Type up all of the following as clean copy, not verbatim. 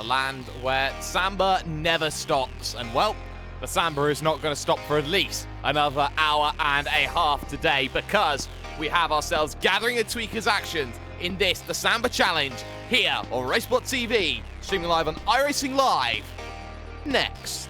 a land where Samba never stops. And well, the Samba is not going to stop for at least another hour and a half today, because we have ourselves gathering a tweakers actions in this, the Samba Challenge, here on Racebot TV, streaming live on iRacing Live. Next.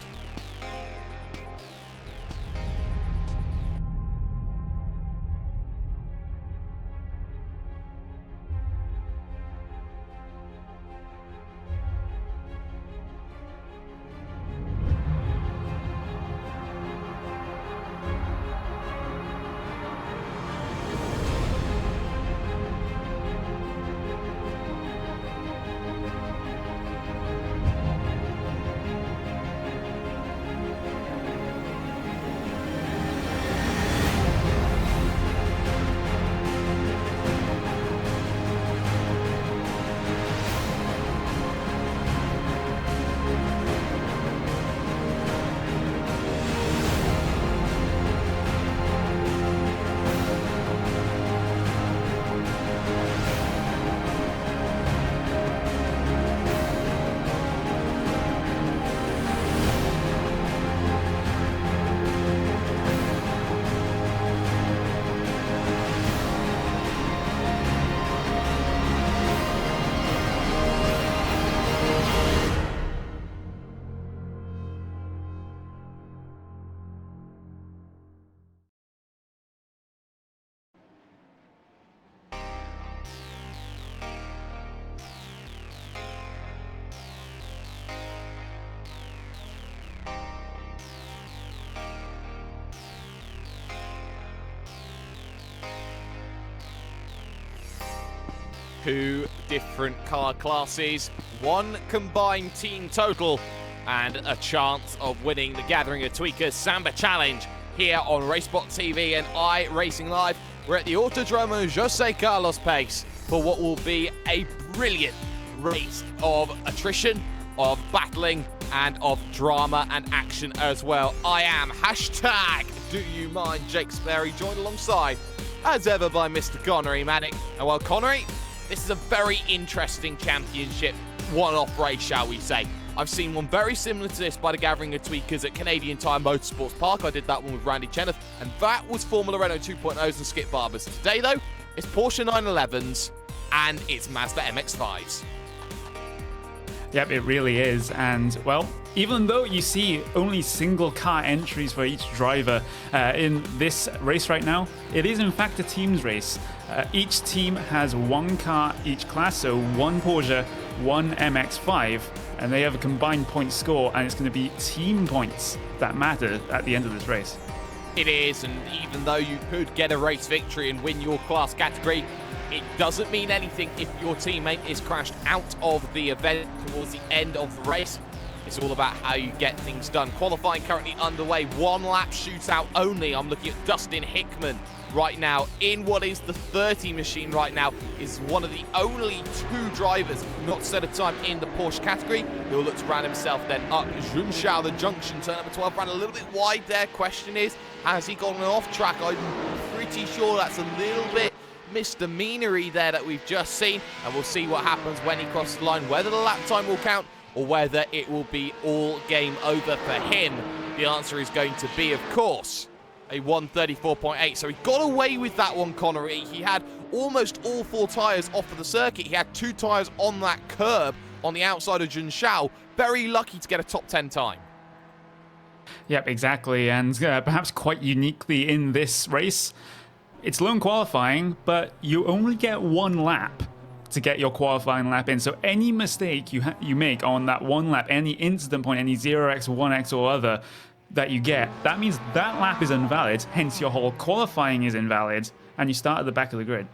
Two different car classes, one combined team total, and a chance of winning the Gathering of Tweakers Samba Challenge here on Racebot TV and iRacing Live. We're at the Autódromo José Carlos Pace for what will be a brilliant race of attrition, of battling, and of drama and action as well. I am #DoYouMind Jake Sperry, joined alongside, as ever, by Mr. Connery Maddock. And well, Connery, this is a very interesting championship one-off race, shall we say. I've seen one very similar to this by the Gathering of Tweakers at Canadian Tire Motorsports Park. I did that one with Randy Cheneth, and that was Formula Renault 2.0s and Skip Barbers. Today, though, it's Porsche 911s and it's Mazda MX-5s. Yep, it really is. And, well, even though you see only single car entries for each driver in this race right now, it is in fact a teams race. Each team has one car each class, so one Porsche, one MX-5, and they have a combined point score, and it's going to be team points that matter at the end of this race. It is, and even though you could get a race victory and win your class category, it doesn't mean anything if your teammate is crashed out of the event towards the end of the race. It's all about how you get things done. Qualifying currently underway, one lap shootout only. I'm looking at Dustin Hickman right now in what is the 30 machine right now. Is one of the only two drivers not set a time in the Porsche category. He'll look to round himself then up Junshao, the junction, turn number 12, ran a little bit wide there. Question is, has he gone off track? I'm pretty sure that's a little bit misdemeanory there that we've just seen, and we'll see what happens when he crosses the line, whether the lap time will count or whether it will be all game over for him. The answer is going to be, of course, a 134.8. So he got away with that one, Connery. He had almost all four tyres off of the circuit. He had two tyres on that curb on the outside of Junshao. Very lucky to get a top 10 time. Yep, exactly. And perhaps quite uniquely in this race, it's lone qualifying, but you only get one lap to get your qualifying lap in. So any mistake you make on that one lap, any incident point, any 0x, 1x or other that you get, that means that lap is invalid, hence your whole qualifying is invalid, and you start at the back of the grid.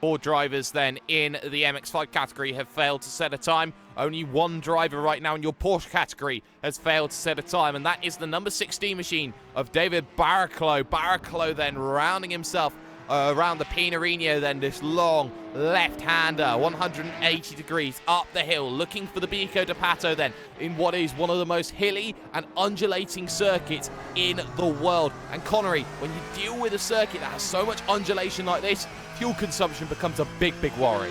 Four drivers then in the MX-5 category have failed to set a time. Only one driver right now in your Porsche category has failed to set a time, and that is the number 16 machine of David Barrichello. Barrichello then rounding himself around the Pinarino, then this long left-hander, 180 degrees up the hill, looking for the Bico de Pato then in what is one of the most hilly and undulating circuits in the world. And Connery, when you deal with a circuit that has so much undulation like this, fuel consumption becomes a big, big worry.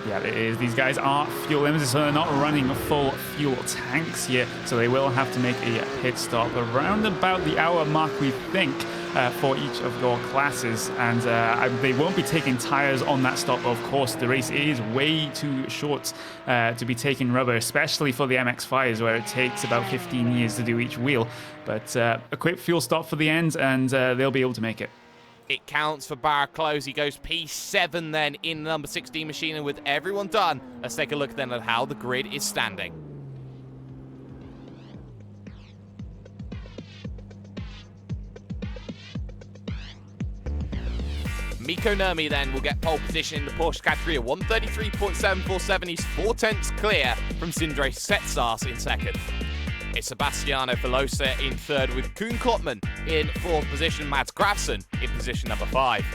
Yeah, it is. These guys are fuel limited, so they're not running full fuel tanks here. So they will have to make a pit stop around about the hour mark, we think, for each of your classes. And they won't be taking tires on that stop, of course. The race is way too short to be taking rubber, especially for the MX-5s, where it takes about 15 years to do each wheel. But a quick fuel stop for the end, and they'll be able to make it. It counts for Barraclough. He goes P7 then in the number 16 machine, and with everyone done, let's take a look then at how the grid is standing. Mikko Nurmi then will get pole position in the Porsche category at 133.747. He's 4 tenths clear from Sindre Setsas in second. It's Sebastiano Velosa in third, with Koen Klotman in fourth position, Mads Grafson in position number 5.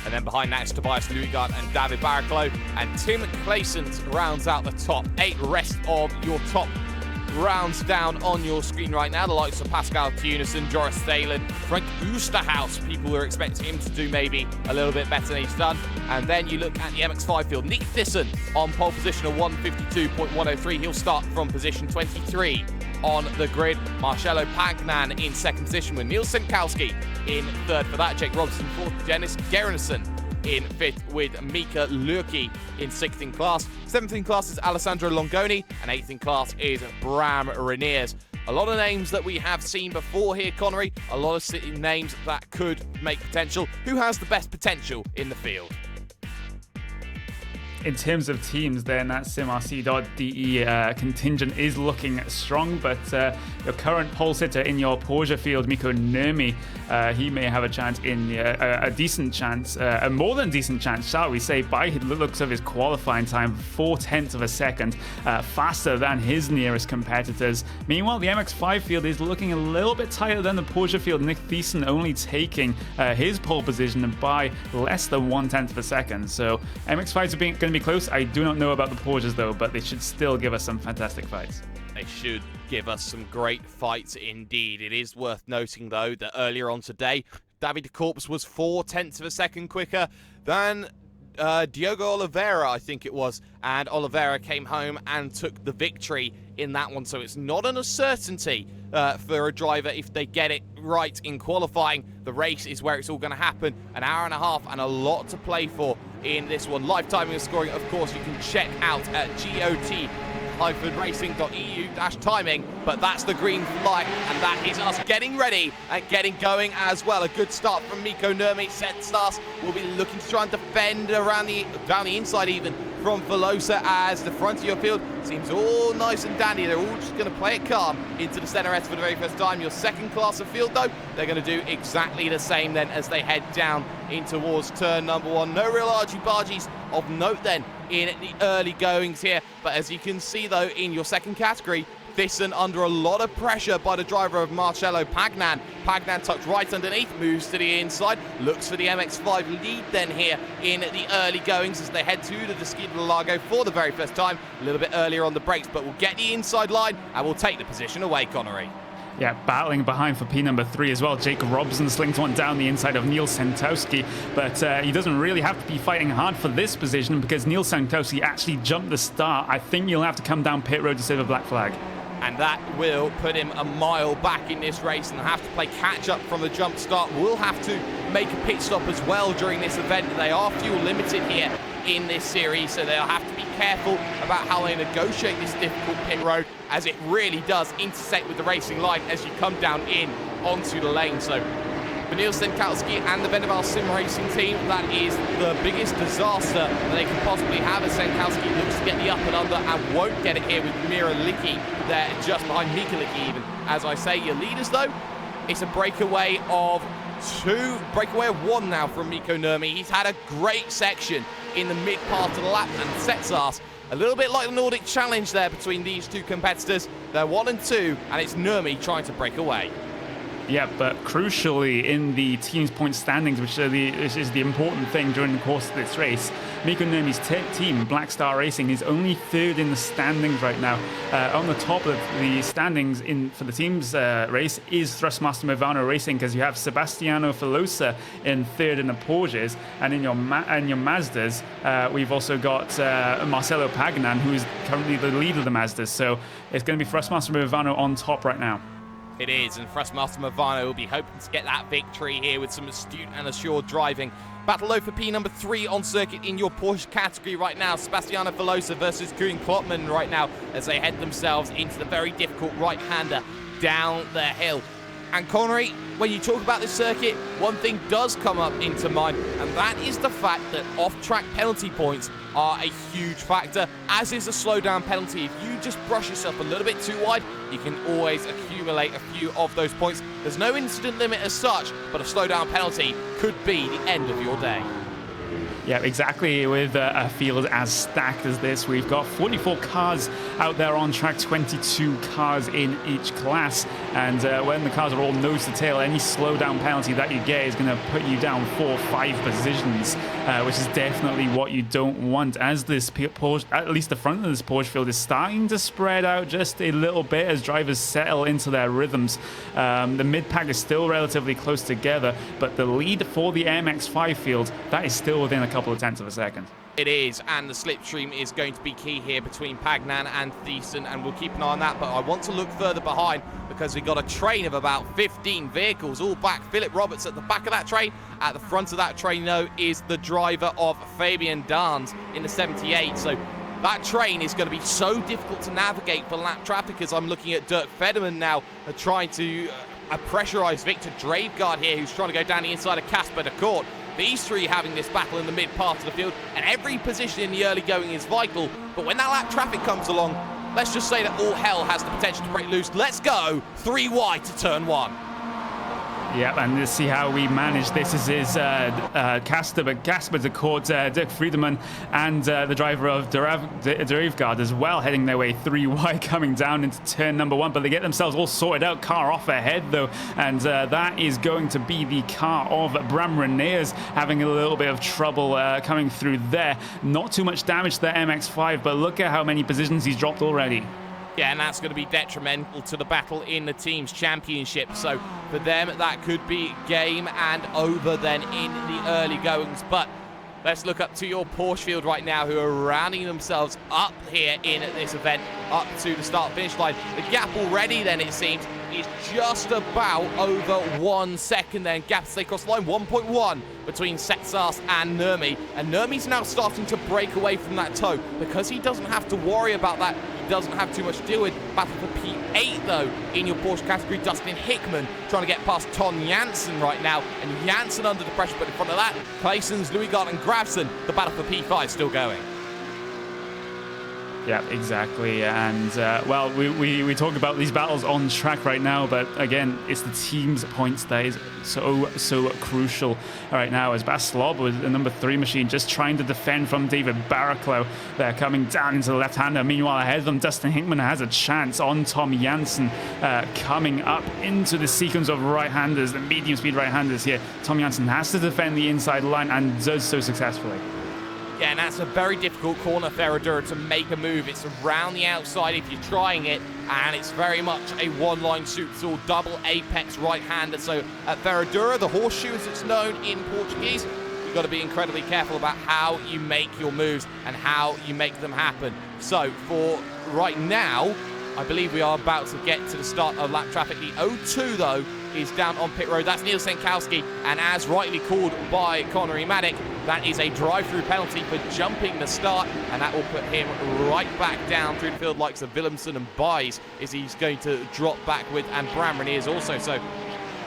And then behind that is Tobias Luygaard and David Barraclough, and Tim Claessens rounds out the top 8. Rest of your top rounds down on your screen right now. The likes of Pascal Thunesen, Joris Thalen, Frank Oosterhuis. People were expecting him to do maybe a little bit better than he's done. And then you look at the MX-5 field. Nick Thyssen on pole position at 152.103. He'll start from position 23 on the grid. Marcello Pagnan in second position, with Niels Senkowski in third for that. Jake Robinson fourth. Dennis Gerritsen in fifth, with Mika Lurki in sixth in class. Seventh in class is Alessandro Longoni, and eighth in class is Bram Reniers. A lot of names that we have seen before here, Connery. A lot of names that could make potential. Who has the best potential in the field? In terms of teams, then that SimRC.de contingent is looking strong, but your current pole sitter in your Porsche field, Mikko Nurmi, he may have a chance in a decent chance, a more than decent chance, shall we say, by the looks of his qualifying time, 4 tenths of a second faster than his nearest competitors. Meanwhile, the MX-5 field is looking a little bit tighter than the Porsche field. Nick Thiessen only taking his pole position by less than 1 tenth of a second. So MX-5s are going to be close. I do not know about the Porsches though, but they should still give us some fantastic fights. They should give us some great fights indeed. It is worth noting though that earlier on today, David de Corps was 4 tenths of a second quicker than Diogo Oliveira, I think it was, and Oliveira came home and took the victory in that one. So it's not an certainty for a driver if they get it right in qualifying. The race is where it's all going to happen. An hour and a half and a lot to play for in this one. Live timing and scoring, of course, you can check out at GOT-racing.eu/timing, but that's the green flag, and that is us getting ready and getting going as well. A good start from Mikko Nurmi. Setsas will be looking to try and defend around down the inside even from Velosa, as the front of your field seems all nice and dandy. They're all just going to play it calm into the center S for the very first time. Your second class of field, though, they're going to do exactly the same then as they head down in towards turn number 1. No real argy-bargies of note then in the early goings here. But as you can see, though, in your second category, Thyssen under a lot of pressure by the driver of Marcello Pagnan. Pagnan tucked right underneath, moves to the inside, looks for the MX-5 lead then here in the early goings as they head to the Interlagos for the very first time. A little bit earlier on the brakes, but we'll get the inside line and we'll take the position away, Connery. Yeah, battling behind for P number 3 as well. Jake Robson slings one down the inside of Niels Senkowski, but he doesn't really have to be fighting hard for this position because Niels Senkowski actually jumped the start. I think you'll have to come down pit road to save a black flag. And that will put him a mile back in this race and have to play catch-up from the jump start. We'll have to make a pit stop as well during this event. They are fuel limited here in this series, so they'll have to be careful about how they negotiate this difficult pit road, as it really does intersect with the racing line as you come down in onto the lane. So for Niels Senkowski and the Vendaval Sim Racing team, that is the biggest disaster that they can possibly have, as Senkowski looks to get the up and under and won't get it here with Mira Licki there just behind Mika Licki even. As I say, your leaders though, it's a breakaway of 1 now from Mikko Nurmi. He's had a great section in the mid part of the lap, and Setsas, a little bit like the Nordic Challenge there between these two competitors. They're 1 and 2, and it's Nurmi trying to break away. Yeah, but crucially in the team's point standings, which is the important thing during the course of this race, Mikko Nurmi's team, Black Star Racing, is only third in the standings right now. On the top of the standings for the team's race is Thrustmaster Movano Racing, because you have Sebastiano Filosa in third in the Porsches, and in your Mazdas, we've also got Marcelo Pagnan, who is currently the lead of the Mazdas. So it's going to be Thrustmaster Movano on top right now. It is, and Thrustmaster Movano will be hoping to get that victory here with some astute and assured driving. Battle though for P number 3 on circuit in your Porsche category right now. Sebastiano Filosa versus Kuhn Kloppmann right now as they head themselves into the very difficult right-hander down the hill. And Connery, when you talk about this circuit, one thing does come up into mind, and that is the fact that off-track penalty points are a huge factor, as is a slowdown penalty. If you just brush yourself a little bit too wide, you can always accumulate a few of those points. There's no incident limit as such, but a slowdown penalty could be the end of your day. Yeah, exactly. With a field as stacked as this, we've got 44 cars out there on track, 22 cars in each class. And when the cars are all nose to tail, any slowdown penalty that you get is going to put you down 4 or 5 positions, which is definitely what you don't want. As this Porsche, at least the front of this Porsche field, is starting to spread out just a little bit as drivers settle into their rhythms. The mid-pack is still relatively close together, but the lead for the MX-5 field, that is still within a couple of tenths of a second. It is, and the slipstream is going to be key here between Pagnan and Thiessen, and we'll keep an eye on that. But I want to look further behind because we've got a train of about 15 vehicles all back. Philip Roberts at the back of that train. At the front of that train, though, is the driver of Fabian Dans in the 78. So that train is going to be so difficult to navigate for lap traffic, as I'm looking at Dirk Federman now trying to pressurize Victor Dravegaard here, who's trying to go down the inside of Casper de Court. These three having this battle in the mid part of the field, and every position in the early going is vital. But when that lap traffic comes along, let's just say that all hell has the potential to break loose. Let's go 3 wide to turn 1. Yep, and let's see how we manage this. This is Casper de Court, Dirk Friedemann, and the driver of Dravegaard as well, heading their way 3 wide, coming down into turn number 1. But they get themselves all sorted out. Car off ahead, though, and that is going to be the car of Bram Reneers, having a little bit of trouble coming through there. Not too much damage to the MX-5, but look at how many positions he's dropped already. Yeah, and that's going to be detrimental to the battle in the team's championship. So for them, that could be game and over then in the early goings. But let's look up to your Porsche field right now, who are rounding themselves up here in this event, up to the start-finish line. The gap already then, it seems, is just about over 1 second then. Gap to stay across the line, 1.1 between Setsas and Nurmi. And Nurmi's now starting to break away from that toe because he doesn't have to worry about that. Doesn't have too much to deal with. Battle for P8 though in your Porsche category. Dustin Hickman trying to get past Ton Janssen right now, and Janssen under the pressure, but in front of that, Claessens, Louisgaard and Gravson. The battle for P5 still going. Yeah, exactly. And, well, we talk about these battles on track right now, but again, it's the team's points that is so crucial right now, as Bas Slob with the number 3 machine just trying to defend from David Barraclough. They're coming down into the left-hander. Meanwhile, ahead of them, Dustin Hickman has a chance on Tom Janssen, coming up into the sequence of right-handers, the medium-speed right-handers here. Tom Janssen has to defend the inside line and does so successfully. Yeah, and that's a very difficult corner, Ferradura, to make a move. It's around the outside if you're trying it, and it's very much a one-line suit-all double apex right-hander. So at Ferradura, the horseshoe as it's known in Portuguese, you've got to be incredibly careful about how you make your moves and how you make them happen. So for right now, I believe we are about to get to the start of lap traffic. The O2, though, is down on pit road. That's Neil Senkowski, and as rightly called by Connery Maddock, that is a drive-through penalty for jumping the start, and that will put him right back down through the field likes of Willemsen and Buys, is he's going to drop back with, and Bram Reneers also. So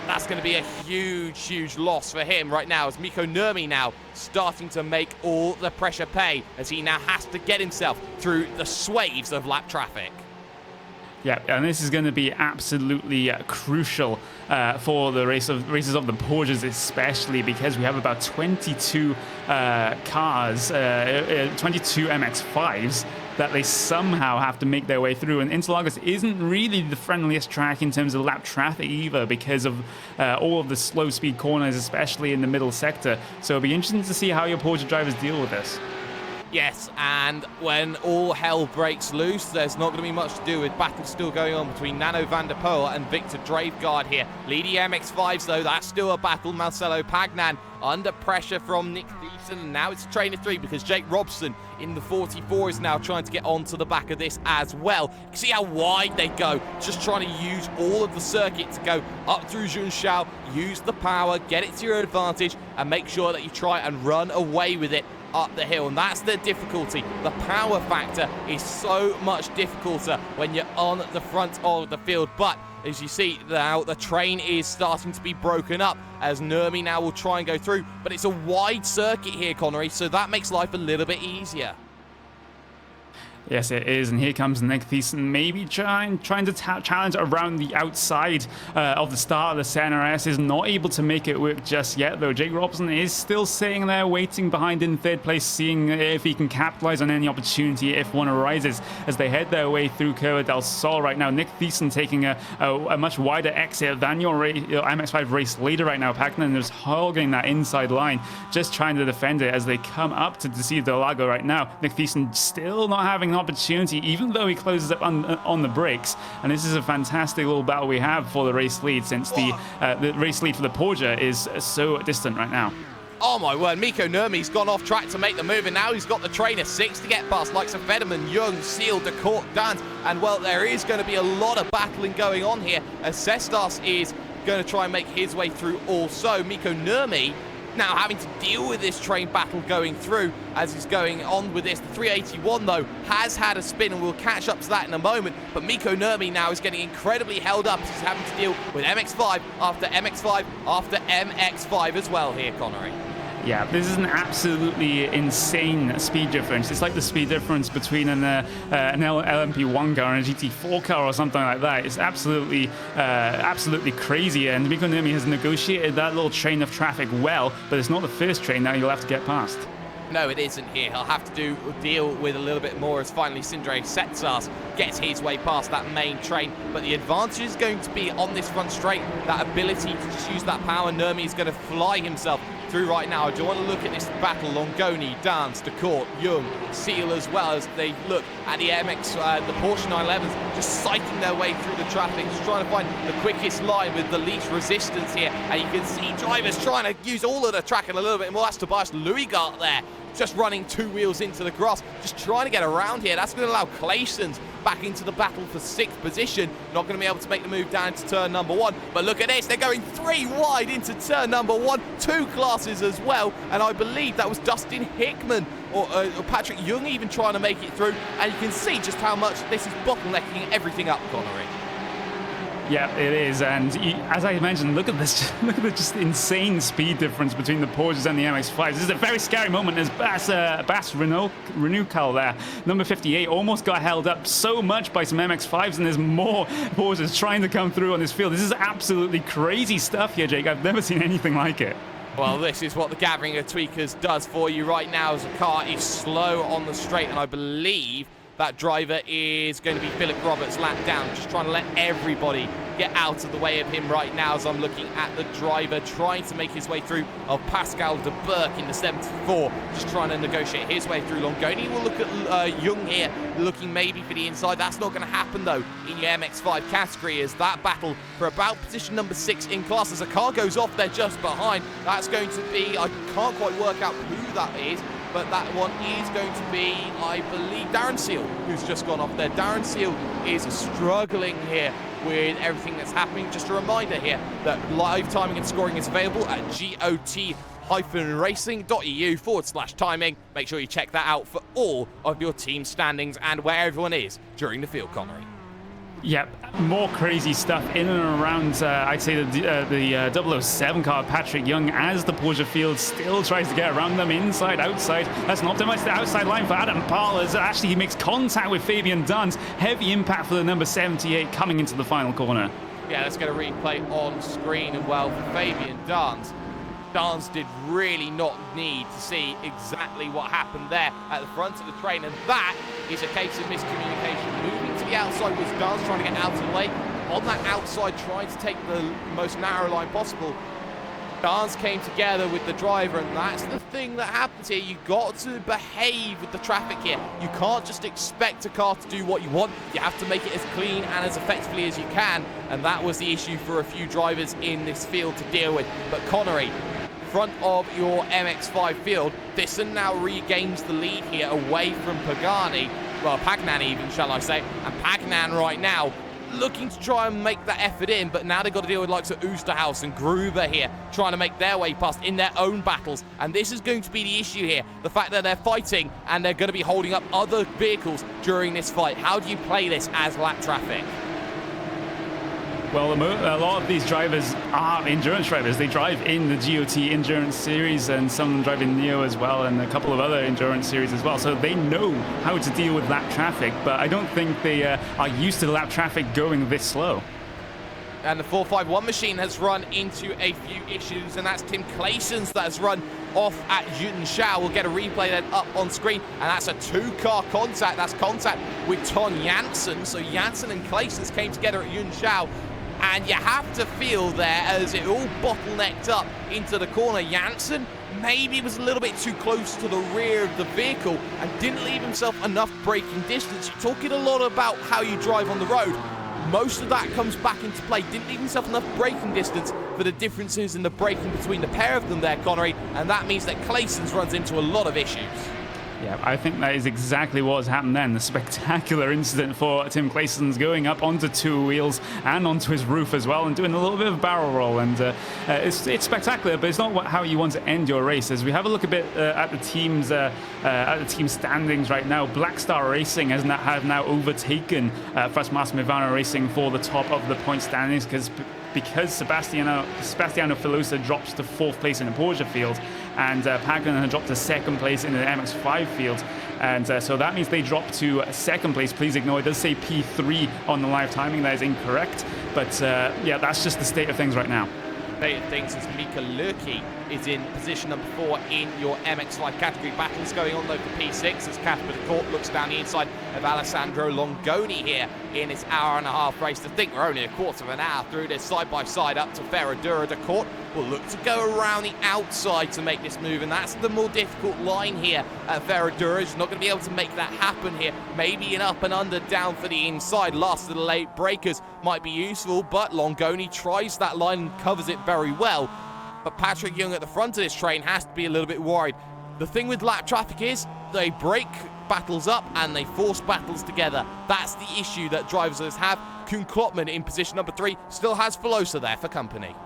that's going to be a huge loss for him right now, as Mikko Nurmi now starting to make all the pressure pay, as he now has to get himself through the swaths of lap traffic. Yeah, and this is going to be absolutely crucial for the races of the Porsches, especially because we have about 22 cars, 22 MX-5s that they somehow have to make their way through. And Interlagos isn't really the friendliest track in terms of lap traffic either, because of all of the slow speed corners, especially in the middle sector. So it'll be interesting to see how your Porsche drivers deal with this. Yes, and when all hell breaks loose, there's not going to be much to do with battle still going on between Nano van der Poel and Victor Dravegaard here. Leading MX-5s, though, that's still a battle. Marcelo Pagnan under pressure from Nick Thiessen, and now it's trainer 3 because Jake Robson in the 44 is now trying to get onto the back of this as well. You can see how wide they go, just trying to use all of the circuit to go up through Junshao, use the power, get it to your advantage, and make sure that you try and run away with it up the hill. And that's the difficulty. The power factor is so much difficulter when you're on the front of the field. But as you see now, the train is starting to be broken up as Nurmi now will try and go through, but it's a wide circuit here, Connery, so that makes life a little bit easier. Yes, it is, and here comes Nick Thiessen, maybe trying to challenge around the outside of the start of the CNRS. Is not able to make it work just yet, though. Jake Robson is still sitting there waiting behind in third place, seeing if he can capitalize on any opportunity if one arises as they head their way through Curva del Sol right now. Nick Thiessen taking a much wider exit than your MX-5 race leader right now. Pagnan is hogging that inside line, just trying to defend it as they come up to deceive Del Lago right now. Nick Thiessen still not having an opportunity, even though he closes up on the brakes. And this is a fantastic little battle we have for the race lead, since the race lead for the Porsche is so distant right now. Oh my word, Mikko Nurmi's gone off track to make the move, and now he's got the trainer 6 to get past, like Federman, Young, Seal, De Court, Dans, and well, there is going to be a lot of battling going on here as Cestas is going to try and make his way through also. Mikko Nurmi now having to deal with this train battle going through as he's going on with this. The 381, though, has had a spin, and we'll catch up to that in a moment. But Mikko Nurmi now is getting incredibly held up as he's having to deal with MX-5 after MX-5 after MX-5 as well here, Connery. Yeah, this is an absolutely insane speed difference. It's like the speed difference between an LMP1 car and a GT4 car or something like that. It's absolutely crazy. And Mikko Nurmi has negotiated that little train of traffic well, but it's not the first train that you'll have to get past. No, it isn't here. He'll have to deal with a little bit more as finally Sindre Setsas gets his way past that main train. But the advantage is going to be on this front straight, that ability to just use that power. Nurmi is going to fly himself through right now. I do want to look at this battle. Longoni, Dance, De Court, Young, Seal as well, as they look at the the Porsche 911s just sighting their way through the traffic, just trying to find the quickest line with the least resistance here. And you can see drivers trying to use all of the track and a little bit more. That's Tobias Louisgart there, just running 2 wheels into the grass, just trying to get around here. That's going to allow Claesons back into the battle for 6th position. Not going to be able to make the move down to turn number 1. But look at this, they're going 3 wide into turn number 1, 2 classes as well. And I believe that was Dustin Hickman or Patrick Young even trying to make it through. And you can see just how much this is bottlenecking everything up, Connery. Yeah, it is, and as I mentioned, look at this, look at the just insane speed difference between the Porsches and the MX-5s. This is a very scary moment as Bas Renault there, number 58, almost got held up so much by some MX-5s, and there's more Porsches trying to come through on this field. This is absolutely crazy stuff here, Jake. I've never seen anything like it. Well, this is what the gathering of tweakers does for you right now as the car is slow on the straight, and I believe that driver is going to be Philip Roberts lap down, just trying to let everybody get out of the way of him right now as I'm looking at the driver trying to make his way through of Pascal de Burke in the 74, just trying to negotiate his way through. Longoni will look at Young here, looking maybe for the inside. That's not going to happen, though, in your MX-5 category, as that battle for about position number 6 in class as a car goes off there just behind. That's going to be, I can't quite work out who that is, but that one is going to be, I believe, Darren Seal, who's just gone off there. Darren Seal is struggling here with everything that's happening. Just a reminder here that live timing and scoring is available at GOT-racing.eu/timing. Make sure you check that out for all of your team standings and where everyone is during the field, Connery. Yep, more crazy stuff in and around, I'd say, the 007 car, Patrick Young, as the Porsche field still tries to get around them inside, outside. That's not too much the outside line for Adam Parler, as actually he makes contact with Fabian Duns. Heavy impact for the number 78 coming into the final corner. Yeah, let's get a replay on screen as well for Fabian Duns. Dance did really not need to see exactly what happened there at the front of the train, and that is a case of miscommunication. Moving to the outside was Dance trying to get out of the way. On that outside, trying to take the most narrow line possible. Dance came together with the driver, and that's the thing that happens here. You got to behave with the traffic here. You can't just expect a car to do what you want. You have to make it as clean and as effectively as you can, and that was the issue for a few drivers in this field to deal with. But Connery, front of your MX-5 field, Thyssen now regains the lead here away from Pagani, well, Pagnan even, shall I say, and Pagnan right now looking to try and make that effort in, but now they've got to deal with likes of Oosterhuis and Gruber here, trying to make their way past in their own battles, and this is going to be the issue here, the fact that they're fighting and they're going to be holding up other vehicles during this fight. How do you play this as lap traffic? Well, a lot of these drivers are endurance drivers. They drive in the GOT Endurance Series, and some of them drive in Neo as well, and a couple of other endurance series as well. So they know how to deal with lap traffic, but I don't think they are used to the lap traffic going this slow. And the 451 machine has run into a few issues, and that's Tim Claessens that has run off at Jutenschau. We'll get a replay then up on screen, and that's a two-car contact. That's contact with Ton Janssen. So Janssen and Claessens came together at Jutenschau, and you have to feel there as it all bottlenecked up into the corner. Janssen maybe was a little bit too close to the rear of the vehicle and didn't leave himself enough braking distance. You're talking a lot about how you drive on the road. Most of that comes back into play. Didn't leave himself enough braking distance for the differences in the braking between the pair of them there, Connery, and that means that Claessens runs into a lot of issues. Yeah, I think that is exactly what has happened then. The spectacular incident for Tim Claessens going up onto two wheels and onto his roof as well, and doing a little bit of a barrel roll. And it's spectacular, but it's not how you want to end your race. As we have a look a bit at the team standings right now, Black Star Racing have now overtaken Frostmaster Mivano Racing for the top of the point standings because Sebastiano Filosa drops to 4th place in the Porsche field, and Pagnan dropped to 2nd place in the MX-5 field, and so that means they drop to 2nd place. Please ignore, it does say P3 on the live timing. That is incorrect, but yeah, that's just the state of things right now. State of things is Mika Lurki is in position number 4 in your MX-5 category. Battles going on though for P6 as Casper de Court looks down the inside of Alessandro Longoni here in his hour-and-a-half race. To think we're only a quarter of an hour through this side-by-side up to Ferradura. De Court will look to go around the outside to make this move, and that's the more difficult line here at Ferradura. He's not going to be able to make that happen here. Maybe an up and under down for the inside. Last of the late breakers might be useful, but Longoni tries that line and covers it very well. But Patrick Young at the front of this train has to be a little bit worried. The thing with lap traffic is they break battles up and they force battles together. That's the issue that drivers have. Kuhn Klopman in position number 3 still has Filosa there for company.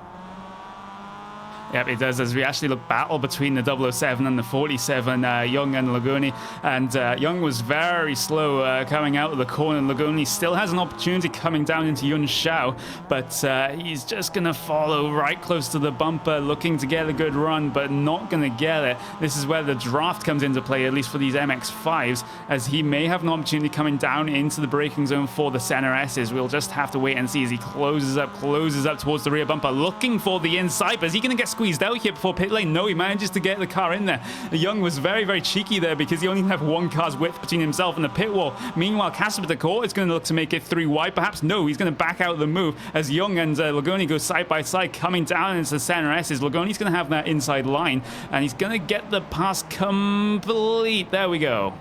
Yep, it does, as we actually look battle between the 007 and the 47, Young and Lagoni. And Young was very slow coming out of the corner. Lagoni still has an opportunity coming down into Jutenschau, but he's just going to follow right close to the bumper, looking to get a good run, but not going to get it. This is where the draft comes into play, at least for these MX-5s, as he may have an opportunity coming down into the braking zone for the center S's. We'll just have to wait and see as he closes up towards the rear bumper, looking for the inside. But is he going to get squeezed out here before pit lane? No, he manages to get the car in there. Young was very, very cheeky there because he only had one car's width between himself and the pit wall. Meanwhile, Casper de Court is going to look to make it 3 wide. Perhaps no, he's going to back out the move as Young and Lagoni go side by side, coming down into the center S's. Lagoni's going to have that inside line, and he's going to get the pass complete. There we go.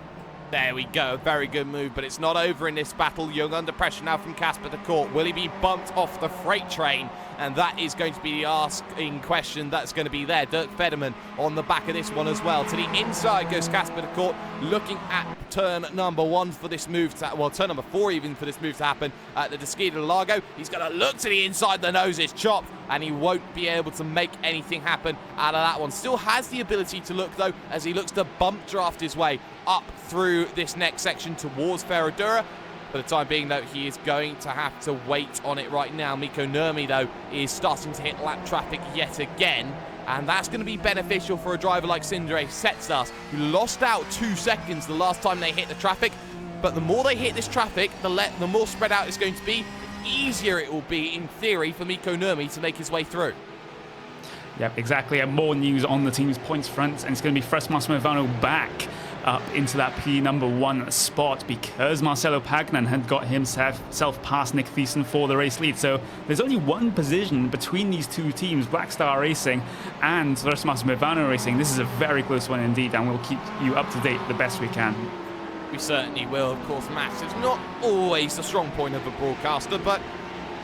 There we go, very good move, but it's not over in this battle. Young under pressure now from Casper de Court. Will he be bumped off the freight train? And that is going to be the asking question that's going to be there. Dirk Federman on the back of this one as well. To the inside goes Casper de Court, looking at turn number 1 for this move to, well, turn number 4 even for this move to happen at the Desquida Lago. He's going to look to the inside, the nose is chopped, and he won't be able to make anything happen out of that one. Still has the ability to look though, as he looks to bump draft his way up through this next section towards Ferradura. For the time being, though, he is going to have to wait on it right now. Mikko Nurmi, though, is starting to hit lap traffic yet again, and that's going to be beneficial for a driver like Sindre Setsas, who lost out 2 seconds the last time they hit the traffic. But the more they hit this traffic, the more spread out it's going to be. Easier it will be, in theory, for Mikko Nurmi to make his way through. Yep, exactly. And more news on the team's points front, and it's going to be first Massimiliano back up into that P1 spot because Marcelo Pagnan had got himself past Nick Thiessen for the race lead. So there's only one position between these two teams, Black Star Racing and first Massimiliano Racing. This is a very close one indeed, and we'll keep you up to date the best we can. We certainly will, of course. Maths is not always the strong point of a broadcaster, but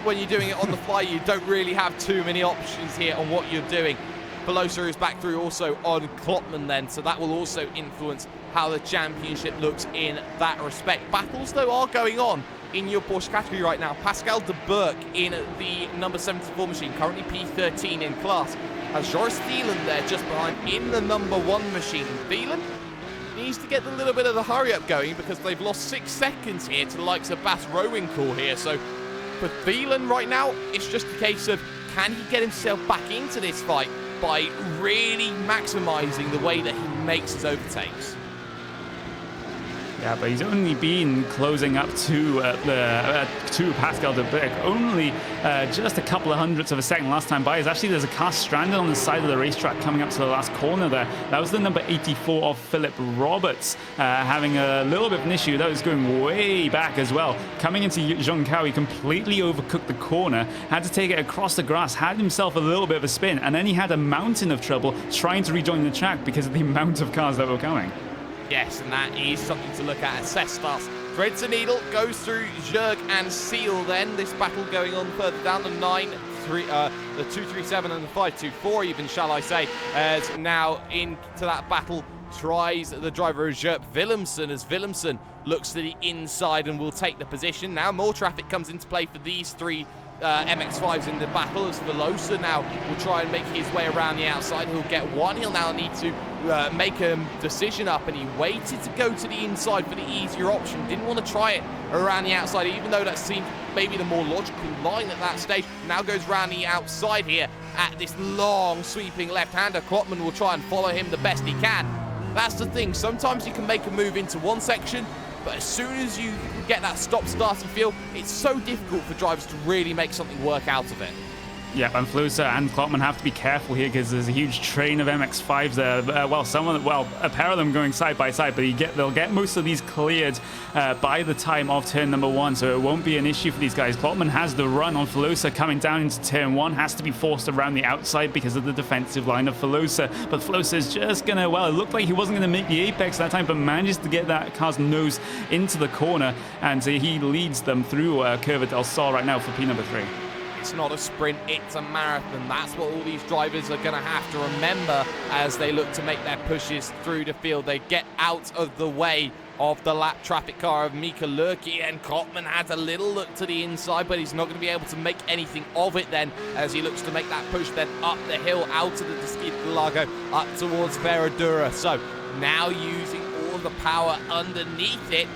when you're doing it on the fly, you don't really have too many options here on what you're doing. Velosa is back through also on Klopman then, so that will also influence how the championship looks in that respect. Battles, though, are going on in your Porsche category right now. Pascal de Burk in the number 74 machine, currently P13 in class, has Joris Thielen there just behind in the number 1 machine. Thielen needs to get a little bit of the hurry up going because they've lost 6 seconds here to the likes of Bas Rowinkle here. So for Thielen right now, it's just a case of can he get himself back into this fight by really maximising the way that he makes his overtakes. Yeah, but he's only been closing up to Pascal de Burk only just a couple of hundredths of a second last time by. Actually, there's a car stranded on the side of the racetrack coming up to the last corner there. That was the number 84 of Philip Roberts having a little bit of an issue. That was going way back as well. Coming into Zhongkao, he completely overcooked the corner, had to take it across the grass, had himself a little bit of a spin, and then he had a mountain of trouble trying to rejoin the track because of the amount of cars that were coming. Yes, and that is something to look at. Cestas threads a needle, goes through Zerg and Seal then. This battle going on further down the 237 and the 524 even, shall I say, as now into that battle tries the driver of Zerg Willemsen, as Willemsen looks to the inside and will take the position. Now more traffic comes into play for these three MX-5s in the battle, as Velosa now will try and make his way around the outside. He'll get one. He'll now need to make a decision up, and he waited to go to the inside for the easier option. Didn't want to try it around the outside, even though that seemed maybe the more logical line at that stage. Now goes around the outside here at this long sweeping left-hander. Klopman will try and follow him the best he can. That's the thing. Sometimes you can make a move into one section, but as soon as you get that stop-starty feel, it's so difficult for drivers to really make something work out of it. Yeah, and Velosa and Klopman have to be careful here because there's a huge train of MX-5s there. A pair of them going side by side, but they'll get most of these cleared by the time of turn number 1, so it won't be an issue for these guys. Klopman has the run on Velosa coming down into turn 1, has to be forced around the outside because of the defensive line of Velosa. But Velosa is just gonna, it looked like he wasn't gonna make the apex that time, but manages to get that car's nose into the corner, and he leads them through Curva del Sol right now for P number 3. It's not a sprint, it's a marathon. That's what all these drivers are going to have to remember as they look to make their pushes through the field. They get out of the way of the lap traffic car of Mika Lurky, and Klopman had a little look to the inside, but he's not going to be able to make anything of it then as he looks to make that push then up the hill out of the Desquita up towards Ferradura. So now using all of the power underneath it,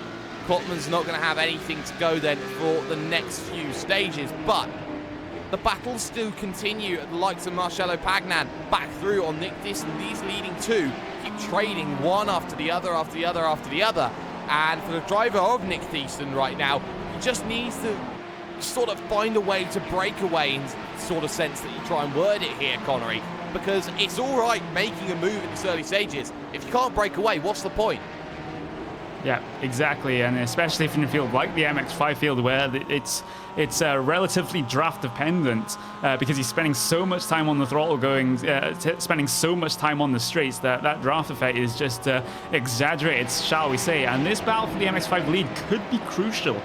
Klopman's not going to have anything to go then for the next few stages, but the battles still continue at the likes of Marcelo Pagnan back through on Nick Thiessen. These leading two keep trading one after the other, after the other, after the other. And for the driver of Nick Thiessen right now, he just needs to sort of find a way to break away in sort of sense that you try and word it here, Connery. Because it's all right making a move in these early stages. If you can't break away, what's the point? Yeah, exactly, and especially if in a field like the MX-5 field where it's relatively draft dependent because he's spending so much time on the throttle spending so much time on the straights that draft effect is just exaggerated, shall we say. And this battle for the MX-5 lead could be crucial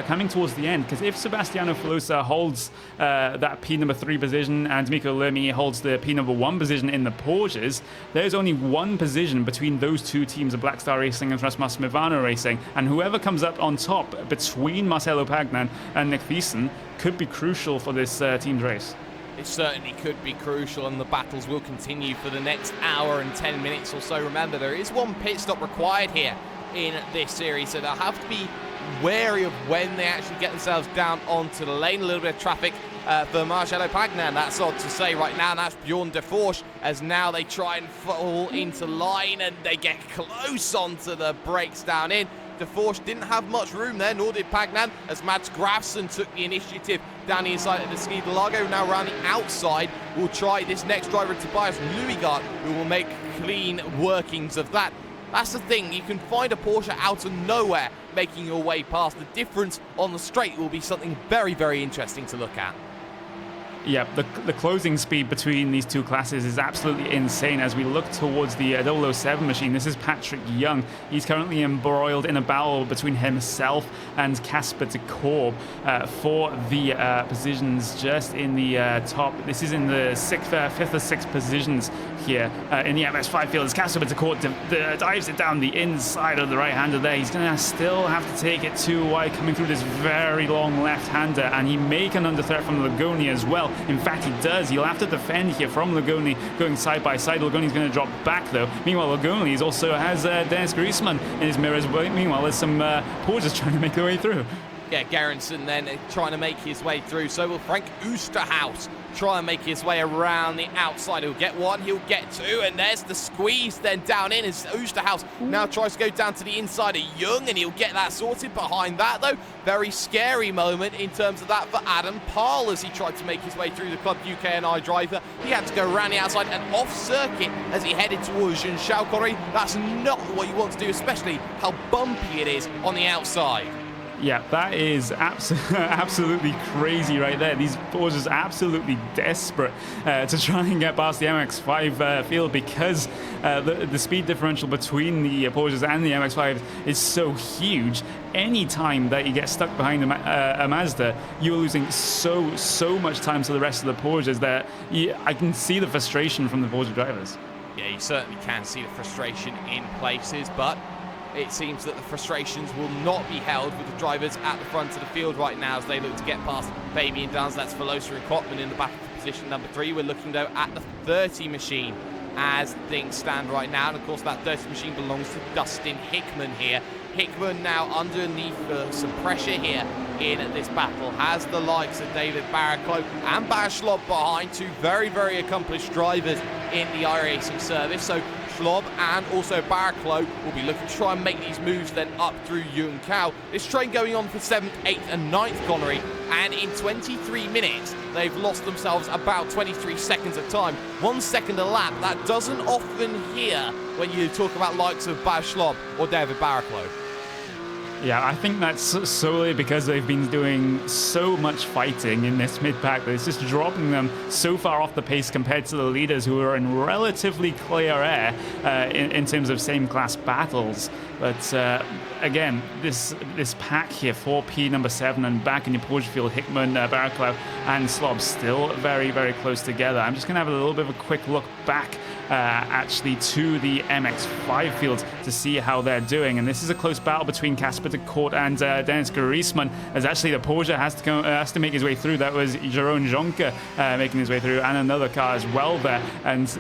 coming towards the end, because if Sebastiano Velosa holds that P number 3 position and Miko Lermi holds the P number 1 position in the Porsches, there's only one position between those two teams of Black Star Racing and Massimiliano Racing, and whoever comes up on top between Marcelo Pagnan and Nick Thiessen could be crucial for this team's race. It certainly could be crucial, and the battles will continue for the next hour and 10 minutes or so. Remember, there is one pit stop required here in this series, so they'll have to be wary of when they actually get themselves down onto the lane. A little bit of traffic for Marcelo Pagnan, that's odd to say right now. That's Bjorn Deforge, as now they try and fall into line and they get close onto the brakes down in. Deforge didn't have much room there, nor did Pagnan, as Mads Grafson took the initiative down the inside of the Interlagos. Now around the outside, we'll try this next driver, Tobias Luigard, who will make clean workings of that. That's the thing, you can find a Porsche out of nowhere making your way past. The difference on the straight will be something very, very interesting to look at. Yeah, the closing speed between these two classes is absolutely insane. As we look towards the 007 machine, this is Patrick Young. He's currently embroiled in a battle between himself and Casper de Korb for the positions just in the top. This is in the fifth or sixth positions here in the MX-5 field. As Casper de Korb dives it down the inside of the right-hander there. He's going to still have to take it too wide, coming through this very long left-hander, and he may come under threat from Lagoni as well. In fact, he does. He'll have to defend here from Lagoni, going side by side. Lagoni's going to drop back, though. Meanwhile, Lagoni also has Dennis Griezmann in his mirrors. Meanwhile, there's some Porsches trying to make their way through. Yeah, Gerritsen then trying to make his way through. So will Frank Oosterhout try and make his way around the outside. He'll get one, he'll get two, and there's the squeeze then down in as Oosterhout now tries to go down to the inside of Young, and he'll get that sorted. Behind that, though, very scary moment in terms of that for Adam Parl as he tried to make his way through the Club UK&I driver. He had to go around the outside and off circuit as he headed towards Jean-Charles Connery. That's not what you want to do, especially how bumpy it is on the outside. Yeah, that is absolutely crazy right there. These Porsches are absolutely desperate to try and get past the MX-5 field because the speed differential between the Porsches and the MX-5 is so huge. Any time that you get stuck behind a Mazda, you're losing so much time to the rest of the Porsches that I can see the frustration from the Porsche drivers. Yeah, you certainly can see the frustration in places, but it seems that the frustrations will not be held with the drivers at the front of the field right now as they look to get past Fabian Downs. That's Velosa and Kottmann in the back of position number 3. We're looking, though, at the 30 machine as things stand right now. And, of course, that 30 machine belongs to Dustin Hickman here. Hickman now underneath some pressure here in this battle. Has the likes of David Barraclough and Baz Schlob behind, two very, very accomplished drivers in the iRacing service. So Schlob and also Barraclough will be looking to try and make these moves then up through Yuan Cao. This train going on for 7th, 8th and 9th, Connery, and in 23 minutes they've lost themselves about 23 seconds of time. 1 second a lap. That doesn't often hear when you talk about likes of Baz Schlob or David Barraclough. Yeah, I think that's solely because they've been doing so much fighting in this mid-pack that it's just dropping them so far off the pace compared to the leaders who are in relatively clear air in terms of same-class battles. But again, this pack here, 4P number 7 and back in your Porsche field, Hickman, Barraclough and Slob still very, very close together. I'm just going to have a little bit of a quick look back actually to the MX-5 field to see how they're doing. And this is a close battle between Casper de Korb and Dennis Griezmann, as actually the Porsche has to make his way through. That was Jeroen Jonker making his way through, and another car as well there. And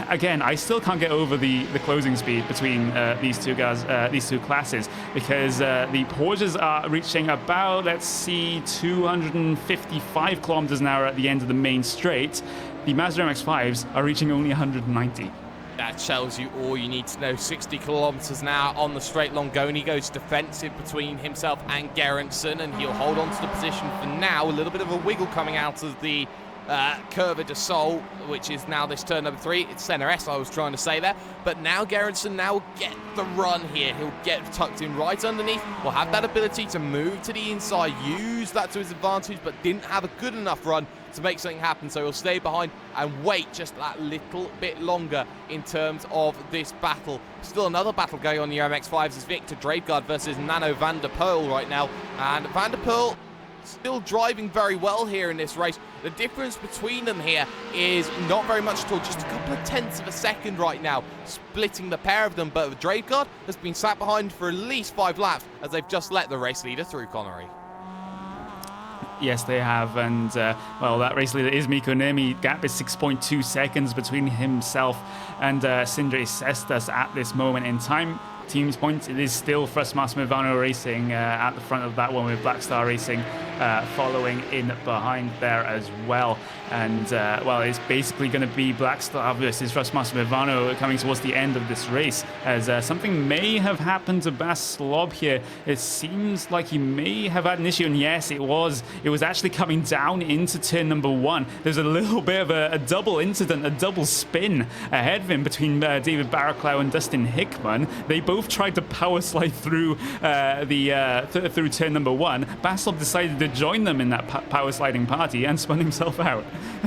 again, I still can't get over the closing speed between these two guys, these two classes, because the Porsches are reaching about, let's see, 255 kilometers an hour at the end of the main straight. The Mazda MX-5s are reaching only 190. That tells you all you need to know. 60 kilometers now on the straight. Longoni goes defensive between himself and Gerritsen, and he'll hold on to the position for now. A little bit of a wiggle coming out of the Curva de Sol, which is now this turn number 3. It's center S, I was trying to say there. But now Gerritsen now will get the run here. He'll get tucked in right underneath. Will have that ability to move to the inside, use that to his advantage, but didn't have a good enough run to make something happen. So he'll stay behind and wait just that little bit longer in terms of this battle. Still another battle going on in the MX-5s is Victor Dravegaard versus Nano van der Poel right now. And Van der Poel still driving very well here in this race. The difference between them here is not very much at all, just a couple of tenths of a second right now, splitting the pair of them. But Dravegaard has been sat behind for at least 5 laps as they've just let the race leader through, Connery. Yes, they have, and well, that race leader is Mikko Niemi. Gap is 6.2 seconds between himself and Sindre Sestas at this moment in time. Teams points, it is still Thrustmaster Movano Racing at the front of that one, with Black Star Racing following in behind there as well. And, well, it's basically going to be Blackstar versus Thrustmaster Movano coming towards the end of this race, as something may have happened to Bas Slob here. It seems like he may have had an issue, and yes, it was actually coming down into turn number 1. There's a little bit of a double incident, a double spin ahead of him between David Barraclough and Dustin Hickman. They both tried to power slide through through turn number 1. Bas Slob decided to join them in that power sliding party and spun himself out.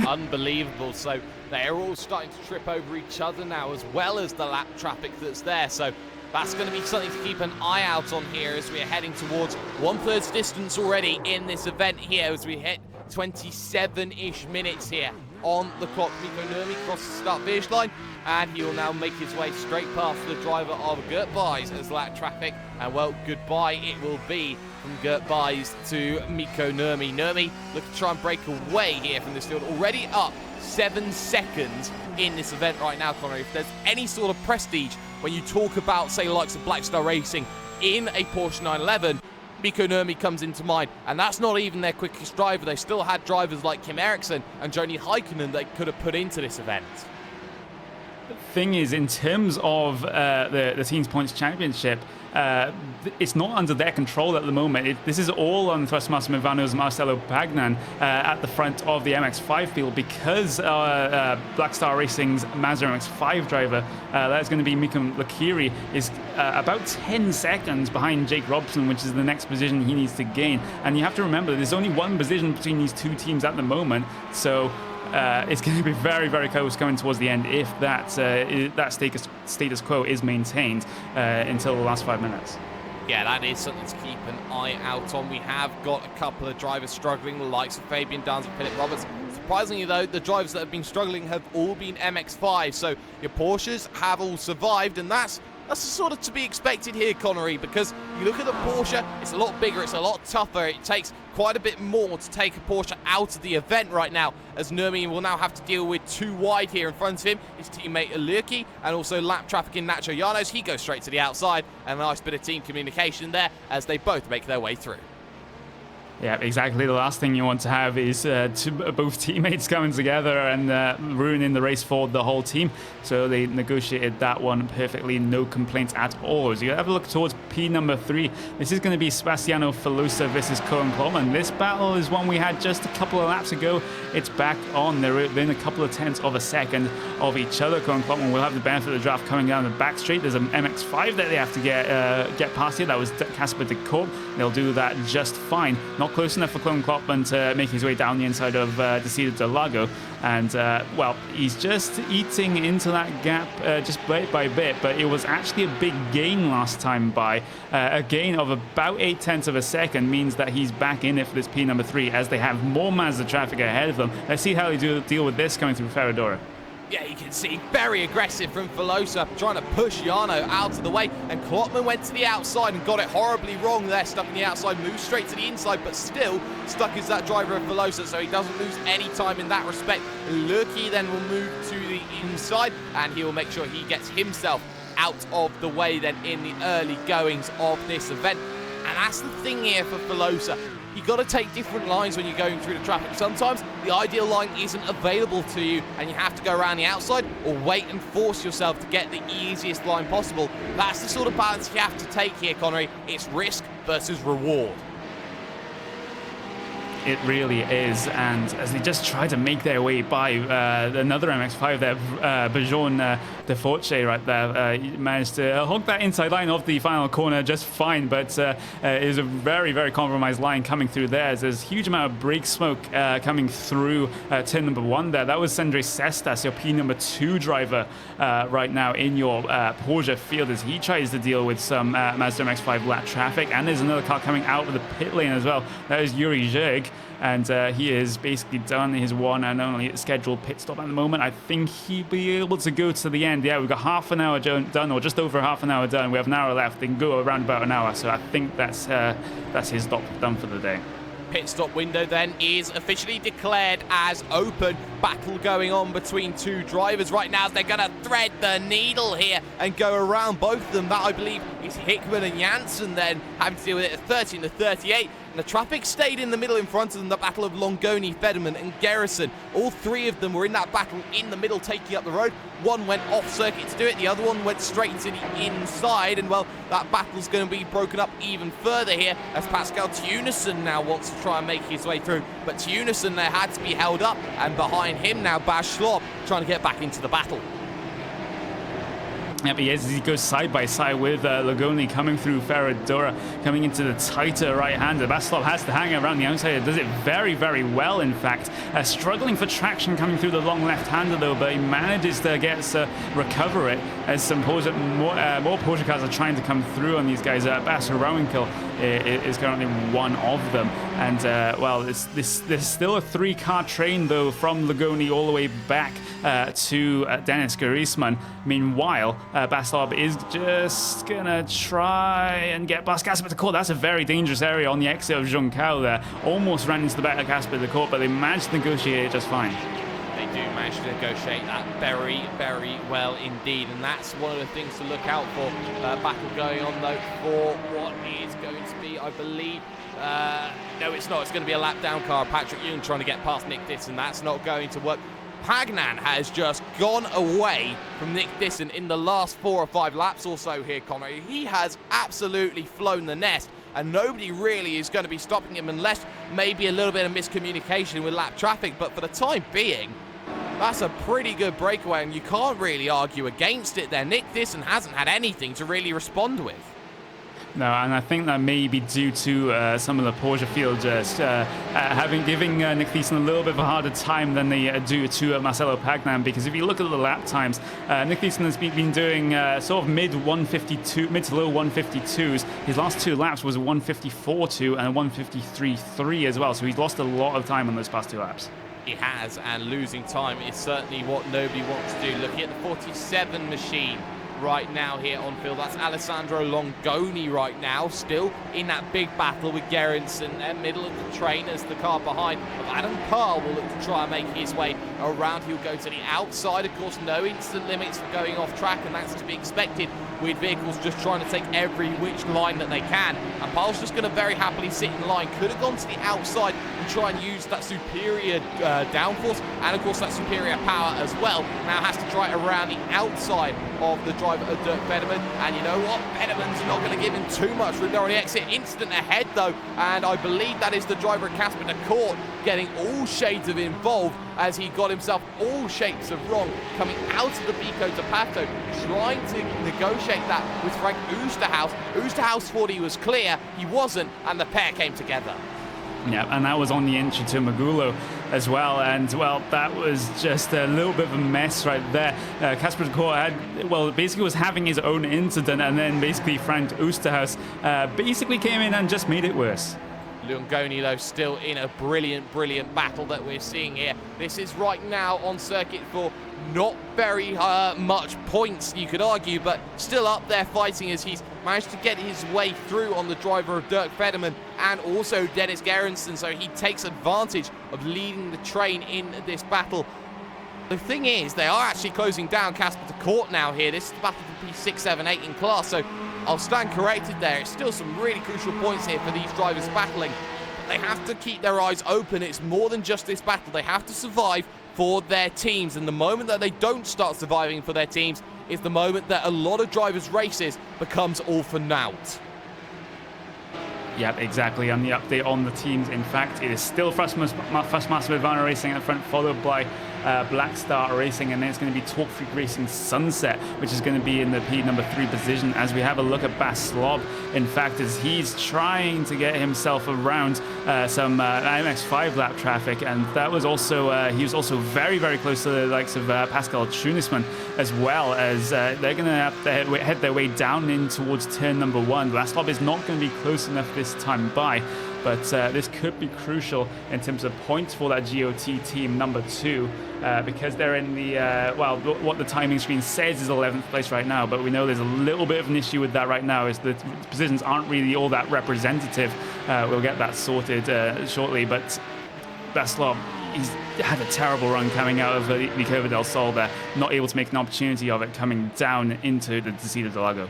Unbelievable. So they're all starting to trip over each other now, as well as the lap traffic that's there. So that's going to be something to keep an eye out on here as we're heading towards 1/3 distance already in this event here, as we hit 27-ish minutes here on the clock. Mikko Nurmi crosses the start finish line, and he will now make his way straight past the driver of GoT Buys as lap traffic. And well, goodbye it will be from GoT Buys to Mikko Nurmi. Nurmi looking to try and break away here from this field, already up 7 seconds in this event right now, Connor. If there's any sort of prestige when you talk about, say, the likes of Blackstar Racing in a Porsche 911, Mikko Nurmi comes into mind, and that's not even their quickest driver. They still had drivers like Kim Eriksson and Joni Heikkinen they could have put into this event. The thing is, in terms of the Teams Points Championship, it's not under their control at the moment. This is all on Thrustmaster Movano's Marcelo Pagnan at the front of the MX-5 field, because Blackstar Racing's Mazda MX-5 driver, that's going to be Mikum Lakiri, is about 10 seconds behind Jake Robson, which is the next position he needs to gain. And you have to remember, there's only one position between these two teams at the moment, so it's going to be very, very close coming towards the end if that status quo is maintained until the last 5 minutes. Yeah, that is something to keep an eye out on. We have got a couple of drivers struggling, the likes of Fabian Downs and Philip Roberts. Surprisingly, though, the drivers that have been struggling have all been MX-5, so your Porsches have all survived, and that's sort of to be expected here, Connery, because you look at the Porsche, it's a lot bigger, it's a lot tougher, it takes quite a bit more to take a Porsche out of the event right now, as Nurmi will now have to deal with 2 wide here in front of him, his teammate Alurki, and also lap traffic in Nacho Llanos. He goes straight to the outside, and a nice bit of team communication there as they both make their way through. Yeah, exactly. The last thing you want to have is both teammates coming together and ruining the race for the whole team. So they negotiated that one perfectly, no complaints at all. As you have a look towards P number 3, this is going to be Sebastiano Filosa versus Cohen Klopman. This battle is one we had just a couple of laps ago. It's back on. They're within a couple of tenths of a second of each other. Cohen Klopman will have the benefit of the draft coming down the back straight. There's an MX-5 that they have to get past here. That was Casper de Korp. They'll do that just fine. Not close enough for Cohen Klopman to make his way down the inside of Decido del Lago. And, well, he's just eating into that gap just bit by bit, but it was actually a big gain last time by. A gain of about 8 tenths of a second means that he's back in it for this P number 3 as they have more Mazda traffic ahead of them. Let's see how they deal with this coming through Ferradura. Yeah, you can see very aggressive from Filosa, trying to push Jarno out of the way, and Klopman went to the outside and got it horribly wrong there, stuck in the outside, moved straight to the inside, but still stuck is that driver of Filosa, so he doesn't lose any time in that respect. Lurky then will move to the inside, and he will make sure he gets himself out of the way then in the early goings of this event. And that's the thing here for Filosa. You've got to take different lines when you're going through the traffic. Sometimes the ideal line isn't available to you and you have to go around the outside or wait and force yourself to get the easiest line possible. That's the sort of balance you have to take here, Connery. It's risk versus reward. It really is, and as they just try to make their way by another MX-5 there, Bajon De Force right there, he managed to hog that inside line of the final corner just fine, but it is a very, very compromised line coming through there. There's a huge amount of brake smoke coming through turn number 1 there. That was Sandre Cestas, your P number 2 driver right now in your Porsche field, as he tries to deal with some Mazda MX-5 lap traffic, and there's another car coming out of the pit lane as well. That is Yuri Zhig. And he is basically done his one and only scheduled pit stop at the moment. I think he'll be able to go to the end. Yeah, we've got half an hour done, or just over half an hour done. We have an hour left. They can go around about an hour. So I think that's his stop done for the day. Pit stop window then is officially declared as open. Battle going on between 2 drivers right now as they're going to thread the needle here and go around both of them. That, I believe, is Hickman and Janssen then having to deal with it at 13 to 38. And the traffic stayed in the middle in front of them, the battle of Longoni, Federman and Garrison. All three of them were in that battle in the middle, taking up the road. One went off circuit to do it, the other one went straight to the inside, and well, that battle's going to be broken up even further here as Pascal Tunison now wants to try and make his way through. But Tunison there had to be held up, and behind him now Baz Schlob trying to get back into the battle. Yep, he is as he goes side by side with Logoni coming through Ferradura, coming into the tighter right-hander. Baz Schlob has to hang around the outside. Does it very, very well, in fact. Struggling for traction coming through the long left-hander, though, but he manages to recover it as some more Porsche cars are trying to come through on these guys. Bas Rowenkill is currently one of them. And, well, there's still a three-car train, though, from Logoni all the way back to Dennis Garisman. Meanwhile, Baz Schlob is just gonna try and get past Casper de Court. That's a very dangerous area on the exit of Juncal there. Almost ran into the back of Casper de Court, but they managed to negotiate it just fine. They do manage to negotiate that very, very well indeed, and that's one of the things to look out for. Battle going on though for what is going to be, I believe, no it's not, it's going to be a lap down car. Patrick Young trying to get past Nick Disson, that's not going to work. Pagnan has just gone away from Nick Disson in the last 4 or 5 laps or so here, Connor. He has absolutely flown the nest, and nobody really is going to be stopping him unless maybe a little bit of miscommunication with lap traffic. But for the time being, that's a pretty good breakaway, and you can't really argue against it there. Nick Disson hasn't had anything to really respond with. No, and I think that may be due to some of the Porsche field just giving Nick Thiessen a little bit of a harder time than they do to Marcelo Pagnan, because if you look at the lap times, Nick Thiessen has been doing sort of mid to low 152s. His last 2 laps was a 154.2 and a 153.3 as well, so he's lost a lot of time on those past 2 laps. He has, and losing time is certainly what nobody wants to do. Looking at the 47 machine right now here on field, that's Alessandro Longoni right now, still in that big battle with Gerritsen, middle of the train as the car behind of Adam Parr will look to try and make his way around. He'll go to the outside, of course, no instant limits for going off track, and that's to be expected with vehicles just trying to take every which line that they can. And Parr's just going to very happily sit in line, could have gone to the outside and try and use that superior downforce and of course that superior power as well. Now has to try around the outside of the driver of Dirk Federman, and you know what, Federman's not going to give him too much room there on the exit. Instant ahead though, and I believe that is the driver of Casper de Court getting all shades of involved as he got himself all shapes of wrong coming out of the Pico de Pato, trying to negotiate that with Frank Oosterhuis. Oosterhuis thought he was clear, he wasn't, and the pair came together. Yeah, and that was on the entry to Magulo as well, and well, that was just a little bit of a mess right there. Casper de Court basically was having his own incident, and then basically Frank Oosterhuis basically came in and just made it worse. Longoni, though, still in a brilliant, brilliant battle that we're seeing here. This is right now on circuit for not very much points, you could argue, but still up there fighting as he's managed to get his way through on the driver of Dirk Federman and also Dennis Gerritsen, so he takes advantage of leading the train in this battle. The thing is, they are actually closing down Casper de Court now here. This is the battle for P6, 7, 8 in class, so I'll stand corrected there. It's still some really crucial points here for these drivers battling. But they have to keep their eyes open. It's more than just this battle. They have to survive for their teams, and the moment that they don't start surviving for their teams is the moment that a lot of drivers' races becomes all for naught. Yep, exactly. And the update on the teams, in fact, it is still Fastmaster Ivana Racing at the front, followed by Black Star Racing, and then it's going to be Torque Freak Racing Sunset, which is going to be in the number 3 position as we have a look at Baz Schlob, in fact, as he's trying to get himself around some MX-5 lap traffic, and that was also, he was also very, very close to the likes of Pascal Tunisman, as well as they're going to have to head their way down in towards turn number 1. Baz Schlob is not going to be close enough this time by, but this could be crucial in terms of points for that GOT team number 2, because they're in the, what the timing screen says is 11th place right now, but we know there's a little bit of an issue with that right now, as the positions aren't really all that representative. We'll get that sorted shortly, but Baz Schlob, he's had a terrible run coming out of the Curva del Sol there, not able to make an opportunity of it coming down into the Descida del Lago.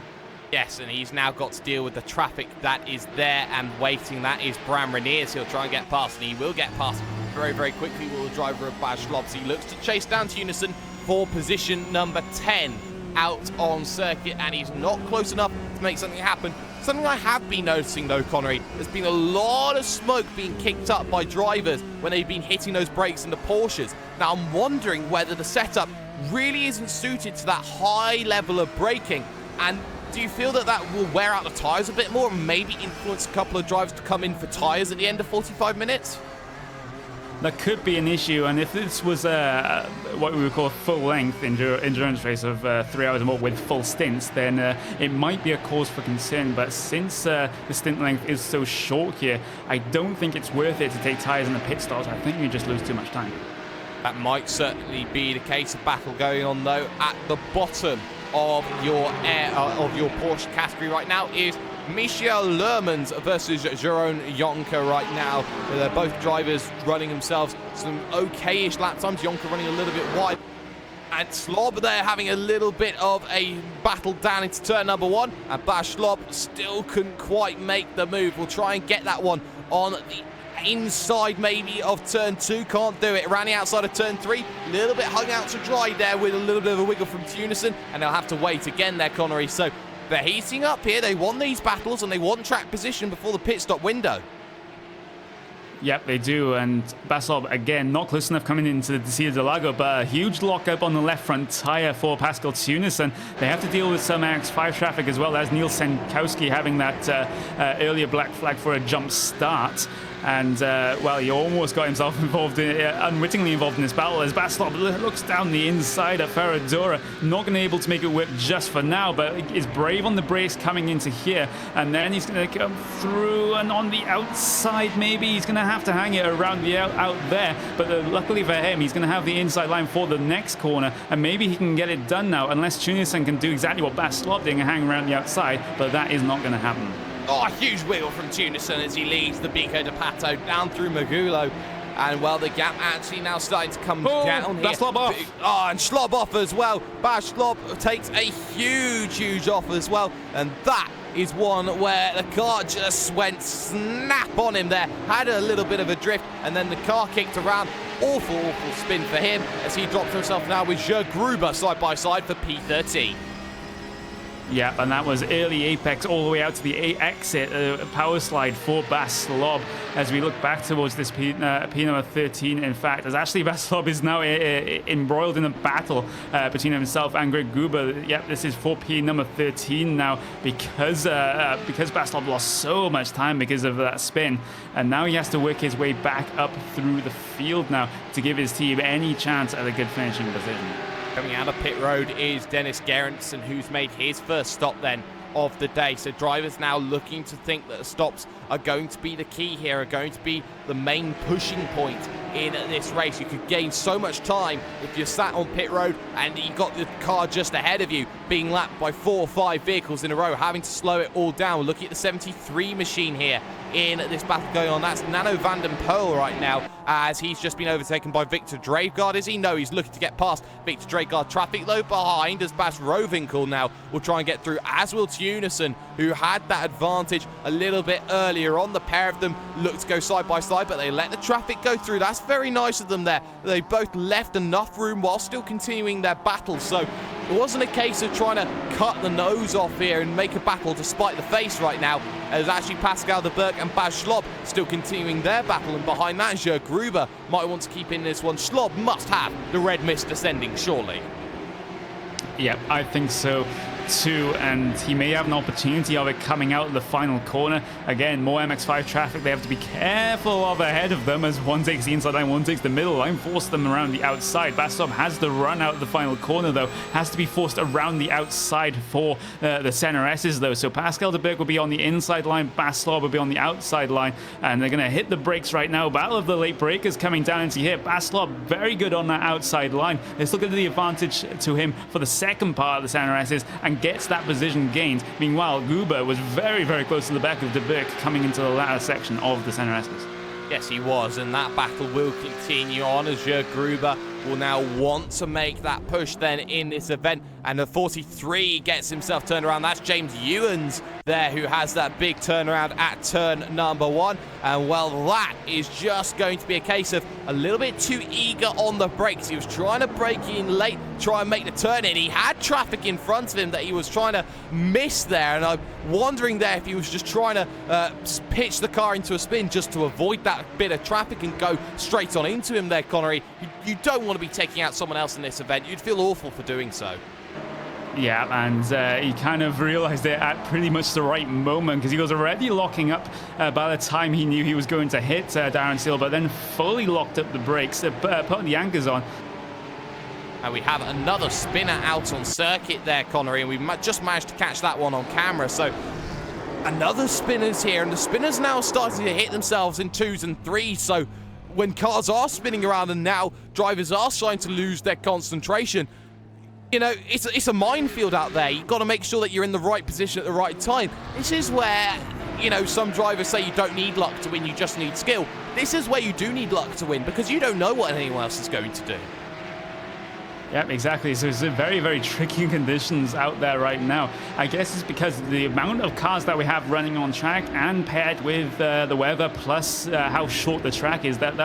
Yes, and he's now got to deal with the traffic that is there and waiting. That is Bram Reniers. He'll try and get past, and he will get past very, very quickly. Will the driver of Baz Schlobs. He looks to chase down Tunison for position number 10 out on circuit, and he's not close enough to make something happen. Something I have been noticing though, Connery, there's been a lot of smoke being kicked up by drivers when they've been hitting those brakes in the Porsches. Now I'm wondering whether the setup really isn't suited to that high level of braking, and do you feel that that will wear out the tyres a bit more and maybe influence a couple of drivers to come in for tyres at the end of 45 minutes? That could be an issue, and if this was what we would call a full-length endurance race of 3 hours or more with full stints, then it might be a cause for concern. But since the stint length is so short here, I don't think it's worth it to take tyres in the pit stops. I think you just lose too much time. That might certainly be the case. A battle going on though at the bottom of your Porsche category right now is Michael Lermans versus Jeroen Jonker right now. They're both drivers running themselves some okay-ish lap times. Jonker running a little bit wide. And Schlob there having a little bit of a battle down into turn number 1. And Baz Schlob still couldn't quite make the move. We'll try and get that one on the inside maybe of turn 2. Can't do it. Around the outside of turn 3. A little bit hung out to dry there with a little bit of a wiggle from Tunison. And they'll have to wait again there, Connery. So they're heating up here. They want these battles and they want track position before the pit stop window. Yep, they do, and Baslob, again, not close enough coming into the Interlagos, but a huge lockup on the left front tyre for Pascal Tunison. They have to deal with some MX-5 traffic as well as Neil Senkowski having that earlier black flag for a jump start. And, well, he almost got himself involved, unwittingly involved in this battle as Baslob looks down the inside at Ferradura. Not going to be able to make it work just for now, but is brave on the brakes coming into here. And then he's going to come through, and on the outside, maybe he's going to have to hang it around the out there. But luckily for him, he's going to have the inside line for the next corner, and maybe he can get it done now, unless Tunison can do exactly what Baslob did and hang around the outside, but that is not going to happen. Oh, a huge wiggle from Tunison as he leads the Bico de Pato down through Magulo. And, well, the gap actually now starting to come down here. Schlob off. Oh, and Schlob off as well. Baz Schlob takes a huge off as well. And that is one where the car just went snap on him there. Had a little bit of a drift, and then the car kicked around. Awful spin for him as he drops himself now with Jörg Gruber side by side for P13. Yeah, and that was early apex all the way out to the exit power slide for Baz Schlob. As we look back towards this P number 13, in fact, as actually Baz Schlob is now embroiled in a battle between himself and Greg Gruber. Yep, this is for P number 13 now because Baz Schlob lost so much time because of that spin, and now he has to work his way back up through the field now to give his team any chance at a good finishing position. Coming out of pit road is Dennis Gerritsen, who's made his first stop then of the day. So drivers now looking to think that the stops are going to be the key here, are going to be the main pushing point in this race. You could gain so much time if you're sat on pit road and you got the car just ahead of you being lapped by 4 or 5 vehicles in a row, having to slow it all down. We're looking at the 73 machine here in this battle going on. That's Nano van den Poel right now, as he's just been overtaken by Victor Dravegaard. Is he? No, he's looking to get past Victor Dravegaard. Traffic though behind as Bas Rovinkel now will try and get through, as will Tunison, who had that advantage a little bit earlier on. The pair of them looked to go side by side, but they let the traffic go through. That's very nice of them there. They both left enough room while still continuing their battle. So it wasn't a case of trying to cut the nose off here and make a battle despite the face right now. As actually Pascal de Burg and Baz Schlob still continuing their battle, and behind that Jörg Gruber might want to keep in this one. Schlob must have the red mist descending, surely. Yeah, I think so too, and he may have an opportunity of it coming out of the final corner. Again, more MX-5 traffic they have to be careful of ahead of them, as one takes the inside line, one takes the middle line, force them around the outside. Bastov has the run out of the final corner though, has to be forced around the outside for the center S's though. So Pascal de Burg will be on the inside line, Bastov will be on the outside line, and they're going to hit the brakes right now. Battle of the late breakers coming down into here. Bastov very good on that outside line. They still get the advantage to him for the second part of the center S's and gets that position gained. Meanwhile, Gruber was very, very close to the back of de Burg coming into the latter section of the center S's. Yes, he was, and that battle will continue on as Jörg Gruber will now want to make that push then in this event. And the 43 gets himself turned around. That's James Ewens there who has that big turnaround at turn number 1. And well, that is just going to be a case of a little bit too eager on the brakes. He was trying to brake in late, try and make the turn in. He had traffic in front of him that he was trying to miss there. And I'm wondering there if he was just trying to pitch the car into a spin just to avoid that bit of traffic and go straight on into him there, Connery. You don't want to be taking out someone else in this event. You'd feel awful for doing so. Yeah, and he kind of realized it at pretty much the right moment because he was already locking up by the time he knew he was going to hit Darren Seal, but then fully locked up the brakes, putting the anchors on. And we have another spinner out on circuit there, Connery, and we just managed to catch that one on camera. So another spinner's here, and the spinners now starting to hit themselves in 2s and 3s. So when cars are spinning around and now drivers are starting to lose their concentration, you know, it's a minefield out there. You've got to make sure that you're in the right position at the right time. This is where, you know, some drivers say you don't need luck to win, you just need skill. This is where you do need luck to win because you don't know what anyone else is going to do. Yep, exactly. So it's very, very tricky conditions out there right now. I guess it's because the amount of cars that we have running on track and paired with the weather plus how short the track is, that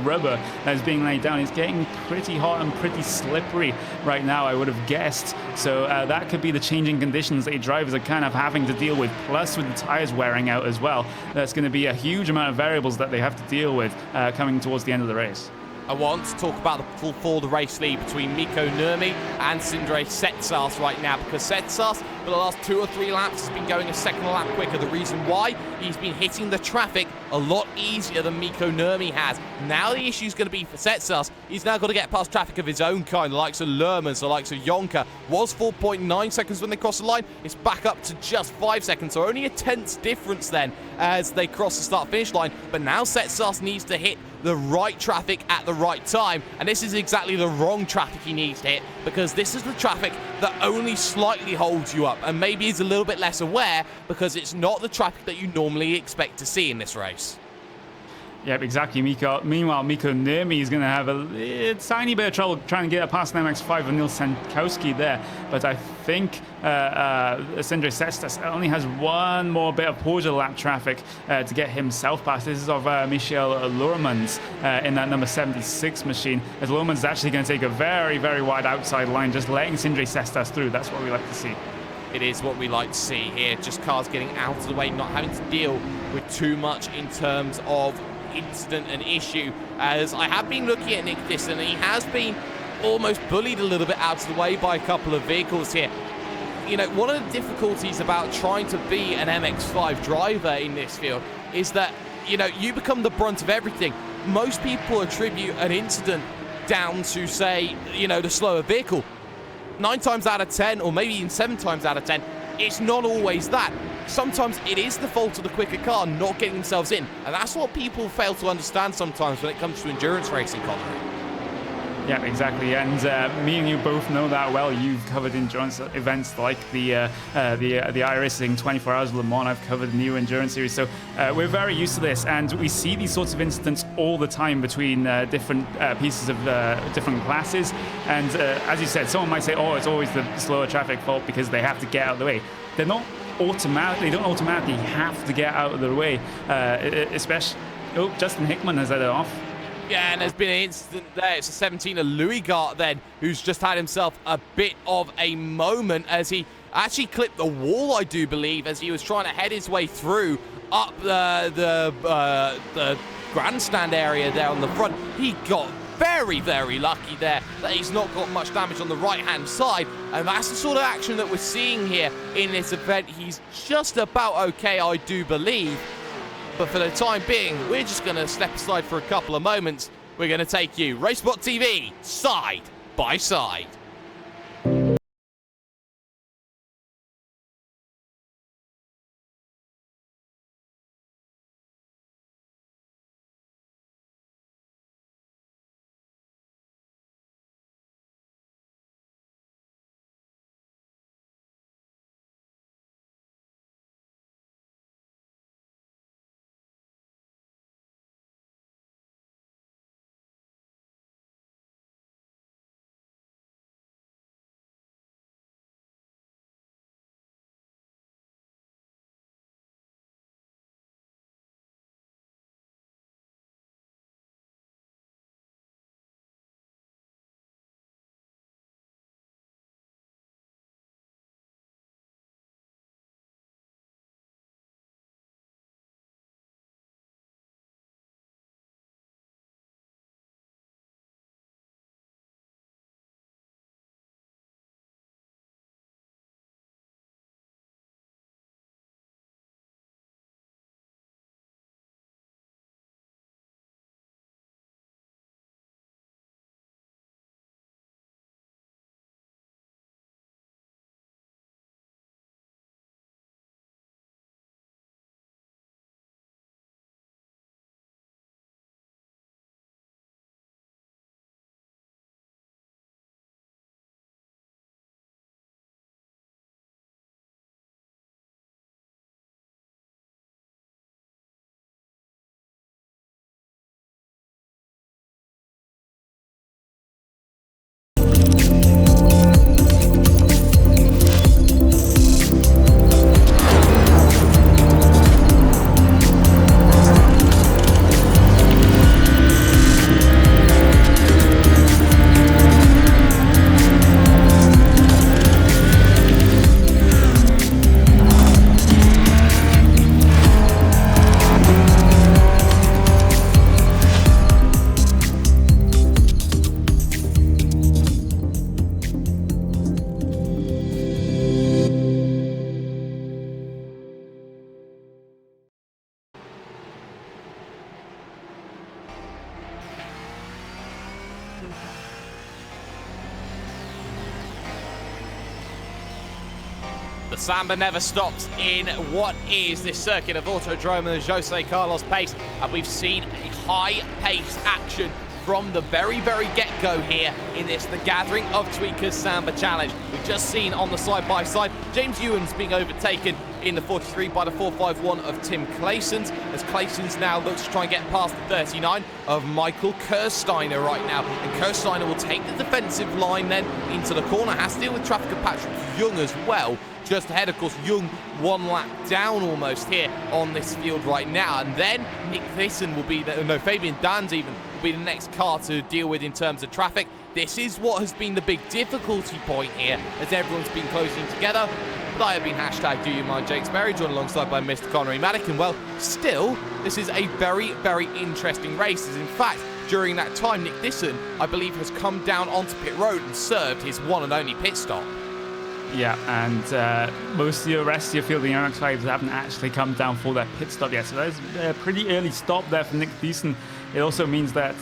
rubber that is being laid down is getting pretty hot and pretty slippery right now, I would have guessed. So that could be the changing conditions that drivers are kind of having to deal with, plus with the tires wearing out as well. That's going to be a huge amount of variables that they have to deal with coming towards the end of the race. I want to talk about the full for the race lead between Mikko Nurmi and Sindre Setsas right now, because Setsas for the last 2 or 3 laps has been going a second lap quicker. The reason why, he's been hitting the traffic a lot easier than Mikko Nurmi has. Now the issue is going to be for Setsas. He's now got to get past traffic of his own kind, the likes of Lermans, the likes of Jonker. Was 4.9 seconds when they crossed the line. It's back up to just 5 seconds, so only a tenth difference then as they cross the start-finish line. But now Setsas needs to hit the right traffic at the right time, and this is exactly the wrong traffic he needs to hit, because this is the traffic that only slightly holds you up and maybe is a little bit less aware because it's not the traffic that you normally expect to see in this race. Yep, exactly. Meanwhile, Mikko Nurmi is going to have a tiny bit of trouble trying to get past an MX-5 with Nils Sankowski there. But I think Sindre Setsas only has one more bit of Porsche lap traffic to get himself past. This is of Michel Lermans in that number 76 machine. As Lermans is actually going to take a very, very wide outside line, just letting Sindre Setsas through. That's what we like to see. It is what we like to see here. Just cars getting out of the way, not having to deal with too much in terms of incident and issue, as I have been looking at Nick Disson, and he has been almost bullied a little bit out of the way by a couple of vehicles here. You know, one of the difficulties about trying to be an MX-5 driver in this field is that, you know, you become the brunt of everything. Most people attribute an incident down to, say, you know, the slower vehicle. 9 times out of 10, or maybe even 7 times out of 10, it's not always that. Sometimes it is the fault of the quicker car not getting themselves in. And that's what people fail to understand sometimes when it comes to endurance racing, Connery. Yeah, exactly. And me and you both know that well. You've covered endurance events like the iRacing 24 Hours Le Mans. I've covered the new endurance series. So we're very used to this. And we see these sorts of incidents all the time between different pieces of different classes. And as you said, someone might say, oh, it's always the slower traffic fault because they have to get out of the way. They're not automatically, they don't automatically have to get out of the way, especially, oh, Justin Hickman has had it off. Yeah, and there's been an incident there. It's a 17 of Louis Gart then, who's just had himself a bit of a moment as he actually clipped the wall, I do believe, as he was trying to head his way through up the grandstand area there on the front. He got very, very lucky there that he's not got much damage on the right-hand side, and that's the sort of action that we're seeing here in this event. He's just about okay, I do believe. But for the time being, we're just going to step aside for a couple of moments. We're going to take you, RaceSpot TV, side by side. the Samba never stops in what is this circuit of Autódromo José Carlos Pace, and we've seen a high-paced action from the very get-go here in this, the Gathering of Tweakers Samba Challenge. We've just seen on the side-by-side, James Ewan's being overtaken in the 43 by the 451 of Tim Claessens, as Claessens now looks to try and get past the 39 of Michael Kirsteiner right now. And Kirsteiner will take the defensive line then into the corner, has to deal with traffic of Patrick Young as well. Just ahead, of course, Young 1 lap down almost here on this field right now. And then Nick Thiessen will be, Fabian Dans even, will be the next car to deal with in terms of traffic. This is what has been the big difficulty point here, as everyone's been closing together. But I have been hashtag Do You Mind Jake Sperry, joined alongside by Mr. Connery Maddock. And well, still, this is a very interesting race. As in fact, during that time, Nick Thiessen, I believe, has come down onto pit road and served his one and only pit stop. Yeah, and most of the rest of your field, the MX-5s haven't actually come down for their pit stop yet. So there's a pretty early stop there for Nick Thiessen. It also means that,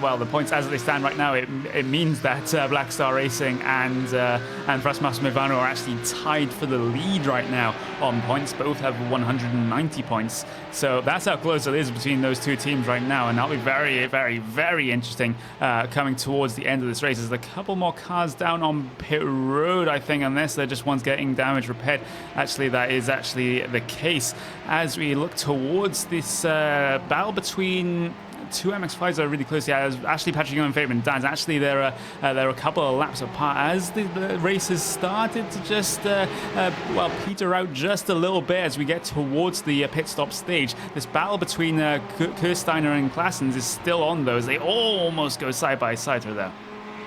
well, the points as they stand right now, it means that Black Star Racing and Frasmas Mivano are actually tied for the lead right now on points. Both have 190 points. So that's how close it is between those two teams right now. And that'll be very interesting coming towards the end of this race. There's a couple more cars down on pit road, I think, unless they're just ones getting damage repaired. Actually, that is actually the case. As we look towards this battle between two MX-5s that are really close. Yeah, actually Patrick Young and Fabian Dans. Actually, they're a couple of laps apart as the race has started to just peter out just a little bit as we get towards the pit stop stage. This battle between Kirsteiner and Claessens is still on those. They almost go side by side through there.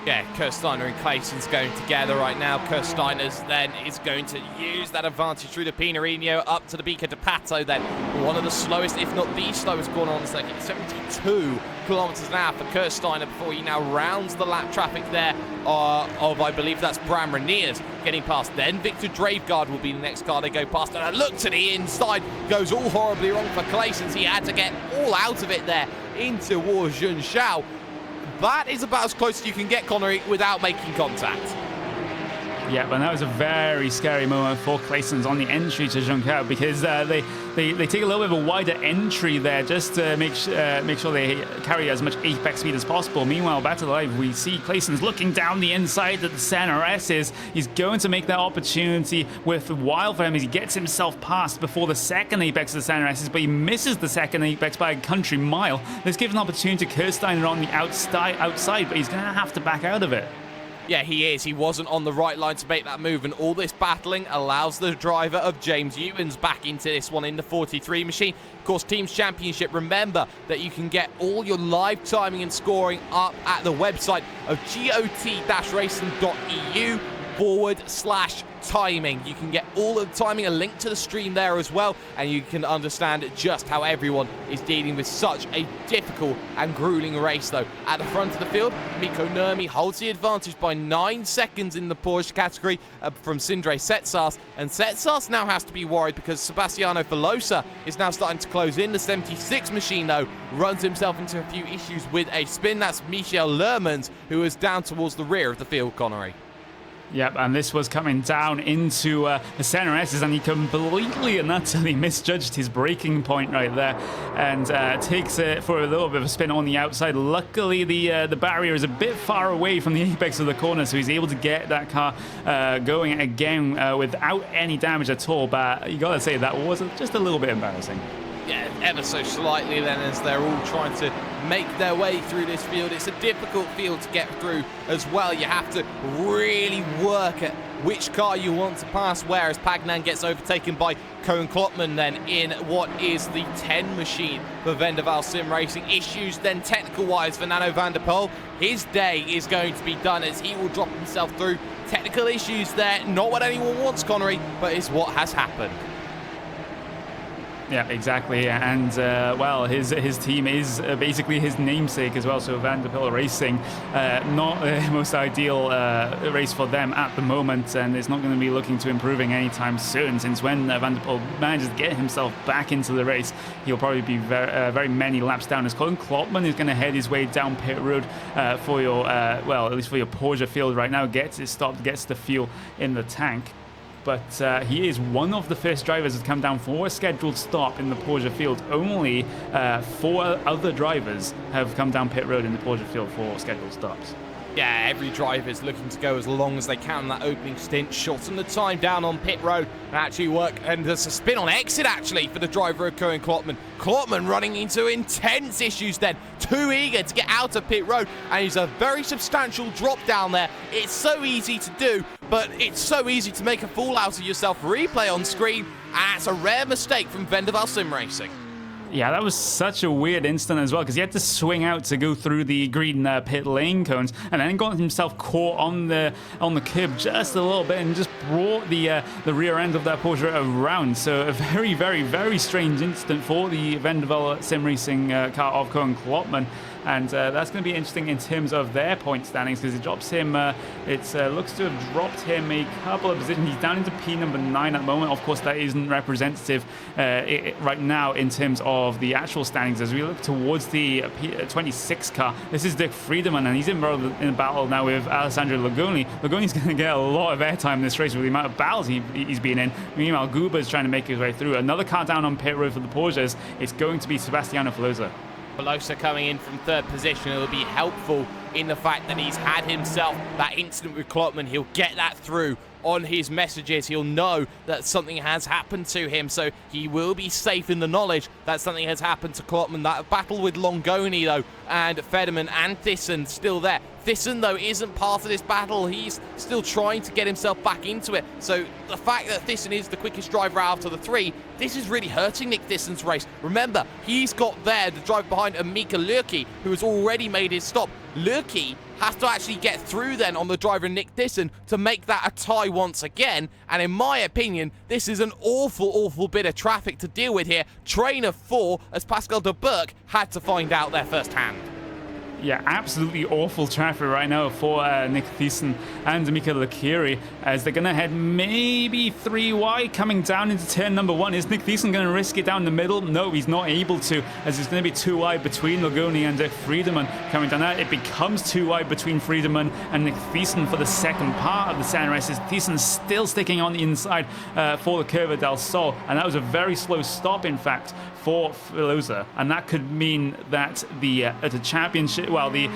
Yeah, Kirsteiner and Claessens going together right now. Kirsteiner's then is going to use that advantage through the Pinarino up to the Bica de Pato then. One of the slowest, if not the slowest corner on the circuit, 72 kilometers an hour for Kirsteiner before he now rounds the lap traffic there of, I believe that's Bram Reniers getting past. Then Victor Dravegaard will be the next car they go past. And a look to the inside goes all horribly wrong for Claessens. He had to get all out of it there into Wu Junshao. That is about as close as you can get, Connery, without making contact. Yeah, but that was a very scary moment for Claessens on the entry to Junshao because they take a little bit of a wider entry there just to make sure they carry as much apex speed as possible. Meanwhile, back to the live, we see Claessens looking down the inside at the CNRS. He's going to make that opportunity with wild for him as he gets himself past before the second apex of the CNRS, but he misses the second apex by a country mile. This gives an opportunity to Kirsteiner on the outside, but he's going to have to back out of it. Yeah, he is. He wasn't on the right line to make that move, and all this battling allows the driver of James Ewens back into this one in the 43 machine. Of course, Teams Championship, remember that you can get all your live timing and scoring up at the website of got-racing.eu/timing. You can get all of the timing, a link to the stream there as well, and you can understand just how everyone is dealing with such a difficult and grueling race though. At the front of the field, Mikko Nurmi holds the advantage by 9 seconds in the Porsche category from Sindre Setsas, and Setsas now has to be worried because Sebastiano Velosa is now starting to close in. The 76 machine though runs himself into a few issues with a spin. That's Michel Lermans, who is down towards the rear of the field, Connery. Yep, and this was coming down into the center S's, and he completely and utterly misjudged his braking point right there, and takes it for a little bit of a spin on the outside. Luckily, the barrier is a bit far away from the apex of the corner, so he's able to get that car going again without any damage at all. But you gotta say that was just a little bit embarrassing. Yeah, ever so slightly then, as they're all trying to make their way through this field. It's a difficult field to get through as well. You have to really work at which car you want to pass, whereas Pagnan gets overtaken by Koen Klotman then in what is the 10 machine for Vendaval Sim Racing. Issues then technical-wise for Nano van der Poel. His day is going to be done as he will drop himself through. Technical issues there, not what anyone wants, Connery, but is what has happened. Yeah, exactly, and well, his team is basically his namesake as well. So Van der Poel Racing, not the most ideal race for them at the moment, and it's not going to be looking to improving anytime soon. Since when Van der Poel manages to get himself back into the race, he'll probably be very many laps down. As Colin Klotman is going to head his way down pit road for your well, at least for your Porsche field right now. Gets it stopped, gets the fuel in the tank. but he is one of the first drivers to come down for a scheduled stop in the Porsche field. Only 4 other drivers have come down pit road in the Porsche field for scheduled stops. Yeah, every driver is looking to go as long as they can in that opening stint, shorten the time down on pit road and actually work. And there's a spin on exit, actually, for the driver of Koen Klotman. Klotman running into intense issues then, too eager to get out of pit road, and he's a very substantial drop down there. It's so easy to do, but it's so easy to make a fool out of yourself. Replay on screen, and it's a rare mistake from Vendaval Sim Racing. Yeah, that was such a weird instant as well, because he had to swing out to go through the green pit lane cones, and then got himself caught on the curb just a little bit, and just brought the rear end of that Porsche around. So a very, very, very strange instant for the Vendaval Sim Racing car of Koen Klotman. And that's going to be interesting in terms of their point standings, because it drops him, it looks to have dropped him a couple of positions. He's down into P number 9 at the moment. Of course, that isn't representative right now in terms of the actual standings. As we look towards the P26 car, this is Dick Friedemann, and he's in a battle now with Alessandro Logoni. Logoni's going to get a lot of airtime in this race with the amount of battles he's been in. Meanwhile, Guber's trying to make his way through. Another car down on pit road for the Porsches. It's going to be Sebastiano Filosa. Filosa coming in from 3rd position. It'll be helpful in the fact that he's had himself that incident with Klotman. He'll get that through on his messages. He'll know that something has happened to him, so he will be safe in the knowledge that something has happened to Klotman. That battle with Longoni, though, and Federman and Thyssen still there. Thyssen, though, isn't part of this battle. He's still trying to get himself back into it. So the fact that Thyssen is the quickest driver out of the 3, this is really hurting Nick Thyssen's race. Remember, he's got there the drive behind Mika Lurkey, who has already made his stop. Lurkey has to actually get through then on the driver Nick Thyssen to make that a tie once again. And in my opinion, this is an awful, awful bit of traffic to deal with here. Train of 4, as Pascal de Burk had to find out there firsthand. Yeah, absolutely awful traffic right now for Nick Thyssen and Mika Lurkey, as they're going to head maybe 3 wide coming down into turn number 1. Is Nick Thyssen going to risk it down the middle? No, he's not able to, as it's going to be 2 wide between Logoni and Friedemann coming down there. It becomes 2 wide between Friedemann and Nick Thyssen for the second part of the San race. Thyssen still sticking on the inside for the Curva del Sol, and that was a very slow stop, in fact, for Filosa, and that could mean that the championship, well, the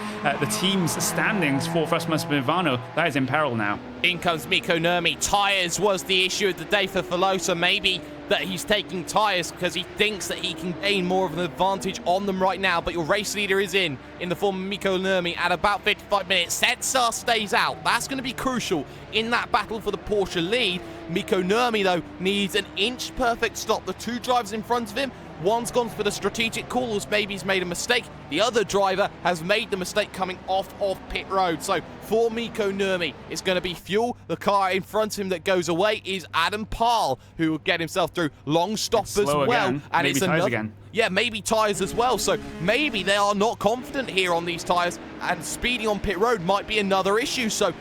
team's standings for Frusmas Milano, that is in peril now. In comes Mikko Nurmi. Tyres was the issue of the day for Filosa. Maybe that he's taking tyres because he thinks that he can gain more of an advantage on them right now, but your race leader is in the form of Mikko Nurmi at about 55 minutes. Setsar stays out. That's going to be crucial in that battle for the Porsche lead. Mikko Nurmi, though, needs an inch perfect stop. The 2 drivers in front of him, one's gone for the strategic call, as maybe he's made a mistake. The other driver has made the mistake coming off of pit road. So for Mikko Nurmi, it's going to be fuel. The car in front of him that goes away is Adam Pahl, who will get himself through. Long stop as well. Again. And maybe it's tyres another, again. Yeah, maybe tyres as well. So maybe they are not confident here on these tyres, and speeding on pit road might be another issue. So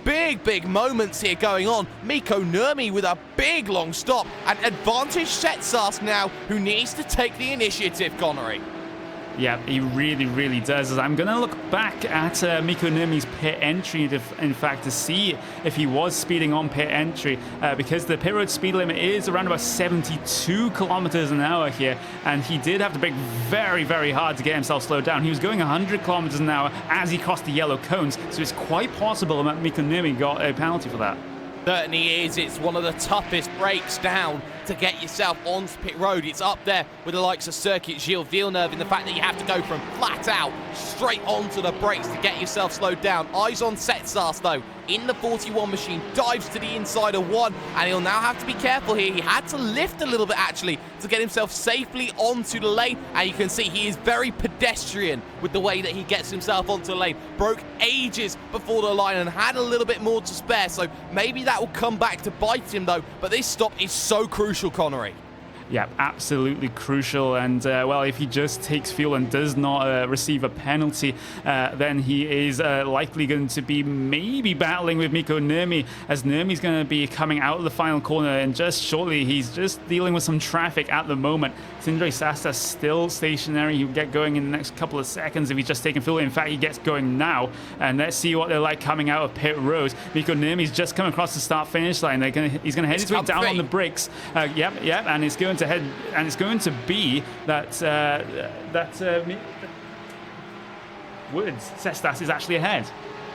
big moments here going on. Mikko Nurmi with a big long stop, and advantage Setsas now, who needs to take the initiative, Connery. Yeah, he really does. I'm going to look back at Mikko Nurmi's pit entry, in fact, to see if he was speeding on pit entry, because the pit road speed limit is around about 72 kilometers an hour here, and he did have to brake very hard to get himself slowed down. He was going 100 kilometers an hour as he crossed the yellow cones, so it's quite possible that Mikko Nurmi got a penalty for that. Certainly is. It's one of the toughest breaks down to get yourself onto pit road. It's up there with the likes of Circuit Gilles Villeneuve in the fact that you have to go from flat out straight onto the brakes to get yourself slowed down. Eyes on Setsas, though, in the 41 machine, dives to the inside of 1, and he'll now have to be careful here. He had to lift a little bit, actually, to get himself safely onto the lane, and you can see he is very pedestrian with the way that he gets himself onto the lane. Broke ages before the line and had a little bit more to spare, so maybe that will come back to bite him, though. But this stop is so crucial, Connery. Yeah, absolutely crucial. And, well, if he just takes fuel and does not receive a penalty, then he is likely going to be maybe battling with Mikko Nurmi, as Nurmi's going to be coming out of the final corner, and just shortly he's just dealing with some traffic at the moment. Sindre Sasta still stationary. He'll get going in the next couple of seconds if he's just taking fuel. In fact, he gets going now. And let's see what they're like coming out of pit road. Mikko Nurmi's just come across the start-finish line. He's going to head his way down on the brakes. Yep, and it's going to head, and it's going to be that Woods Cestas is actually ahead.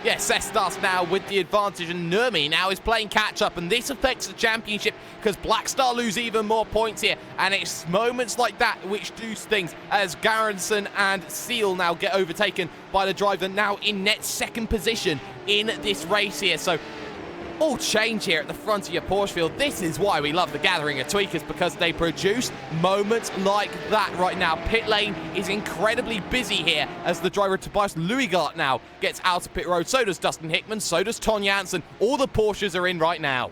Yes, Cestas now with the advantage, and Nurmi now is playing catch-up, and this affects the championship because Blackstar lose even more points here, and it's moments like that which do things as Garrison and Seal now get overtaken by the driver now in net second position in this race here. So all change here at the front of your Porsche field. This is why we love the gathering of tweakers, because they produce moments like that right now. Pit lane is incredibly busy here as the driver Tobias Luigart now gets out of pit road. So does Dustin Hickman, so does Ton Janssen. All the Porsches are in right now.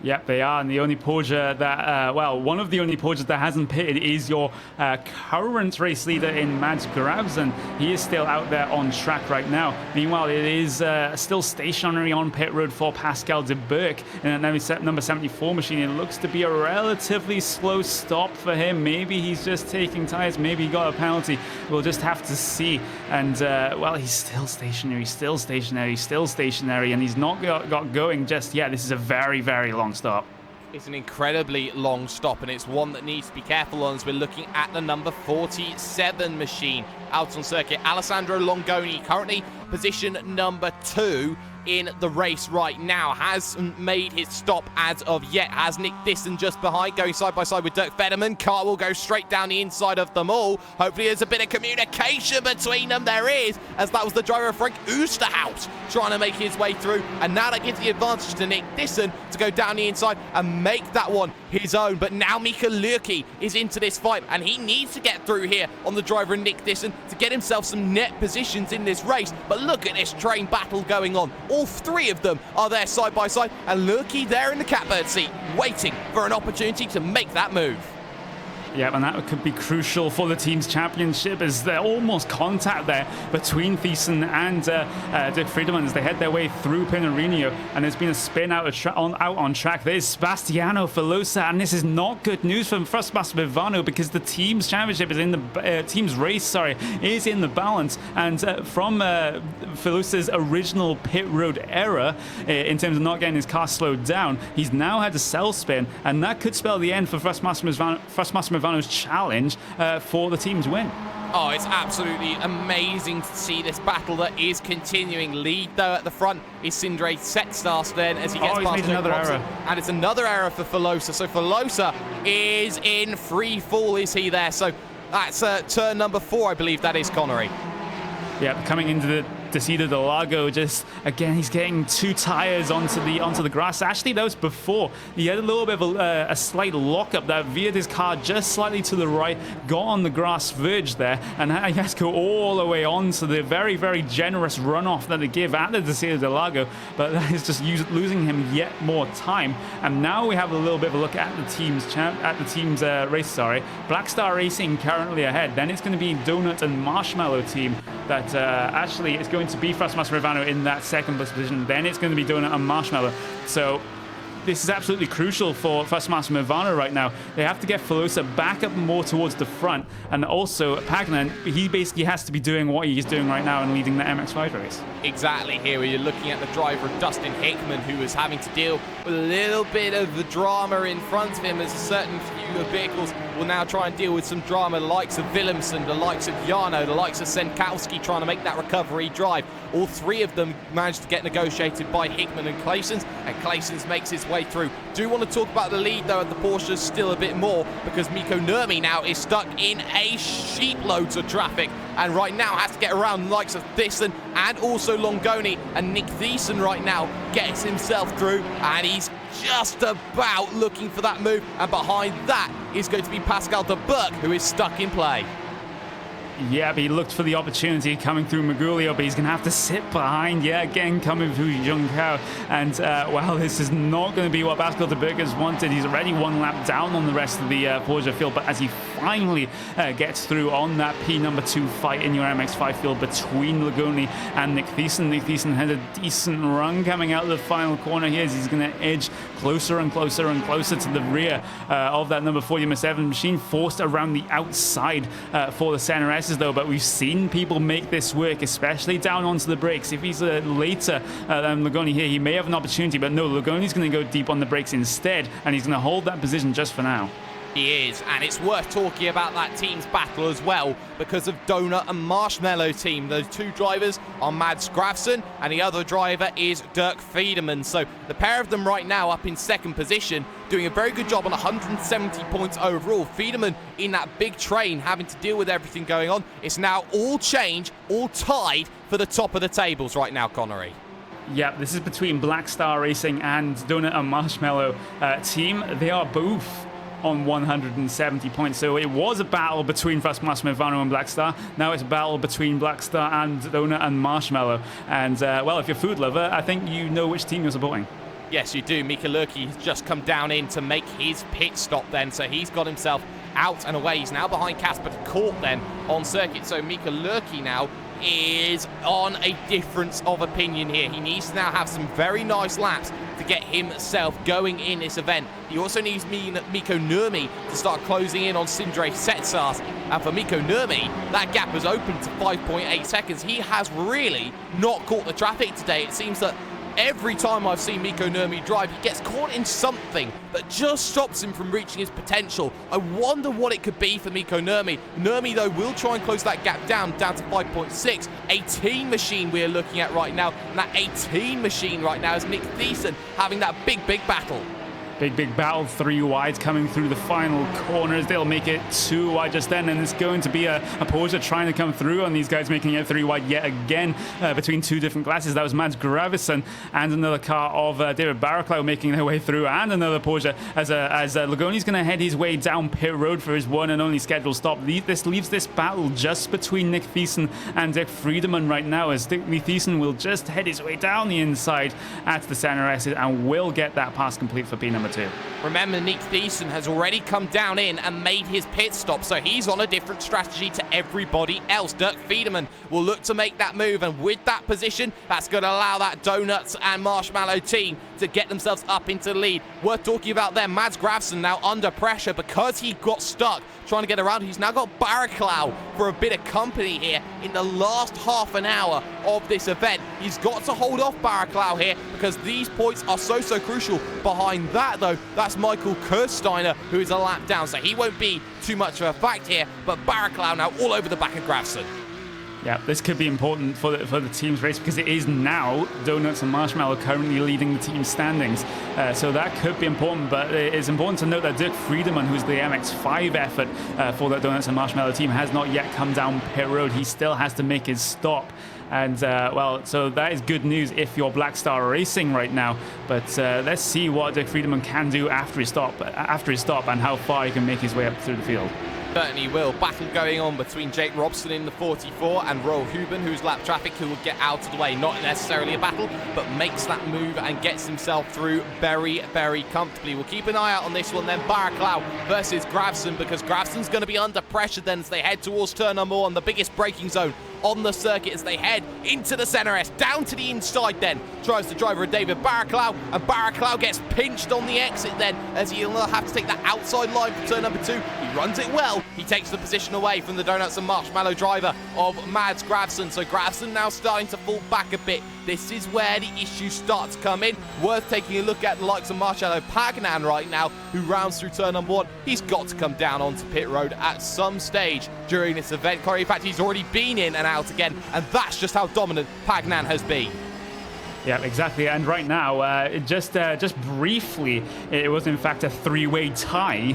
Yep, they are, and the only Porsche that, well, one of the only Porsches that hasn't pitted is your current race leader in Mads Grabsen. He is still out there on track right now. Meanwhile, it is still stationary on pit road for Pascal de Burk in that number 74 machine. It looks to be a relatively slow stop for him. Maybe he's just taking tires, maybe he got a penalty. We'll just have to see. And, well, he's still stationary, and he's not got going just yet. This is a very, very long stop. It's an incredibly long stop, and it's one that needs to be careful on as we're looking at the number 47 machine out on circuit. Alessandro Longoni, currently position number 2 in the race right now, hasn't made his stop as of yet. Has Nick Disson just behind, going side by side with Dirk Federman. Car will go straight down the inside of them all. Hopefully there's a bit of communication between them. There is, as that was the driver Frank Oosterhout trying to make his way through, and now that gives the advantage to Nick Disson to go down the inside and make that one his own. But now Mika Lurkey is into this fight, and he needs to get through here on the driver Nick Disson to get himself some net positions in this race. But look at this train battle going on. All 3 of them are there side by side, and Lurkey there in the catbird seat, waiting for an opportunity to make that move. Yeah, and that could be crucial for the team's championship, as they're almost contact there between Thiessen and Dirk Friedemann as they head their way through Pinarino, and there's been a spin out on track. There's Sebastiano Filosa, and this is not good news for Frostmaster Ivano, because the team's championship is in the team's race, is in the balance, and from Filosa's original pit road error in terms of not getting his car slowed down, he's now had a cell spin, and that could spell the end for Frostmaster Ivano's challenge for the team's win. Oh, it's absolutely amazing to see this battle that is continuing. Lead, though, at the front is Sindre Setstas then as he gets past another error. And it's another error for Filosa. So Filosa is in free fall, is he there? So that's turn number 4, I believe that is, Connery. Yeah, coming into the Descida del Lago, just again he's getting 2 tires onto the grass. Actually, that was before he had a little bit of a slight lockup that veered his car just slightly to the right, got on the grass verge there, and he has to go all the way on to the very, very generous runoff that they give at the Descida del Lago, but that is just losing him yet more time. And now we have a little bit of a look at the team's race. Blackstar Racing currently ahead. Then it's going to be Donut and Marshmallow team that actually is going to be Frostmaster Ivano in that second position. Then it's going to be Donut and Marshmallow. So this is absolutely crucial for Frostmaster Ivano right now. They have to get Filosa back up more towards the front, and also Pagnan, he basically has to be doing what he's doing right now and leading the MX-5 race. Exactly, here where you're looking at the driver Dustin Hickman, who is having to deal with a little bit of the drama in front of him, as a certain few vehicles will now try and deal with some drama, the likes of Willemsen, the likes of Jarno, the likes of Senkowski trying to make that recovery drive. All 3 of them managed to get negotiated by Hickman and Claessens, and Claessens makes his way through. Do want to talk about the lead, though, at the Porsches still a bit more, because Mikko Nurmi now is stuck in a sheeploads of traffic, and right now has to get around the likes of Thyssen and also Longoni, and Nick Thiessen right now gets himself through, and he's just about looking for that move, and behind that is going to be Pascal de Burk, who is stuck in play. Yeah, but he looked for the opportunity coming through Magulio, but he's going to have to sit behind, again, coming through Juncker. And, well, this is not going to be what Pascal de Burgers wanted. He's already one lap down on the rest of the Porsche field, but as he finally gets through on that P2 fight in your MX-5 field between Lagoni and Nick Thiessen had a decent run coming out of the final corner here as he's going to edge closer and closer and closer to the rear of that number 40 7 machine, forced around the outside for the center S's though, but we've seen people make this work, especially down onto the brakes. If he's later than Lagoni here, he may have an opportunity, but no, Lagoni's going to go deep on the brakes instead, and he's going to hold that position just for now. He is, and it's worth talking about that team's battle as well because of Donut and Marshmallow team. Those two drivers are Mads Grafson, and the other driver is Dirk Friedemann. So the pair of them right now up in second position, doing a very good job on 170 points overall. Friedemann in that big train, having to deal with everything going on. It's now all change, all tied for the top of the tables right now, Connery. Yeah, this is between Black Star Racing and Donut and Marshmallow team. They are both on 170 points. So it was a battle between Massimo Vano and Black Star. Now it's a battle between Black Star and Donut and Marshmallow. And, well, if you're a food lover, I think you know which team you're supporting. Yes, you do. Mika Lurky has just come down in to make his pit stop then. So he's got himself out and away. He's now behind Casper Court then on circuit. So Mika Lurky now is on a difference of opinion here. He needs to now have some very nice laps to get himself going in this event. He also needs Mikko Nurmi to start closing in on Sindre Setsas. And for Mikko Nurmi, that gap has opened to 5.8 seconds. He has really not caught the traffic today. It seems that every time I've seen Mikko Nurmi drive, he gets caught in something that just stops him from reaching his potential. I wonder what it could be for Mikko Nurmi. Nurmi, though, will try and close that gap down to 5.6. 18 machine we're looking at right now. And that 18 machine right now is Nick Thiessen having that big battle. Big battle, 3 wide coming through the final corners. They'll make it 2 wide just then, and it's going to be a Porsche trying to come through, and these guys making it 3 wide yet again between 2 different classes. That was Mads Gravison and another car of David Barraclough making their way through, and another Porsche as Lagoni's going to head his way down pit road for his one and only scheduled stop. This leaves this battle just between Nick Thiessen and Dick Friedemann right now, as Nick Thiessen will just head his way down the inside at the center exit and will get that pass complete for P2. Remember, Nick Thiessen has already come down in and made his pit stop, so he's on a different strategy to everybody else. Dirk Friedemann will look to make that move, and with that position, that's going to allow that Donuts and Marshmallow team to get themselves up into the lead. Worth talking about there, Mads Grafson now under pressure because he got stuck trying to get around. He's now got Barraclough for a bit of company here in the last half an hour of this event. He's got to hold off Barraclough here because these points are so crucial. Behind that, though, that's Michael Kirsteiner, who is a lap down, so he won't be too much of a fact here, but Barraclough now all over the back of Grafson. Yeah, this could be important for the team's race because it is now Donuts and Marshmallow currently leading the team standings. So that could be important, but it's important to note that Dirk Friedemann, who's the MX-5 effort for that Donuts and Marshmallow team, has not yet come down pit road. He still has to make his stop. And, well, so that is good news if you're Black Star Racing right now. But let's see what Dirk Friedemann can do after his stop and how far he can make his way up through the field. Certainly will. Battle going on between Jake Robson in the 44 and Royal Huben, who's lap traffic, who will get out of the way. Not necessarily a battle, but makes that move and gets himself through very comfortably. We'll keep an eye out on this one then. Barraclough versus Gravson, because Gravson's going to be under pressure then as they head towards turn number 1, the biggest braking zone on the circuit, as they head into the center S, down to the inside then. Tries the driver of David Barraclough, and Barraclough gets pinched on the exit then, as he'll have to take that outside line for turn number 2. He runs it well. He takes the position away from the Donuts and Marshmallow driver of Mads Gravson. So Gravson now starting to fall back a bit. This is where the issues start to come in. Worth taking a look at the likes of Marcello Pagnan right now, who rounds through turn number 1. He's got to come down onto pit road at some stage during this event. Corey, in fact, he's already been in and out again, and that's just how dominant Pagnan has been. Yeah, exactly. And right now, just briefly, it was in fact a 3-way tie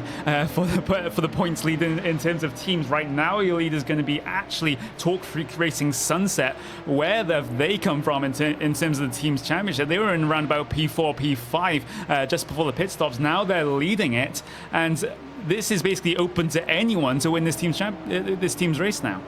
for the points lead in terms of teams. Right now, your lead is going to be actually Talk Freak Racing Sunset. Where have they come from in terms of the team's championship? They were in around about P4, P5 just before the pit stops. Now they're leading it, and this is basically open to anyone to win this team's race now.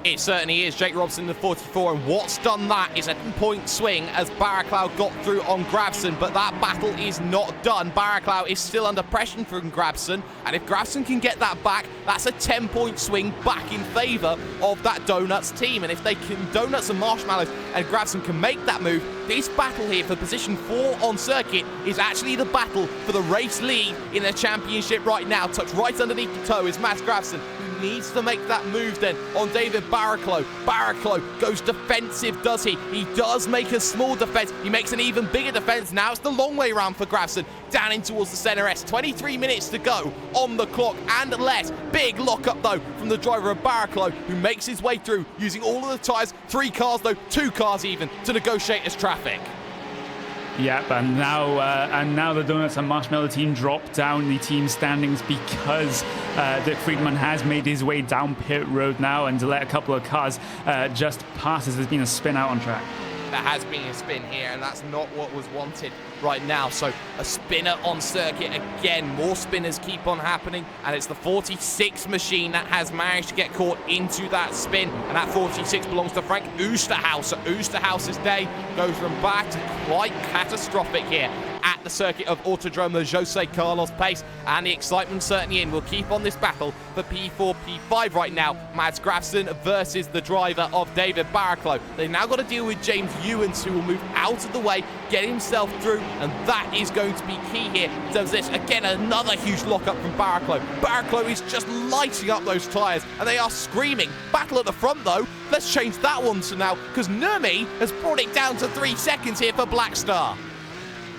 It certainly is. Jake Robson in the 44, and what's done that is a 10-point swing as Barraclough got through on Grabson, but that battle is not done. Barraclough is still under pressure from Grabson, and if Grabson can get that back, that's a 10-point swing back in favour of that Donuts team. And if they can, Donuts and Marshmallows and Grabson can make that move, this battle here for position 4 on circuit is actually the battle for the race lead in the championship right now. Tucked right underneath the toe is Mads Grabson, who needs to make that move then on David Barraclough. Barraclough goes defensive, does he? He does make a small defense. He makes an even bigger defense. Now it's the long way round for Grabson, down in towards the center S. 23 minutes to go on the clock and less. Big lockup though from the driver of Barraclough, who makes his way through using all of the tyres. 3 cars though, 2 cars even, to negotiate his traffic. Yep, and now the Donuts and Marshmallow team drop down the team standings because Dick Friedman has made his way down pit road now and to let a couple of cars just pass as there's been a spin out on track. There has been a spin here, and that's not what was wanted right now. So a spinner on circuit again. More spinners keep on happening, and it's the 46 machine that has managed to get caught into that spin, and that 46 belongs to Frank Oosterhuis. So Oosterhuis's day goes from bad to quite catastrophic here at the circuit of Autódromo José Carlos Pace, and the excitement certainly in. We'll keep on this battle for P4, P5 right now. Mads Grabson versus the driver of David Barraclough. They've now got to deal with James Ewens, who will move out of the way, get himself through, and that is going to be key here in terms of this. Again, another huge lockup from Barraclough. Barraclough is just lighting up those tyres, and they are screaming. Battle at the front though. Let's change that one to now, because Nurmi has brought it down to 3 seconds here for Black Star.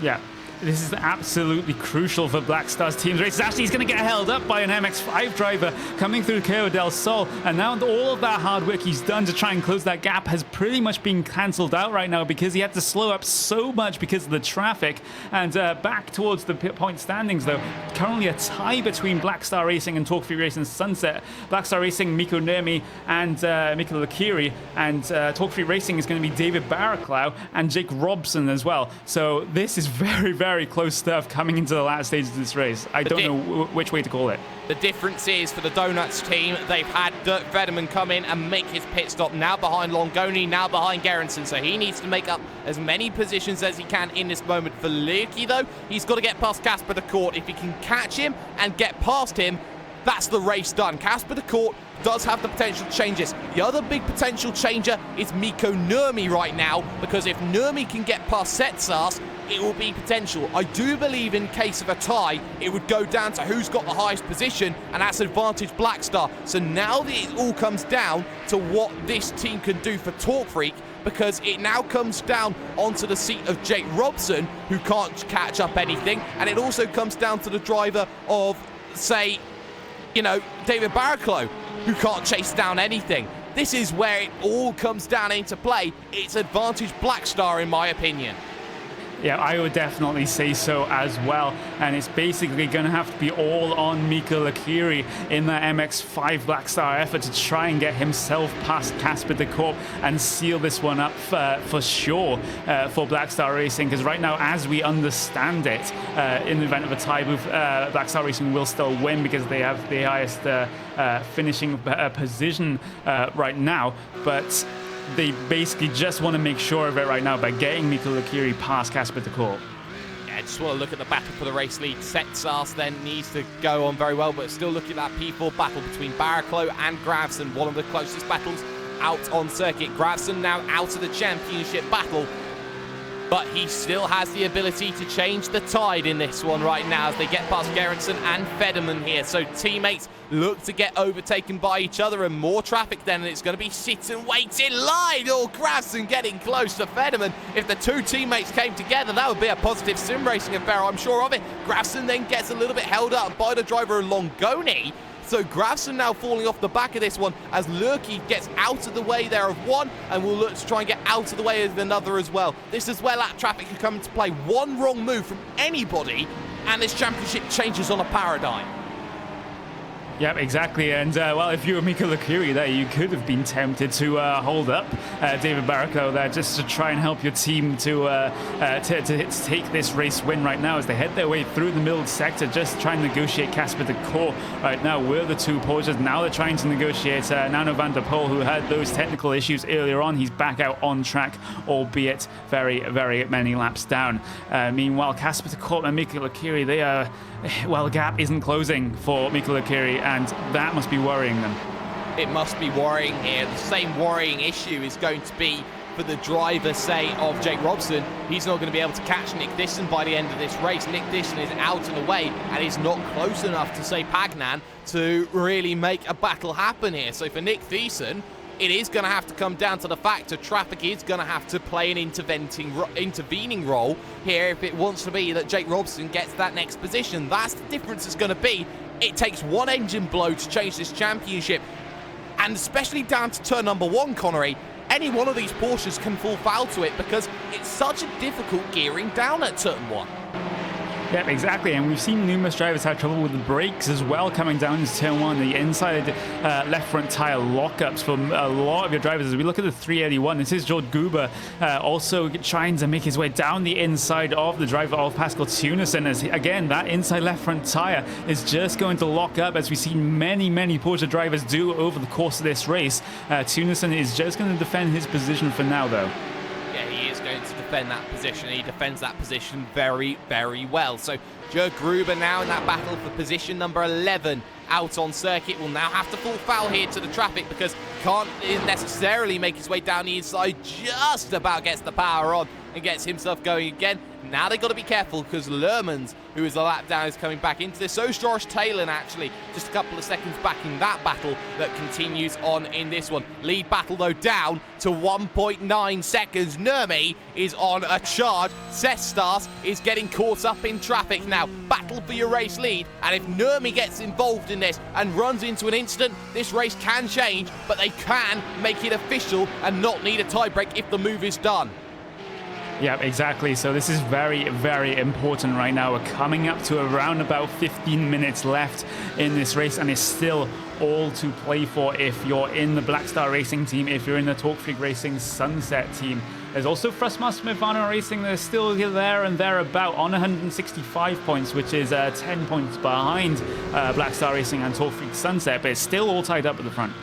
Yeah, this is absolutely crucial for Black Star's team's race. Actually, he's going to get held up by an MX-5 driver coming through Cayo del Sol, and now all of that hard work he's done to try and close that gap has pretty much been cancelled out right now because he had to slow up so much because of the traffic. And back towards the point standings though, currently a tie between Black Star Racing and Torque Free Racing Sunset. Black Star Racing, Mikko Nurmi and Mikko Lakiri, and Torque Free Racing is going to be David Barraclough and Jake Robson as well. So this is very, very close stuff coming into the last stage of this race. I don't know which way to call it. The difference is for the Donuts team, they've had Dirk Federman come in and make his pit stop, now behind Longoni, now behind Gerritsen, so he needs to make up as many positions as he can in this moment. For Leerke though, he's got to get past Casper de Court. If he can catch him and get past him, that's the race done. Casper de Court does have the potential to change this. The other big potential changer is Mikko Nurmi right now, because if Nurmi can get past Setsas, it will be potential. I do believe in case of a tie, it would go down to who's got the highest position, and that's advantage Black Star. So now it all comes down to what this team can do for Torque Freak, because it now comes down onto the seat of Jake Robson, who can't catch up anything, and it also comes down to the driver of, say, you know, David Barraclough, who can't chase down anything. This is where it all comes down into play. It's advantage Black Star, in my opinion. Yeah, I would definitely say so as well. And it's basically going to have to be all on Mikko Lakiri in that MX-5 Black Star effort to try and get himself past Casper de Court and seal this one up for sure for Black Star Racing. Because right now, as we understand it, in the event of a tie, Black Star Racing will still win because they have the highest finishing position right now. But they basically just want to make sure of it right now by getting Mikko Lakiri past Casper de Court. Yeah, I just want to look at the battle for the race lead. Setsas then needs to go on very well, but still looking at that P4 battle between Barraclough and Grabson, one of the closest battles out on circuit. Grabson now out of the championship battle, but he still has the ability to change the tide in this one right now as they get past Gerritsen and Federman here. So teammates look to get overtaken by each other, and more traffic then, and it's going to be sit and wait in line. Oh, Grabson getting close to Federman. If the two teammates came together, that would be a positive sim racing affair, I'm sure of it. Grabson then gets a little bit held up by the driver of Longoni. So Grabson now falling off the back of this one as Leerke gets out of the way there of one and will look to try and get out of the way of another as well. This is where lap traffic can come into play. One wrong move from anybody and this championship changes on a paradigm. Yep, exactly. And, well, if you were Mika Lakiri there, you could have been tempted to hold up David Barrichello there just to try and help your team to take this race win right now as they head their way through the middle sector, just trying to negotiate Casper de Koor right now. Were the two Porsches. Now they're trying to negotiate Nano van der Poel, who had those technical issues earlier on. He's back out on track, albeit very, very many laps down. Meanwhile, Casper de Koor and Mika Lakiri, they are... Well, the gap isn't closing for Mika Lakiri, and that must be worrying them. It must be worrying here. The same worrying issue is going to be for the driver, say, of Jake Robson. He's not going to be able to catch Nick Disson by the end of this race. Nick Disson is out and away and is not close enough to, say, Pagnan to really make a battle happen here. So for Nick Disson, it is going to have to come down to the fact that traffic is going to have to play an intervening role here if it wants to be that Jake Robson gets that next position. That's the difference it's going to be. It takes one engine blow to change this championship, and especially down to turn number one, Connery. Any one of these Porsches can fall foul to it because it's such a difficult gearing down at turn one. Yep, exactly, and we've seen numerous drivers have trouble with the brakes as well coming down into turn one. The inside left front tire lockups for a lot of your drivers. As we look at the 381, this is Jord Guber also trying to make his way down the inside of the driver of Pascal Tunison. As again, that inside left front tire is just going to lock up, as we've seen many Porsche drivers do over the course of this race. Tunison is just going to defend his position for now, though. Going to defend that position. He defends that position very, very well. So Jörg Gruber now in that battle for position number 11 out on circuit will now have to fall foul here to the traffic because can't necessarily make his way down the inside. Just about gets the power on and gets himself going again. Now they've got to be careful because Lermans, who is a lap down, is coming back into this. So is Josh Taylor, actually, just a couple of seconds back in that battle that continues on in this one. Lead battle, though, down to 1.9 seconds. Nurmi is on a charge. Sestas is getting caught up in traffic now. Battle for your race lead. And if Nurmi gets involved in this and runs into an incident, this race can change, but they can make it official and not need a tiebreak if the move is done. Yeah, exactly. So this is very, very important right now. We're coming up to around about 15 minutes left in this race, and it's still all to play for if you're in the Black Star Racing team, if you're in the Talk Freak Racing Sunset team. There's also Thrustmaster Movano Racing. They're still there and thereabout on 165 points, which is 10 points behind Black Star Racing and Talk Freak Sunset, but it's still all tied up at the front.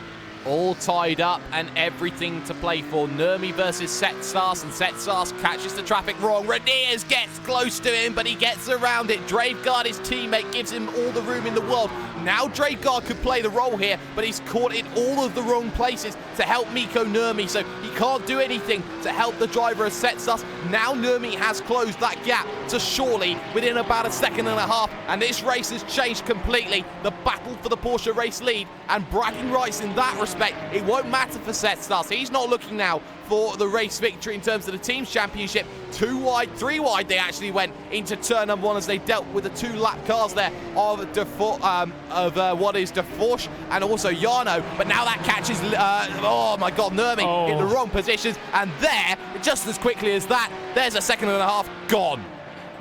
All tied up and everything to play for. Nurmi versus Setsas, and Setsas catches the traffic wrong. Raniers gets close to him, but he gets around it. Dravegaard, his teammate, gives him all the room in the world. Now Dravegaard could play the role here, but he's caught in all of the wrong places to help Mikko Nurmi, so he can't do anything to help the driver of Setsas. Now Nurmi has closed that gap to Shorley within about a second and a half, and this race has changed completely. The battle for the Porsche race lead, and bragging rights in that respect. It won't matter for Setsas. He's not looking now for the race victory in terms of the team's championship. 2 wide, 3 wide they actually went into turn number 1 as they dealt with the 2-lap cars there of what is De Forge and also Jarno. But now that catches, oh my God, Nurmi in the wrong positions. And there, just as quickly as that, there's a second and a half gone.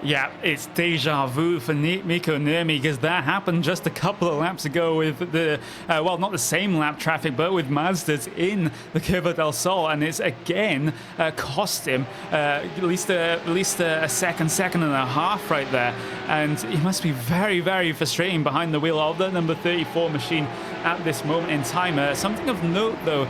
Yeah, it's deja vu for Mikko Nurmi, because that happened just a couple of laps ago with the, well, not the same lap traffic, but with Mazdas in the Curva del Sol, and it's again cost him at least a second and a half right there, and it must be very, very frustrating behind the wheel of the number 34 machine at this moment in time. Something of note, though,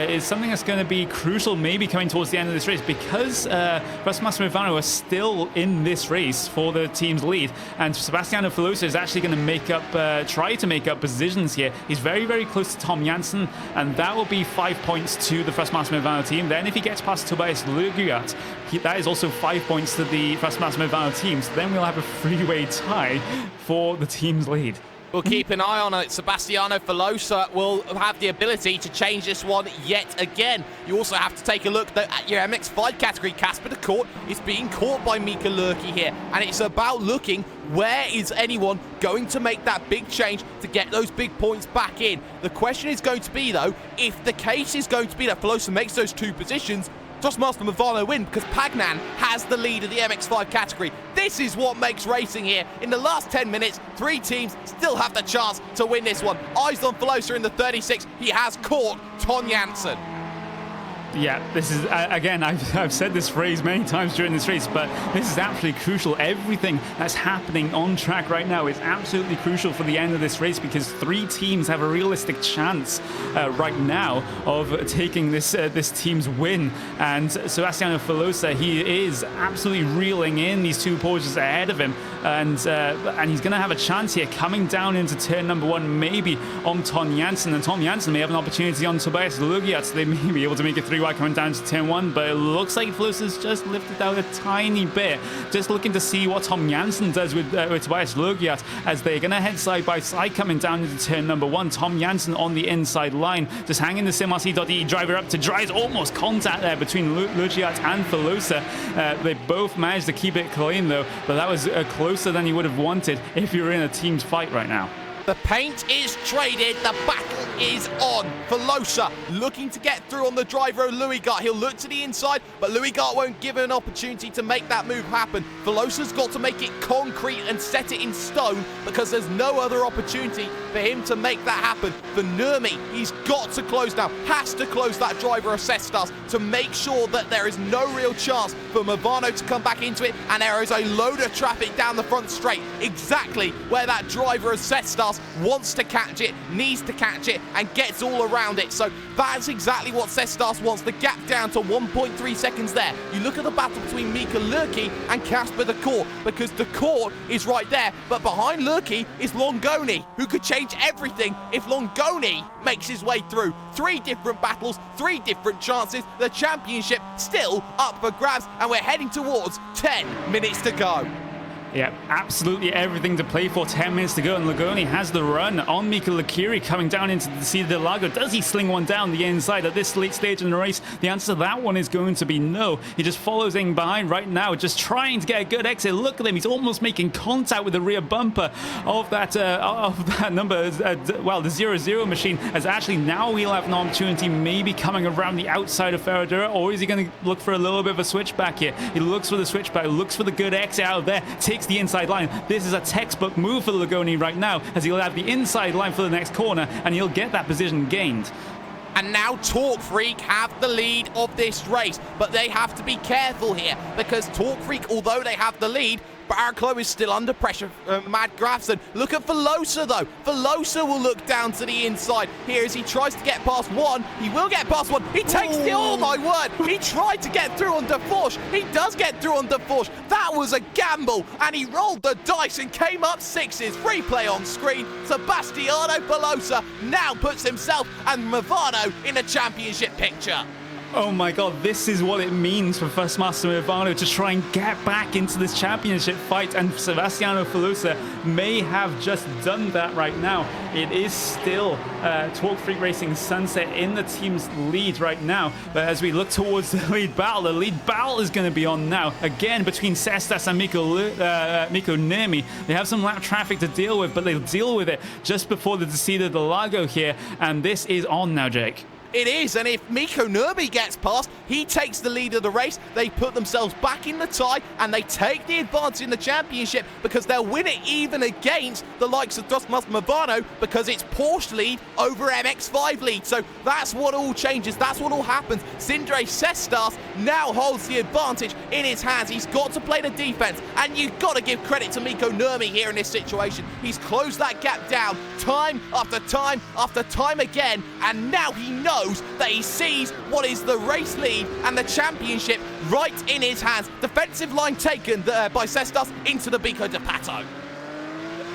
is something that's going to be crucial maybe coming towards the end of this race, because Thrustmaster Movano are still in this race for the team's lead, and Sebastiano Filosa is actually going to try to make up positions here. He's very, very close to Tom Janssen, and that will be 5 points to the Thrustmaster Movano team. Then if he gets past Tobias Lugiat, that is also 5 points to the Thrustmaster Movano team. So then we'll have a three-way tie for the team's lead. We'll keep an eye on it. Sebastiano Filosa will have the ability to change this one yet again. You also have to take a look at your MX-5 category. Casper de Koor is being caught by Mika Lurky here, and it's about looking where is anyone going to make that big change to get those big points back in. The question is going to be, though, if the case is going to be that Filosa makes those 2 positions, does Master Movano win because Pagnan has the lead of the MX-5 category. This is what makes racing here. In the last 10 minutes, 3 teams still have the chance to win this one. Eyes on Velosa in the 36. He has caught Ton Janssen. Yeah, this is, again, I've said this phrase many times during this race, but this is absolutely crucial. Everything that's happening on track right now is absolutely crucial for the end of this race because 3 teams have a realistic chance right now of taking this team's win. And Sebastiano Velosa, he is absolutely reeling in these 2 Porsches ahead of him, and he's going to have a chance here coming down into turn number 1, maybe on Ton Janssen, and Ton Janssen may have an opportunity on Tobias Lugiat, so they may be able to make a 3 coming down to turn 1, but it looks like Velosa's just lifted out a tiny bit. Just looking to see what Tom Janssen does with Tobias Lugiat as they're going to head side by side coming down into turn number 1. Tom Janssen on the inside line, just hanging the SimRC.de driver up to dry. Almost contact there between Lugiat and Velosa. They both managed to keep it clean though, but that was closer than you would have wanted if you were in a team's fight right now. The paint is traded, the battle is on. Velosa looking to get through on the driver of Luigart. He'll look to the inside, but Luigart won't give him an opportunity to make that move happen. Velosa's got to make it concrete and set it in stone because there's no other opportunity for him to make that happen. For Nurmi, he's got to close now, has to close that driver of Cestas to make sure that there is no real chance for Movano to come back into it, and there is a load of traffic down the front straight, exactly where that driver of Cestas wants to catch it, needs to catch it, and gets all around it. So that's exactly what Cestas wants. The gap down to 1.3 seconds there. You look at the battle between Mika Lurky and Casper De Court, because De Court is right there, but behind Lurky is Longoni, who could change everything if Longoni makes his way through. 3 different battles, 3 different chances. The championship still up for grabs, and we're heading towards 10 minutes to go. Yeah, absolutely everything to play for. 10 minutes to go, and Logoni has the run on Mika Lakiri coming down into the Cida del Lago. Does he sling one down the inside at this late stage in the race? The answer to that one is going to be no. He just follows in behind right now, just trying to get a good exit. Look at him. He's almost making contact with the rear bumper of that number, well, the 0-0 machine, as actually now he'll have an opportunity maybe coming around the outside of Ferradura, or is he going to look for a little bit of a switchback here? He looks for the switchback, looks for the good exit out of there, takes the inside line. This is a textbook move for Logoni right now, as he'll have the inside line for the next corner, and he'll get that position gained. And now Torque Freak have the lead of this race, but they have to be careful here, because Torque Freak, although they have the lead, Barraclough is still under pressure from Mad Grafson. Look at Velosa though. Velosa will look down to the inside here as he tries to get past 1. He will get past 1. He takes the, oh my word, he tried to get through on De Forge. He does get through on De Forge. That was a gamble, and he rolled the dice and came up 6s. Replay on screen. Sebastiano Velosa now puts himself and Movano in a championship picture. Oh my god, this is what it means for First Master Movano to try and get back into this championship fight, and Sebastiano Velosa may have just done that right now. It is still Torque Freak Racing Sunset in the team's lead right now, but as we look towards the lead battle is going to be on now. Again, between Cestas and Miko Nurmi. They have some lap traffic to deal with, but they'll deal with it just before the Cida del Lago here, and this is on now, Jake. It is, and if Miko Nurmi gets past, he takes the lead of the race. They put themselves back in the tie, and they take the advance in the championship because they'll win it even against the likes of Dos Master Movano, because it's Porsche lead over MX-5 lead. So that's what all changes. That's what all happens. Sindre Cestas now holds the advantage in his hands. He's got to play the defense, and you've got to give credit to Miko Nurmi here in this situation. He's closed that gap down time after time after time again, and now he knows that he sees what is the race lead and the championship right in his hands. Defensive line taken by Cestas into the Bico de Pato.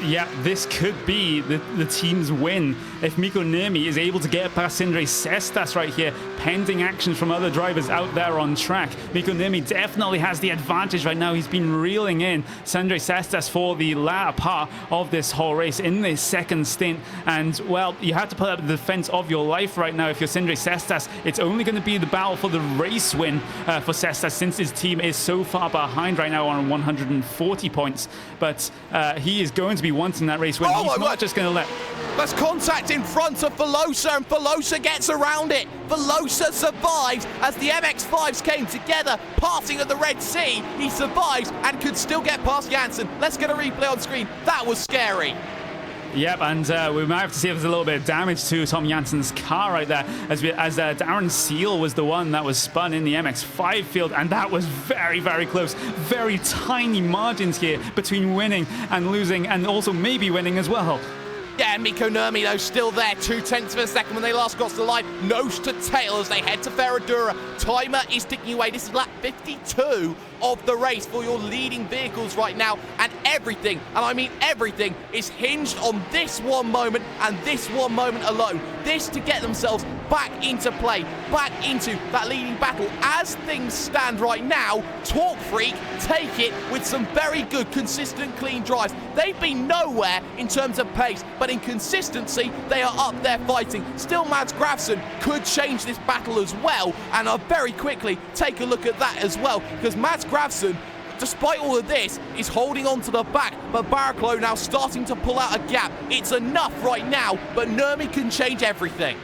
Yeah, this could be the team's win if Miko Nurmi is able to get past Sindre Cestas right here, pending actions from other drivers out there on track. Miko Nurmi definitely has the advantage right now. He's been reeling in Sindre Cestas for the latter part of this whole race in this second stint, and well, you have to put up the defense of your life right now if you're Sindre Cestas. It's only going to be the battle for the race win for Cestas, since his team is so far behind right now on 140 points, but he is going to be wanting that race win. He's not just going to let... There's contact in front of Velosa, and Velosa gets around it. Velosa survives as the MX-5s came together, passing at the Red Sea. He survives and could still get past Janssen. Let's get a replay on screen. That was scary. Yep, and we might have to see if there's a little bit of damage to Tom Janssen's car right there, as Darren Seal was the one that was spun in the MX-5 field, and that was very, very close. Very tiny margins here between winning and losing, and also maybe winning as well. Yeah, Mikko Nurmi, though, still there. 0.2 of a second when they last got to the line. Nose to tail as they head to Ferradura. Timer is ticking away. This is lap 52 of the race for your leading vehicles right now. And everything, and I mean everything, is hinged on this one moment and this one moment alone. This to get themselves back into play, back into that leading battle. As things stand right now, Torque Freak take it with some very good, consistent, clean drives. They've been nowhere in terms of pace, but in consistency, they are up there fighting. Still, Mads Grafson could change this battle as well, and I'll very quickly take a look at that as well, because Mads Grafson, despite all of this, is holding on to the back, but Barrichello now starting to pull out a gap. It's enough right now, but Nurmi can change everything.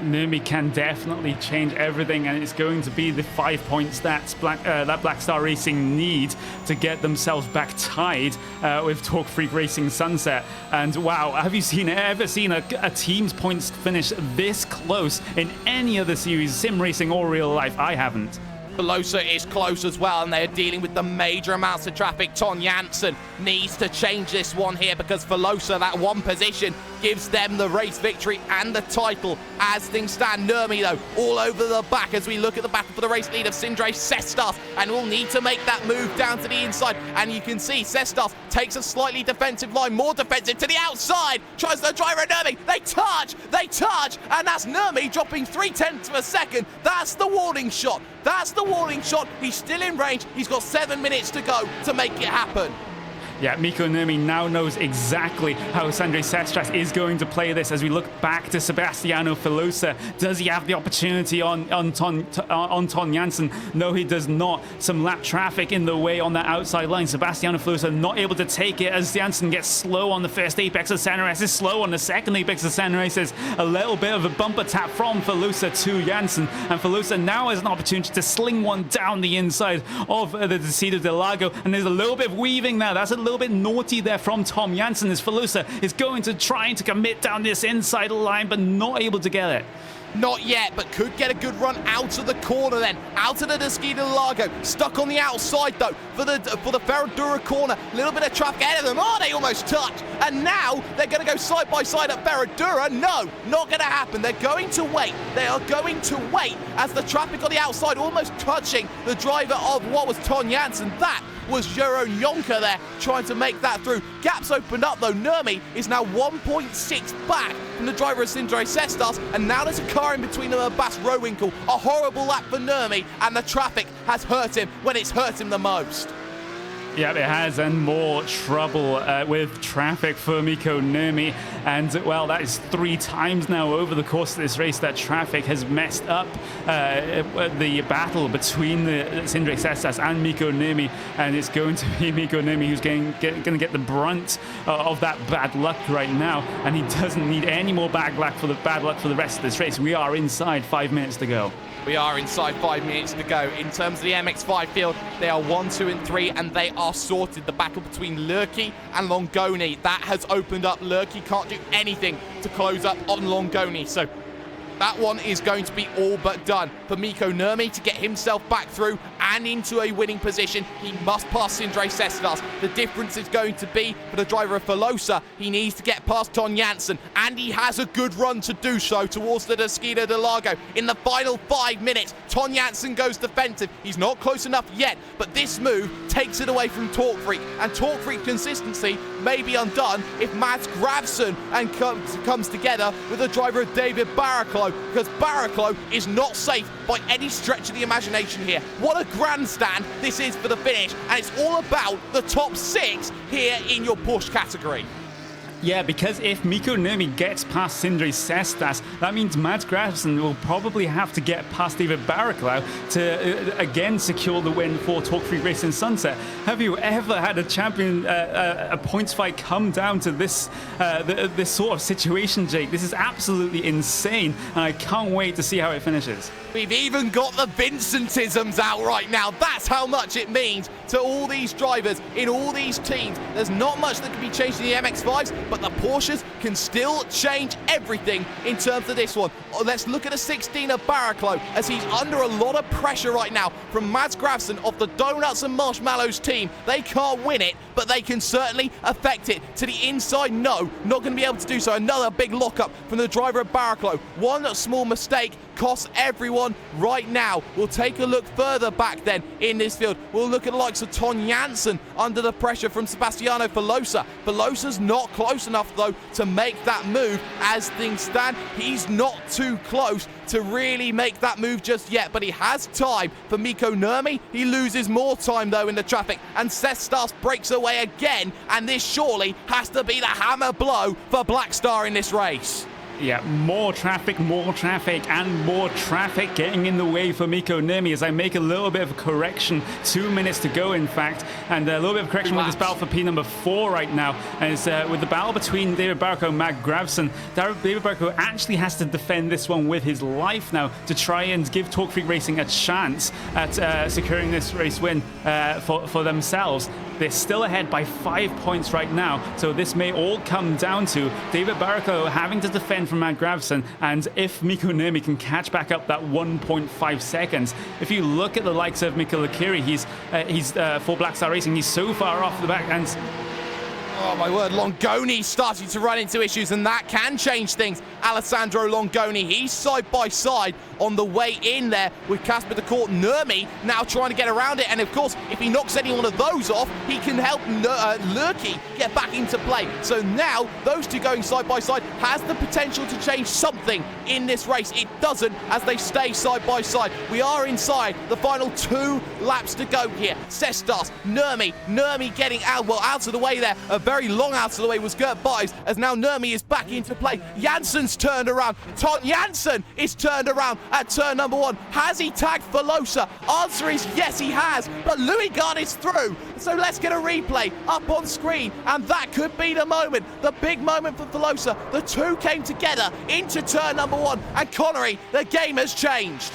Nurmi can definitely change everything, and it's going to be the 5 points that Black Star Racing need to get themselves back tied with Torque Freak Racing Sunset. And wow, have you ever seen a team's points finish this close in any other series, sim racing or real life? I haven't. Velosa is close as well, and they are dealing with the major amounts of traffic. Ton Janssen needs to change this one here, because Velosa, that one position, gives them the race victory and the title as things stand. Nurmi, though, all over the back as we look at the battle for the race lead of Sindre Sestas, and will need to make that move down to the inside. And you can see Sestas takes a slightly defensive line, more defensive to the outside, tries to drive around Nurmi. They touch, and that's Nurmi dropping 0.3 of a second. That's the warning shot. That's the warning shot. He's still in range. He's got 7 minutes to go to make it happen. Yeah, Mikko Nurmi now knows exactly how Sindre Sestas is going to play this. As we look back to Sebastiano Velosa, does he have the opportunity on Ton Janssen? No, he does not. Some lap traffic in the way on that outside line. Sebastiano Velosa not able to take it as Janssen gets slow on the first apex of Senrace, is slow on the second apex of Senrace. Is a little bit of a bumper tap from Velosa to Janssen, and Velosa now has an opportunity to sling one down the inside of the Decido del Lago, and there's a little bit of weaving there. That's a little bit naughty there from Tom Janssen, as Velosa is going to try to commit down this inside line, but not able to get it. Not yet, but could get a good run out of the corner then. Out of the Decido del Lago. Stuck on the outside, though, for the Ferradura corner. A little bit of traffic ahead of them. Oh, they almost touched. And now they're going to go side by side at Ferradura. No, not going to happen. They're going to wait. They are going to wait as the traffic on the outside almost touching the driver of what was Ton Janssen. That was Jeroen Jonker there trying to make that through. Gaps opened up, though. Nurmi is now 1.6 back from the driver of Sindre Sestas, and now there's a car in between them and Bas Rowinkle. A horrible lap for Nurmi, and the traffic has hurt him when it's hurt him the most. Yeah, it has, and more trouble with traffic for Mikko Nurmi. And, well, that is 3 times now over the course of this race that traffic has messed up the battle between the Sindre Sestas and Mikko Nurmi. And it's going to be Mikko Nurmi who's going to get the brunt of that bad luck right now. And he doesn't need any more bad luck for the rest of this race. We are inside 5 minutes to go. We are inside 5 minutes to go. In terms of the MX-5 field, they are 1, 2, and 3, and they are sorted. The battle between Lurky and Longoni, that has opened up. Lurky can't do anything to close up on Longoni, so that one is going to be all but done. For Mikko Nurmi to get himself back through and into a winning position, he must pass Sindre Sestas. The difference is going to be for the driver of Velosa. He needs to get past Ton Janssen, and he has a good run to do so towards the Decido del Lago. In the final 5 minutes, Ton Janssen goes defensive. He's not close enough yet, but this move takes it away from Torque Freak, and Torque Freak consistency may be undone if Mads Grafson comes together with the driver of David Barrichello, because Barrichello is not safe by any stretch of the imagination here. What a grandstand this is for the finish, and it's all about the top 6 here in your Porsche category. Yeah, because if Mikko Nurmi gets past Sindre Sestas, that means Mads Grafson will probably have to get past David Barraclough to again secure the win for Talk Free Racing Sunset. Have you ever had a champion, a points fight come down to this this sort of situation, Jake? This is absolutely insane, and I can't wait to see how it finishes. We've even got the Vincentisms out right now. That's how much it means to all these drivers in all these teams. There's not much that can be changed in the MX-5s, but the Porsches can still change everything in terms of this one. Let's look at a 16 of Barraclough as he's under a lot of pressure right now from Mads Grafson of the Donuts and Marshmallows team. They can't win it, but they can certainly affect it. To the inside, no, not going to be able to do so. Another big lockup from the driver of Barraclough. One small mistake costs everyone right now. We'll take a look further back then in this field. We'll look at the likes of Ton Janssen under the pressure from Sebastiano Velosa. Velosa's not close enough though to make that move. As things stand, he's not too close to really make that move just yet, but he has time for Mikko Nurmi. He loses more time though in the traffic, and Sestas breaks away again, and this surely has to be the hammer blow for Black Star in this race. Yeah, more traffic, and more traffic getting in the way for Mikko Nurmi as I make a little bit of a correction. 2 minutes to go, in fact, and a little bit of correction with this battle for P4 right now. And it's with the battle between David Barraclough and Mads Grafson. David Barraclough actually has to defend this one with his life now to try and give Talk Freak Racing a chance at securing this race win for themselves. They're still ahead by 5 points right now, so this may all come down to David Barraclough having to defend from Mads Grafson, and if Mikko Nurmi can catch back up that 1.5 seconds. If you look at the likes of Mikko Lakiri, he's for Black Star Racing, he's so far off the back, and oh my word, Longoni starting to run into issues, and that can change things. Alessandro Longoni, he's side by side on the way in there with Casper de Court. Nurmi now trying to get around it, and of course, if he knocks any one of those off, he can help Lurky get back into play. So now, those two going side by side has the potential to change something in this race. It doesn't as they stay side by side. We are inside the final 2 laps to go here. Sestas, Nurmi getting out of the way there. A very long out of the way was Gert Buys, as now Nurmi is back into play. Janssen's turned around. Ton Janssen is turned around at turn number 1. Has he tagged Velosa? Answer is yes, he has, but Louis Gard is through. So let's get a replay up on screen, and that could be the moment, the big moment for Velosa. The two came together into turn number 1, and Connery, the game has changed.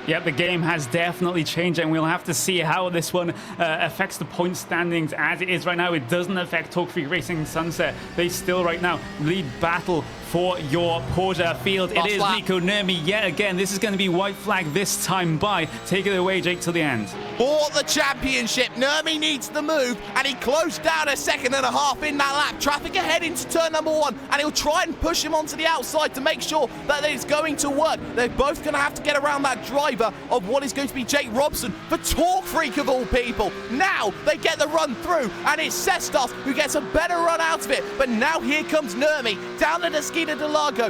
Yep, the game has definitely changed, and we'll have to see how this one affects the point standings as it is right now. It doesn't affect Talk Freak Racing Sunset. They still right now lead battle for your Porsche field. It is Mikko Nurmi yet again. This is going to be white flag this time by. Take it away, Jake, till the end. For the championship, Nurmi needs the move, and he closed down a 2.5 seconds in that lap. Traffic ahead into turn number 1, and he'll try and push him onto the outside to make sure that it's going to work. They're both going to have to get around that driver of what is going to be Jake Robson for Talk Freak of all people. Now they get the run through, and it's Sestas who gets a better run out of it. But now here comes Nurmi down the Desquita de Lago,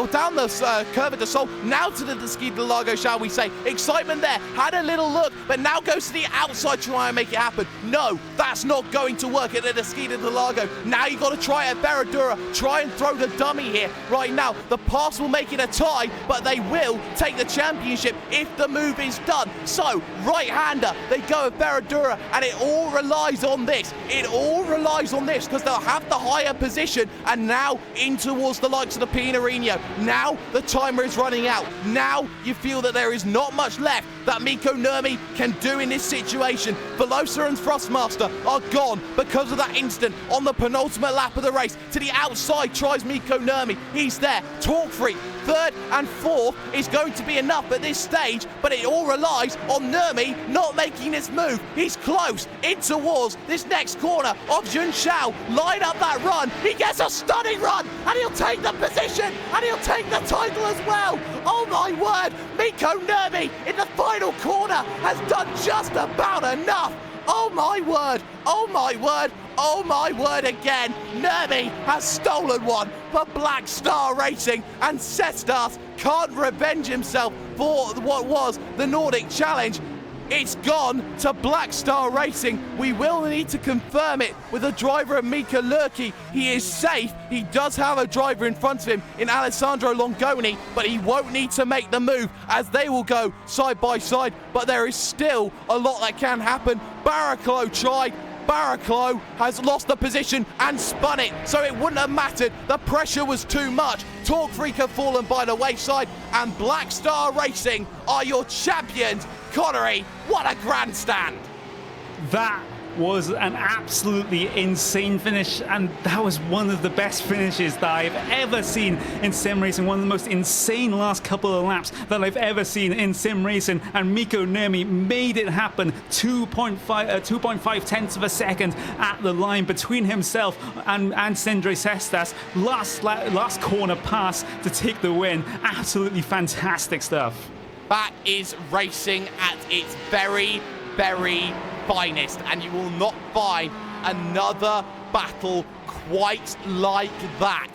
down the Curva de Sol, now to the Desquita de Lago, shall we say. Excitement there, had a little look, but now goes to the outside to try and make it happen. No, that's not going to work at the Desquita de Lago. Now you've got to try it at Ferradura, try and throw the dummy here. Right now, the pass will make it a tie, but they will take the championship if the move is done. So, right-hander, they go at Ferradura, and it all relies on this. It all relies on this, because they'll have the higher position, and now in towards the likes of the Pinarino. Now the timer is running out. Now you feel that there is not much left that Mikko Nurmi can do in this situation. Velosa and Thrustmaster are gone because of that incident on the penultimate lap of the race. To the outside tries Mikko Nurmi. He's there. Talk Freak, 3rd and 4th is going to be enough at this stage, but it all relies on Nurmi not making this move. He's close in towards this next corner of Jun Shao. Line up that run. He gets a stunning run, and he'll take the position, and he'll take the title as well. Oh my word, Mikko Nurmi in the final corner has done just about enough. Oh my word, oh my word, oh my word again. Nurmi has stolen one for Black Star Racing, and Sestas can't revenge himself for what was the Nordic Challenge. It's gone to Black Star Racing. We will need to confirm it with the driver of Mika Lurky. He is safe. He does have a driver in front of him in Alessandro Longoni, but he won't need to make the move as they will go side by side. But there is still a lot that can happen. Barrichello tried. Barrichello has lost the position and spun it, so it wouldn't have mattered. The pressure was too much. Torque Freak have fallen by the wayside, and Black Star Racing are your champions. Connery, what a grandstand! That was an absolutely insane finish, and that was one of the best finishes that I've ever seen in sim racing. One of the most insane last couple of laps that I've ever seen in sim racing, and Mikko Nurmi made it happen. 2.5 tenths of a second at the line between himself and Sindre Sestas. Last corner pass to take the win. Absolutely fantastic stuff. That is racing at its very, very finest, and you will not find another battle quite like that.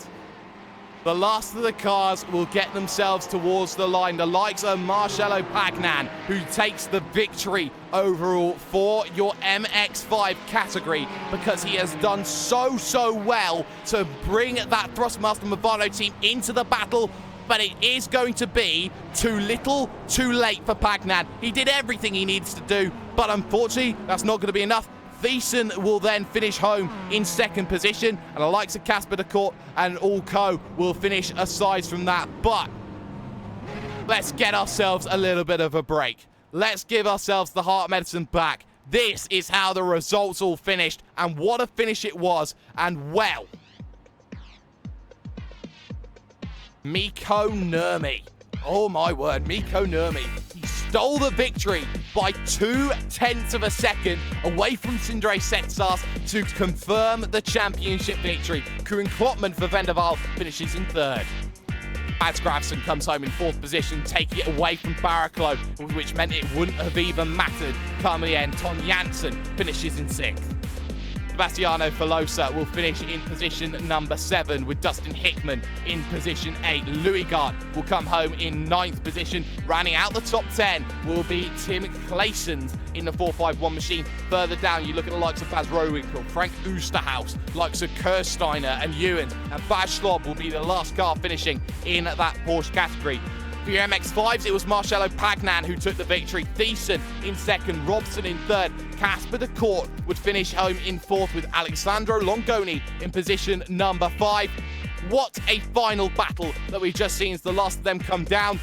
The last of the cars will get themselves towards the line. The likes of Marcello Pagnan, who takes the victory overall for your MX-5 category, because he has done so well to bring that Thrustmaster Movado team into the battle. But it is going to be too little, too late for Pagnan. He did everything he needs to do, but unfortunately, that's not going to be enough. Thiessen will then finish home in second position, and the likes of Casper de Court and Allco will finish aside from that. But let's get ourselves a little bit of a break. Let's give ourselves the heart medicine back. This is how the results all finished, and what a finish it was, and well, Mikko Nurmi. Oh my word, Mikko Nurmi. He stole the victory by 0.2 of a second away from Sindre Setsas to confirm the championship victory. Koen Klopman for Vendaval finishes in third. Mads Grafson comes home in fourth position, taking it away from Barrichello, which meant it wouldn't have even mattered. Come the end, Ton Janssen finishes in sixth. Sebastiano Filosa will finish in position number 7, with Dustin Hickman in position 8. Louis Gard will come home in 9th position. Rounding out the top 10 will be Tim Claessens in the 451 machine. Further down, you look at the likes of Baz Rowinkle, Frank Oosterhouse, likes of Kersteiner and Ewan, and Baz Schlob will be the last car finishing in that Porsche category. For your MX-5s, it was Marcello Pagnan who took the victory. Thiessen in second, Robson in third. Casper de Court would finish home in fourth, with Alessandro Longoni in position number 5. What a final battle that we've just seen as the last of them come down.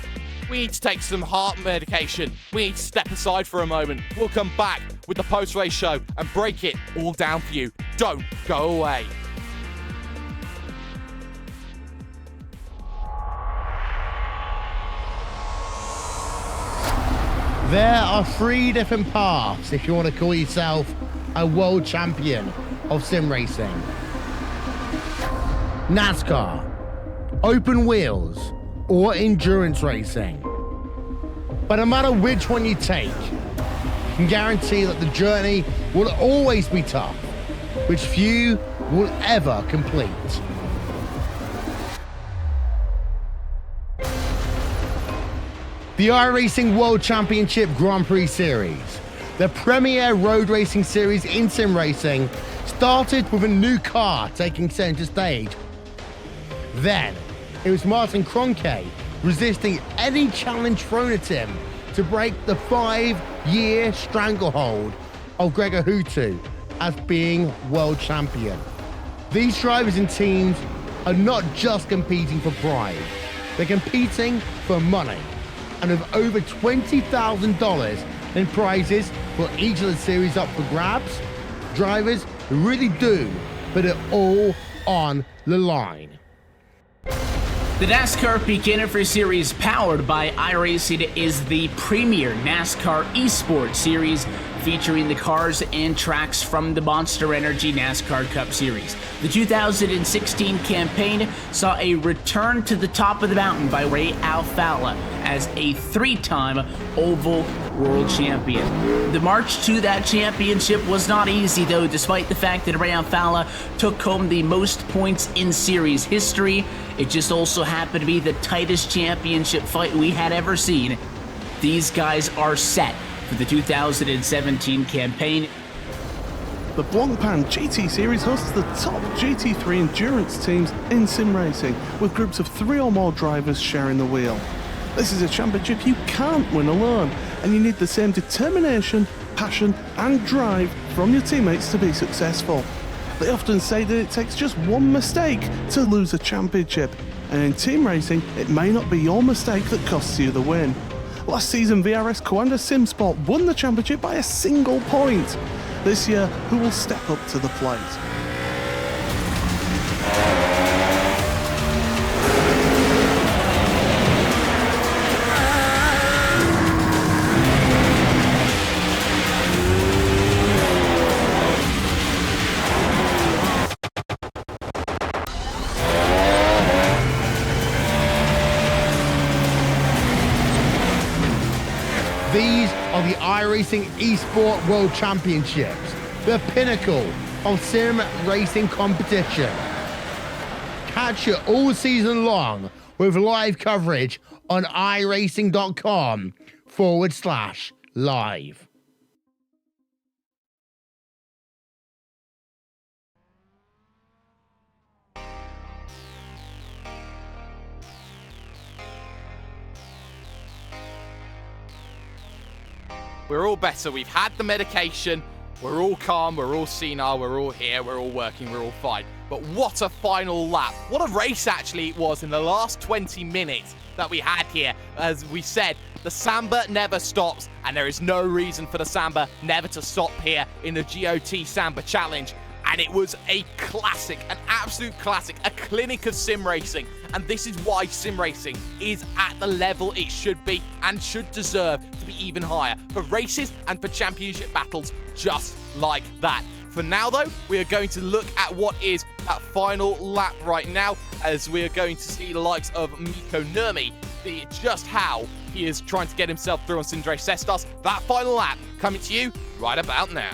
We need to take some heart medication. We need to step aside for a moment. We'll come back with the post-race show and break it all down for you. Don't go away. There are 3 different paths if you want to call yourself a world champion of sim racing. NASCAR, open wheels, or endurance racing. But no matter which one you take, you can guarantee that the journey will always be tough, which few will ever complete. The iRacing World Championship Grand Prix Series, the premier road racing series in sim racing, started with a new car taking center stage. Then, it was Martin Kroenke resisting any challenge thrown at him to break the 5-year stranglehold of Gregor Hutu as being world champion. These drivers and teams are not just competing for pride, they're competing for money. And with over $20,000 in prizes for each of the series up for grabs, drivers really do put it all on the line. The NASCAR Beginner Series, powered by iRacing, is the premier NASCAR eSports series featuring the cars and tracks from the Monster Energy NASCAR Cup Series. The 2016 campaign saw a return to the top of the mountain by Ray Alfalla as a 3-time Oval World Champion. The march to that championship was not easy, though, despite the fact that Ray Alfalla took home the most points in series history. It just also happened to be the tightest championship fight we had ever seen. These guys are set for the 2017 campaign. The Blancpain GT Series hosts the top GT3 endurance teams in sim racing, with groups of 3 or more drivers sharing the wheel. This is a championship you can't win alone, and you need the same determination, passion and drive from your teammates to be successful. They often say that it takes just one mistake to lose a championship, and in team racing, it may not be your mistake that costs you the win. Last season, VRS Coanda Simsport won the championship by a single point. This year, who will step up to the plate? These are the iRacing Esport World Championships, the pinnacle of sim racing competition. Catch it all season long with live coverage on iRacing.com/live. We're all better. We've had the medication. We're all calm. We're all senile. We're all here. We're all working. We're all fine. But what a final lap. What a race actually it was in the last 20 minutes that we had here. As we said, the Samba never stops, and there is no reason for the Samba never to stop here in the GoT Samba Challenge. And it was a classic, an absolute classic, a clinic of sim racing. And this is why sim racing is at the level it should be and should deserve to be even higher for races and for championship battles just like that. For now, though, we are going to look at what is that final lap right now, as we are going to see the likes of Mikko Nurmi, just how he is trying to get himself through on Sindre Sestas. That final lap coming to you right about now.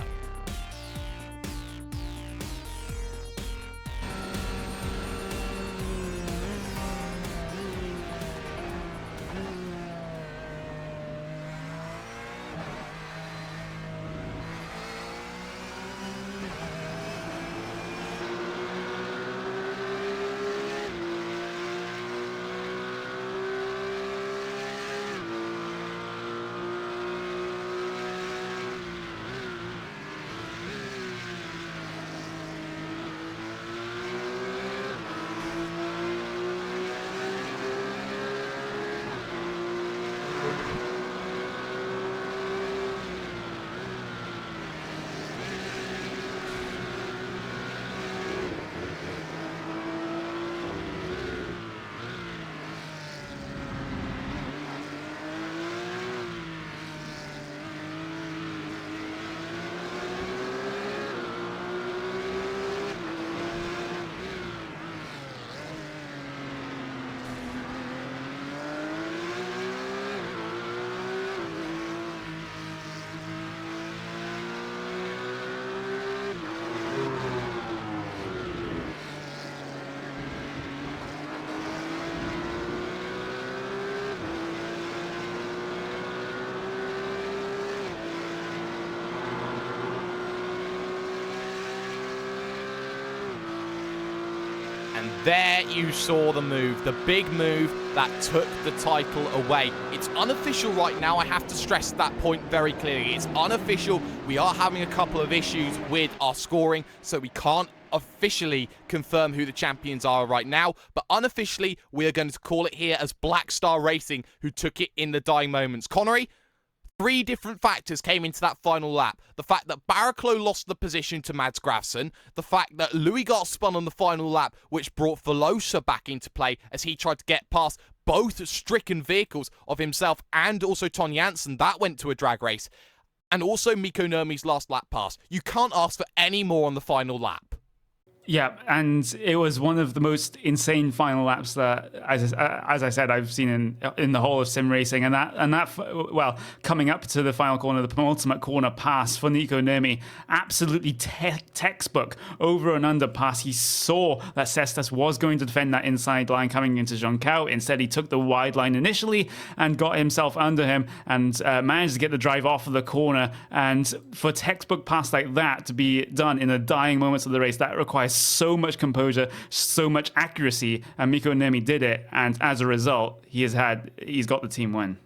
And there you saw the move, the big move that took the title away. It's unofficial right now. I have to stress that point very clearly. It's unofficial. We are having a couple of issues with our scoring, so we can't officially confirm who the champions are right now. But unofficially, we are going to call it here as Black Star Racing, who took it in the dying moments. Connery, 3 different factors came into that final lap. The fact that Barrichello lost the position to Mads Grafson, the fact that Louis got spun on the final lap, which brought Velosa back into play as he tried to get past both stricken vehicles of himself and also Ton Janssen. That went to a drag race. And also Mikko Nurmi's last lap pass. You can't ask for any more on the final lap. Yeah, and it was one of the most insane final laps that, as I said, I've seen in the whole of sim racing. And that, well, coming up to the final corner, the penultimate corner pass for Nico Nemi, absolutely textbook over and under pass. He saw that Cestas was going to defend that inside line coming into Joncao. Instead, he took the wide line initially and got himself under him and managed to get the drive off of the corner. And for textbook pass like that to be done in the dying moments of the race, that requires so much composure, so much accuracy, and Mikko Nemi did it, and as a result, he's got the team win.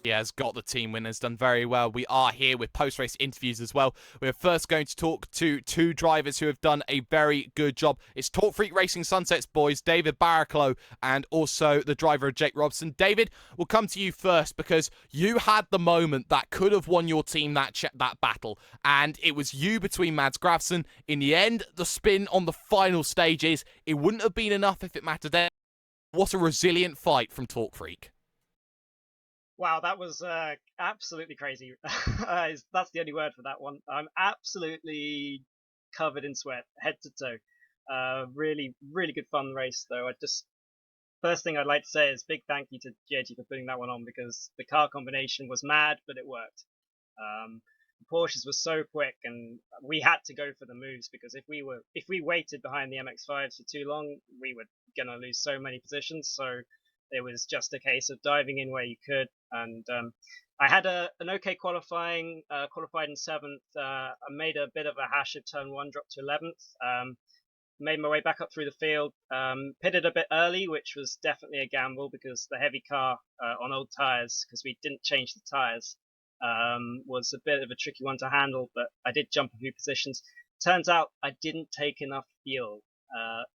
He has got the team win, has done very well. We are here with post-race interviews as well. We're first going to talk to two drivers who have done a very good job. It's Talk Freak Racing Sunsets boys, David Barraclough, and also the driver of Jake Robson. David, we'll come to you first because you had the moment that could have won your team that battle, and it was you between Mads Grafson. In the end, the spin on the final stages, it wouldn't have been enough if it mattered. What a resilient fight from Talk Freak. Wow, that was absolutely crazy. That's the only word for that one. I'm absolutely covered in sweat, head to toe. Really, really good fun race, though. First thing I'd like to say is big thank you to JT for putting that one on because the car combination was mad, but it worked. The Porsches were so quick, and we had to go for the moves because if we waited behind the MX-5s for too long, we were gonna lose so many positions. So it was just a case of diving in where you could, and I had an okay qualifying, qualified in 7th. I made a bit of a hash of turn 1, dropped to 11th. Made my way back up through the field, pitted a bit early, which was definitely a gamble because the heavy car on old tyres, because we didn't change the tyres, was a bit of a tricky one to handle, but I did jump a few positions. Turns out I didn't take enough fuel.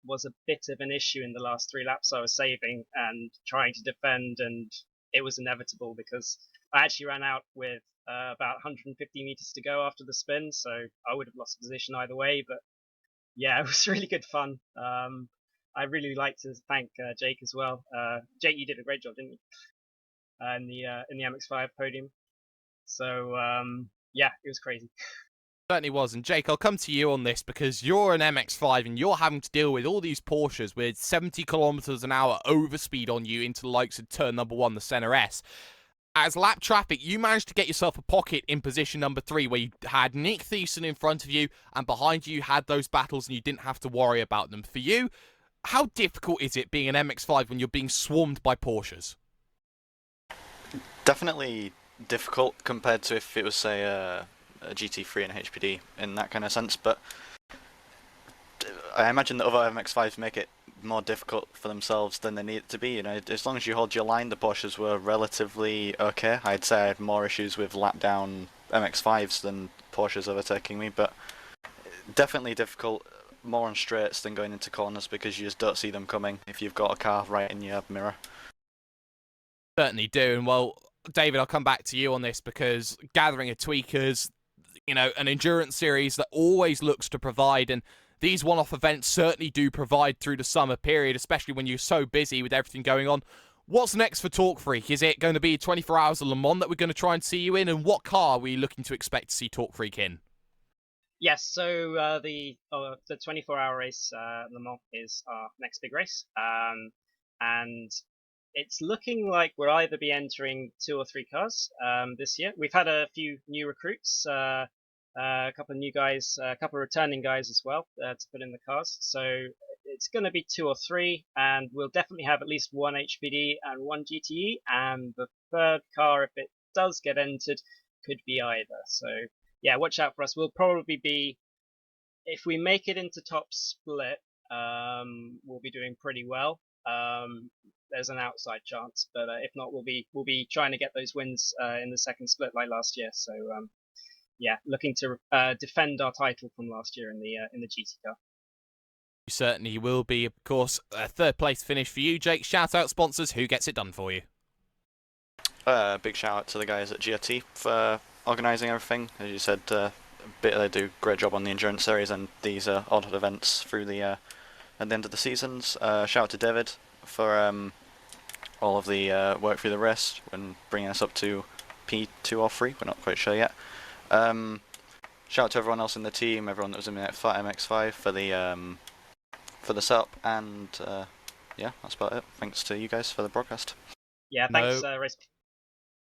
Was a bit of an issue in the last 3 laps I was saving and trying to defend, and it was inevitable because I actually ran out with about 150 meters to go after the spin, so I would have lost position either way. But yeah, it was really good fun. I really like to thank Jake as well. Jake, you did a great job, didn't you? In the MX-5 podium. So yeah, it was crazy. Certainly was. And Jake, I'll come to you on this because you're an MX-5 and you're having to deal with all these Porsches with 70 kilometers an hour overspeed on you into the likes of turn number 1, the Center S. As lap traffic, you managed to get yourself a pocket in position number 3 where you had Nick Thiessen in front of you and behind you had those battles and you didn't have to worry about them. For you, how difficult is it being an MX-5 when you're being swarmed by Porsches? Definitely difficult compared to if it was, say, a GT3 and HPD in that kind of sense, but I imagine that other MX-5s make it more difficult for themselves than they need it to be. You know, as long as you hold your line, the Porsches were relatively okay. I'd say I had more issues with lap down MX-5s than Porsches overtaking me, but definitely difficult, more on straights than going into corners because you just don't see them coming if you've got a car right in your mirror. Certainly do. And well, David, I'll come back to you on this because gathering of tweakers, you know, an endurance series that always looks to provide, and these one-off events certainly do provide through the summer period, especially when you're so busy with everything going on. What's next for Talk Freak? Is it going to be 24 Hours of Le Mans that we're going to try and see you in, and what car are we looking to expect to see Talk Freak in? Yes, so the 24-hour race, Le Mans, is our next big race, and it's looking like we'll either be entering 2 or 3 cars this year. We've had a few new recruits, a couple of new guys, a couple of returning guys as well to put in the cars. So it's going to be 2 or 3, and we'll definitely have at least 1 HPD and 1 GTE, and the third car, if it does get entered, could be either. So yeah, watch out for us. We'll probably be, if we make it into top split, we'll be doing pretty well. There's an outside chance, but if not, we'll be trying to get those wins in the second split like last year. So yeah, looking to defend our title from last year in the GT car. You certainly will be, of course. A 3rd place finish for you, Jake. Shout out sponsors. Who gets it done for you? Big shout out to the guys at GT for organising everything. As you said, they do a great job on the endurance series and these odd events through the at the end of the seasons. Shout out to David for all of the work through the race and bringing us up to P2 or 3. We're not quite sure yet. Shout out to everyone else in the team, everyone that was in the MX-5 for the for the setup, and yeah, that's about it. Thanks to you guys for the broadcast. Yeah, thanks, Race.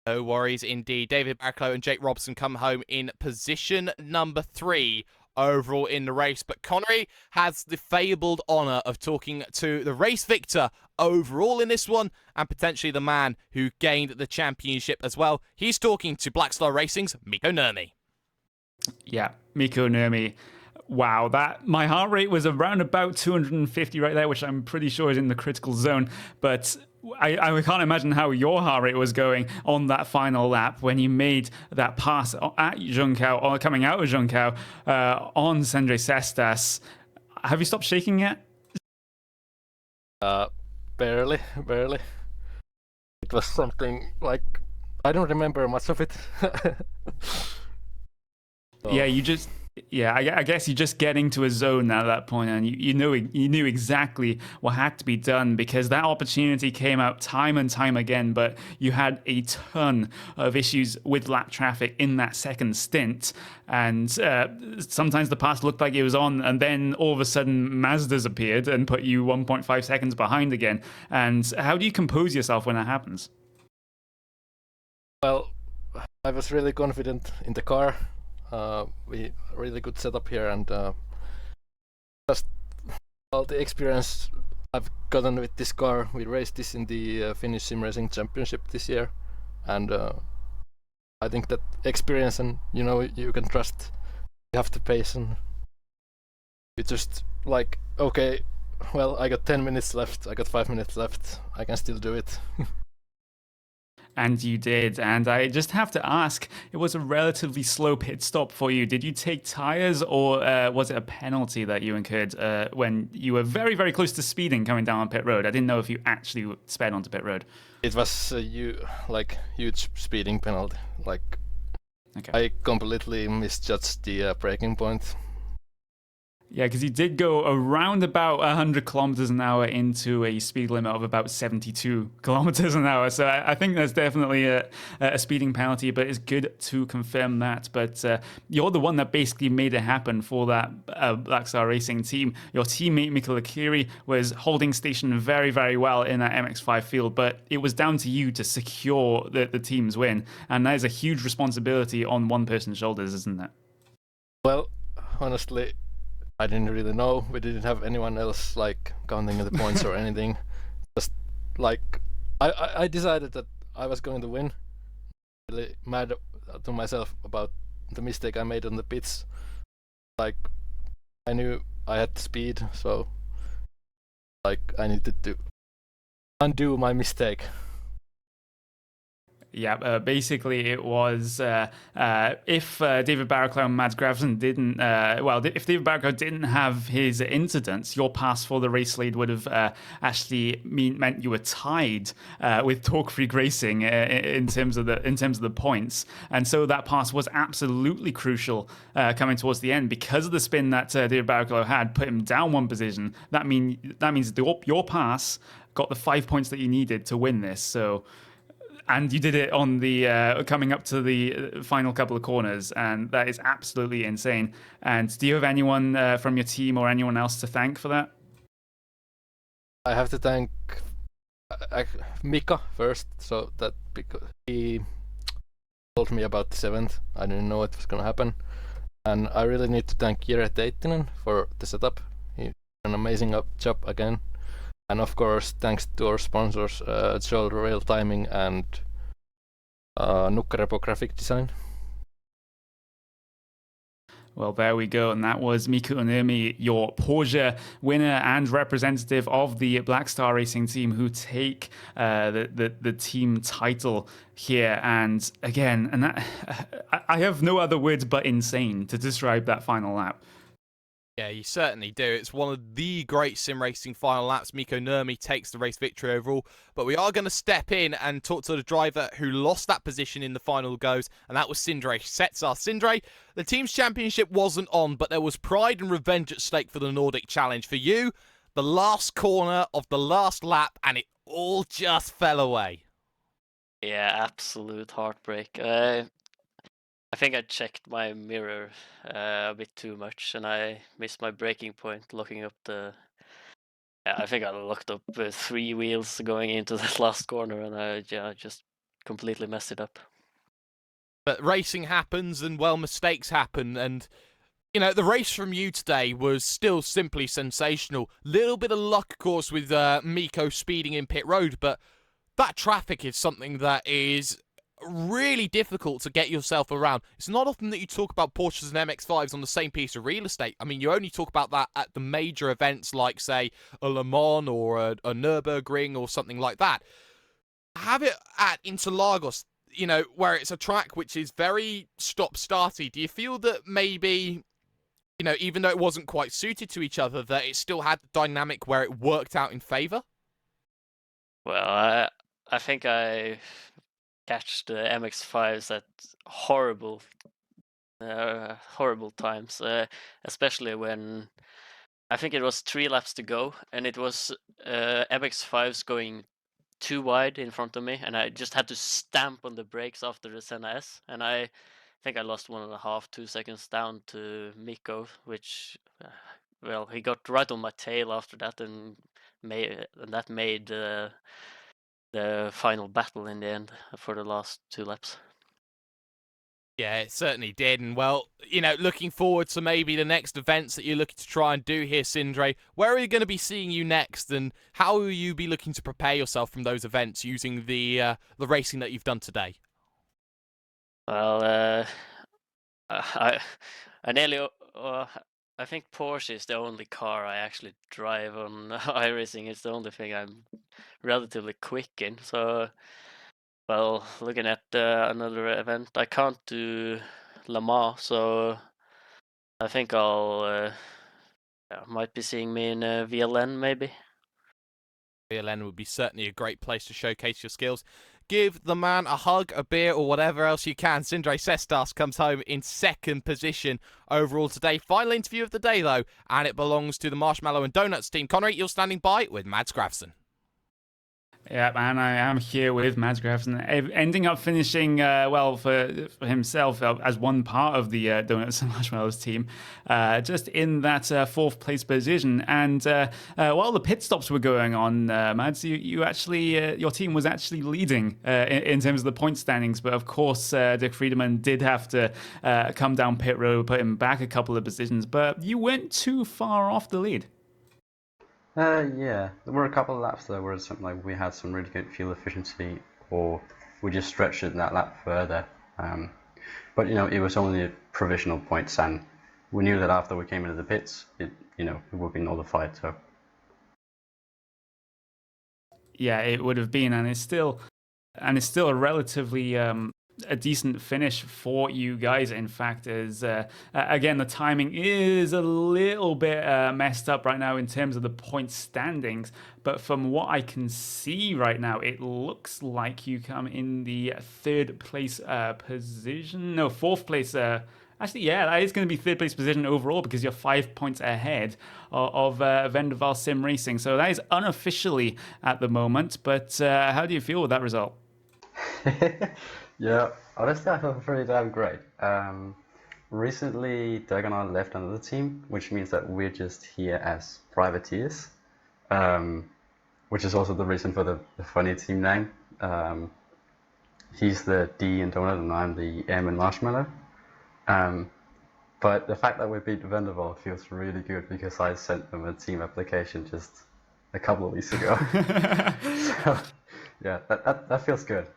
No worries indeed. David Barclough and Jake Robson come home in position number 3 overall in the race. But Connery has the fabled honour of talking to the race victor overall in this one, and potentially the man who gained the championship as well. He's talking to Black Star Racing's Mikko Nurmi. Yeah, Mikko Nurmi. Wow, that my heart rate was around about 250 right there, which I'm pretty sure is in the critical zone. But I can't imagine how your heart rate was going on that final lap when you made that pass at Junkau, or coming out of Junkau on Sandre Cestas. Have you stopped shaking yet? Barely. It was something like, I don't remember much of it. So. Yeah, I guess you're just getting to a zone at that point, and you knew exactly what had to be done, because that opportunity came out time and time again. But you had a ton of issues with lap traffic in that second stint, and sometimes the pass looked like it was on, and then all of a sudden Mazda's appeared and put you 1.5 seconds behind again. And how do you compose yourself when that happens? Well, I was really confident in the car. We really good setup here, and just all the experience I've gotten with this car. We raced this in the Finnish Sim Racing Championship this year, and I think that experience, and you can trust. You have the pace, and you just like, okay, well, I got 10 minutes left, I got 5 minutes left, I can still do it. And you did. And I just have to ask, it was a relatively slow pit stop for you. Did you take tires, or was it a penalty that you incurred when you were very, very close to speeding coming down on pit road? I didn't know if you actually sped onto pit road. It was a huge speeding penalty. Okay. I completely misjudged the braking point. Yeah, because you did go around about 100 kilometers an hour into a speed limit of about 72 kilometers an hour. So I think there's definitely a speeding penalty, but it's good to confirm that. But you're the one that basically made it happen for that Black Star Racing team. Your teammate, Mikael Akiri, was holding station very, very well in that MX-5 field, but it was down to you to secure the team's win. And that is a huge responsibility on one person's shoulders, isn't it? Well, honestly, I didn't really know. We didn't have anyone else counting the points or anything. Just I decided that I was going to win. Really mad to myself about the mistake I made on the pits. I knew I had the speed, so I needed to undo my mistake. Yeah, basically it was if David Barraclough and Mads Gravesen didn't, if David Barraclough didn't have his incidents, your pass for the race lead would have actually meant you were tied with Torque Freak Racing in terms of the points, and so that pass was absolutely crucial coming towards the end, because of the spin that David Barraclough had put him down one position. That means your pass got the 5 points that you needed to win this. So. And you did it on the coming up to the final couple of corners, and that is absolutely insane. And do you have anyone from your team or anyone else to thank for that? I have to thank Mika first, so that because he told me about the 7th. I didn't know it was going to happen. And I really need to thank Jere Teittinen for the setup. He did an amazing job again. And of course, thanks to our sponsors, Joel Rail Timing and Nukkarepo Graphic Design. Well, there we go. And that was Mikko Nurmi, your Porsche winner and representative of the Black Star Racing team, who take the team title here. And again, I have no other words but insane to describe that final lap. Yeah, you certainly do. It's one of the great sim racing final laps. Mikko Nurmi takes the race victory overall. But we are going to step in and talk to the driver who lost that position in the final goes, and that was Sindre Setsar. Sindre, the team's championship wasn't on, but there was pride and revenge at stake for the Nordic Challenge. For you, the last corner of the last lap, and it all just fell away. Yeah, absolute heartbreak. I think I checked my mirror a bit too much, and I missed my braking point looking up the Yeah, I think I locked up 3 wheels going into that last corner, and I just completely messed it up. But racing happens, and well, mistakes happen, and you know, the race from you today was still simply sensational. Little bit of luck, of course, with Miko speeding in pit road, but that traffic is something that is really difficult to get yourself around. It's not often that you talk about Porsches and MX-5s on the same piece of real estate. I mean, you only talk about that at the major events like, say, a Le Mans or a Nürburgring or something like that. Have it at Interlagos, you know, where it's a track which is very stop-starty. Do you feel that maybe, you know, even though it wasn't quite suited to each other, that it still had the dynamic where it worked out in favour? Well, I think I catched the MX-5s at horrible times, especially when I think it was 3 laps to go, and it was MX-5s going too wide in front of me, and I just had to stamp on the brakes after the Senna S, and I think I lost 1.5, 2 seconds down to Miko, which, well, he got right on my tail after that, and that made the final battle in the end for the last 2 laps. Yeah, it certainly did. And, well, you know, looking forward to maybe the next events that you're looking to try and do here, Sindre. Where are you going to be seeing you next, and how will you be looking to prepare yourself from those events using the racing that you've done today? Well, I nearly. I think Porsche is the only car I actually drive on iRacing. It's the only thing I'm relatively quick in. So, well, looking at another event, I can't do Le Mans, so I think I'll might be seeing me in VLN maybe. VLN would be certainly a great place to showcase your skills. Give the man a hug, a beer, or whatever else you can. Sindre Sestas comes home in 2nd position overall today. Final interview of the day, though, and it belongs to the Marshmallow and Donuts team. Connery, you're standing by with Mads Grafson. Yeah, and I am here with Mads Grafson, ending up finishing well for himself as one part of the Donuts and Marshmallows team, just in that 4th place position. And while the pit stops were going on, Mads, you actually your team was actually leading in terms of the point standings. But of course, Dick Friedemann did have to come down pit road, put him back a couple of positions. But you weren't too far off the lead. Yeah, there were a couple of laps there where we had some really good fuel efficiency, or we just stretched it that lap further. But you know, it was only provisional points, and we knew that after we came into the pits, it would be nullified. So yeah, it would have been, and it's still a relatively a decent finish for you guys. In fact, is again, the timing is a little bit messed up right now in terms of the point standings, but from what I can see right now, it looks like you come in the 3rd place position. No, 4th place. Actually, yeah, that is going to be 3rd place position overall because you're 5 points ahead of Vendaval Sim Racing. So that is unofficially at the moment, but how do you feel with that result? yeah, honestly, I feel pretty damn great. Recently, Doug and I left another team, which means that we're just here as privateers, which is also the reason for the funny team name. He's the D in Donut and I'm the M in Marshmallow. But the fact that we beat Vendaval feels really good because I sent them a team application just a couple of weeks ago. So, yeah, that feels good.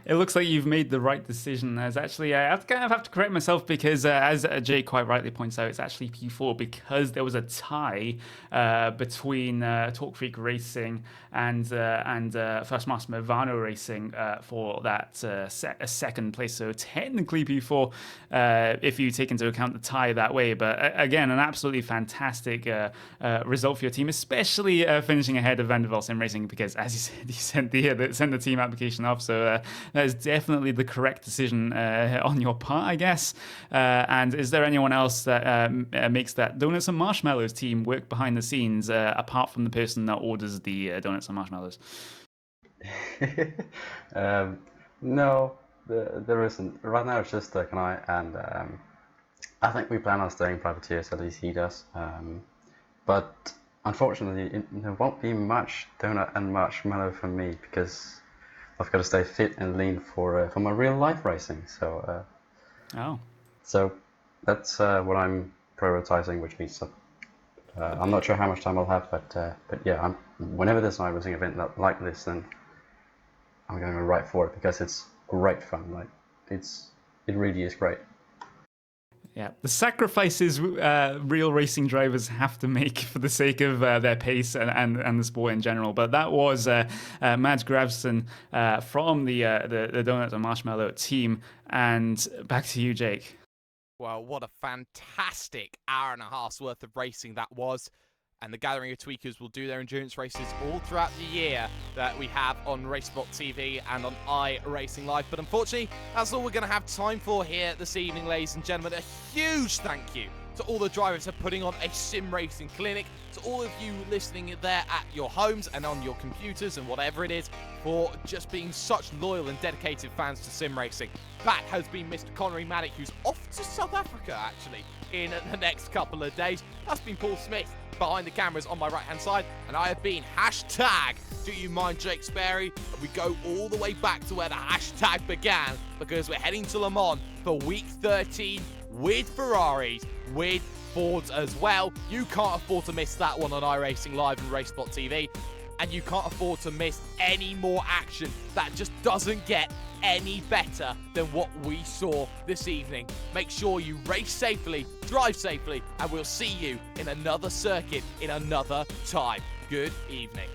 It looks like you've made the right decision. As actually, I kind of have to correct myself because, as Jay quite rightly points out, it's actually P4 because there was a tie between Talk Freak Racing and First Master Movano Racing for that 2nd place. So technically P4 if you take into account the tie that way. But again, an absolutely fantastic result for your team, especially finishing ahead of Vendaval Sim Racing because, as you said, you sent the team application off. So that is definitely the correct decision on your part, I guess. And is there anyone else that makes that Donuts and Marshmallows team work behind the scenes, apart from the person that orders the Donuts and Marshmallows? No, there isn't. Right now it's just Dirk and I, and I think we plan on staying privateers, at least he does. But unfortunately, there won't be much donut and marshmallow for me because I've got to stay fit and lean for my real life racing. So so that's what I'm prioritizing, which means that I'm not sure how much time I'll have, but yeah, whenever there's an iRacing event like this, then I'm going right for it because it's great fun. Like it really is great. Yeah, the sacrifices real racing drivers have to make for the sake of their pace and the sport in general. But that was Mads Gravson from the Donut and Marshmallow team. And back to you, Jake. Well, what a fantastic hour and a half's worth of racing that was. And the Gathering of Tweakers will do their endurance races all throughout the year that we have on Racebot TV and on iRacing Live. But unfortunately, that's all we're going to have time for here this evening, ladies and gentlemen. A huge thank you to all the drivers for putting on a sim racing clinic, to all of you listening there at your homes and on your computers and whatever it is, for just being such loyal and dedicated fans to sim racing. That has been Mr. Connery Maddock, who's off to South Africa, actually, in the next couple of days. That's been Paul Smith behind the cameras on my right-hand side, and I have been hashtag Do You Mind Jake Sperry, and we go all the way back to where the hashtag began, because we're heading to Le Mans for week 13 with Ferraris, with Fords as well. You can't afford to miss that one on iRacing Live and Racebot TV, and you can't afford to miss any more action. That just doesn't get any better than what we saw this evening. Make sure you race safely, drive safely, and we'll see you in another circuit in another time. Good evening.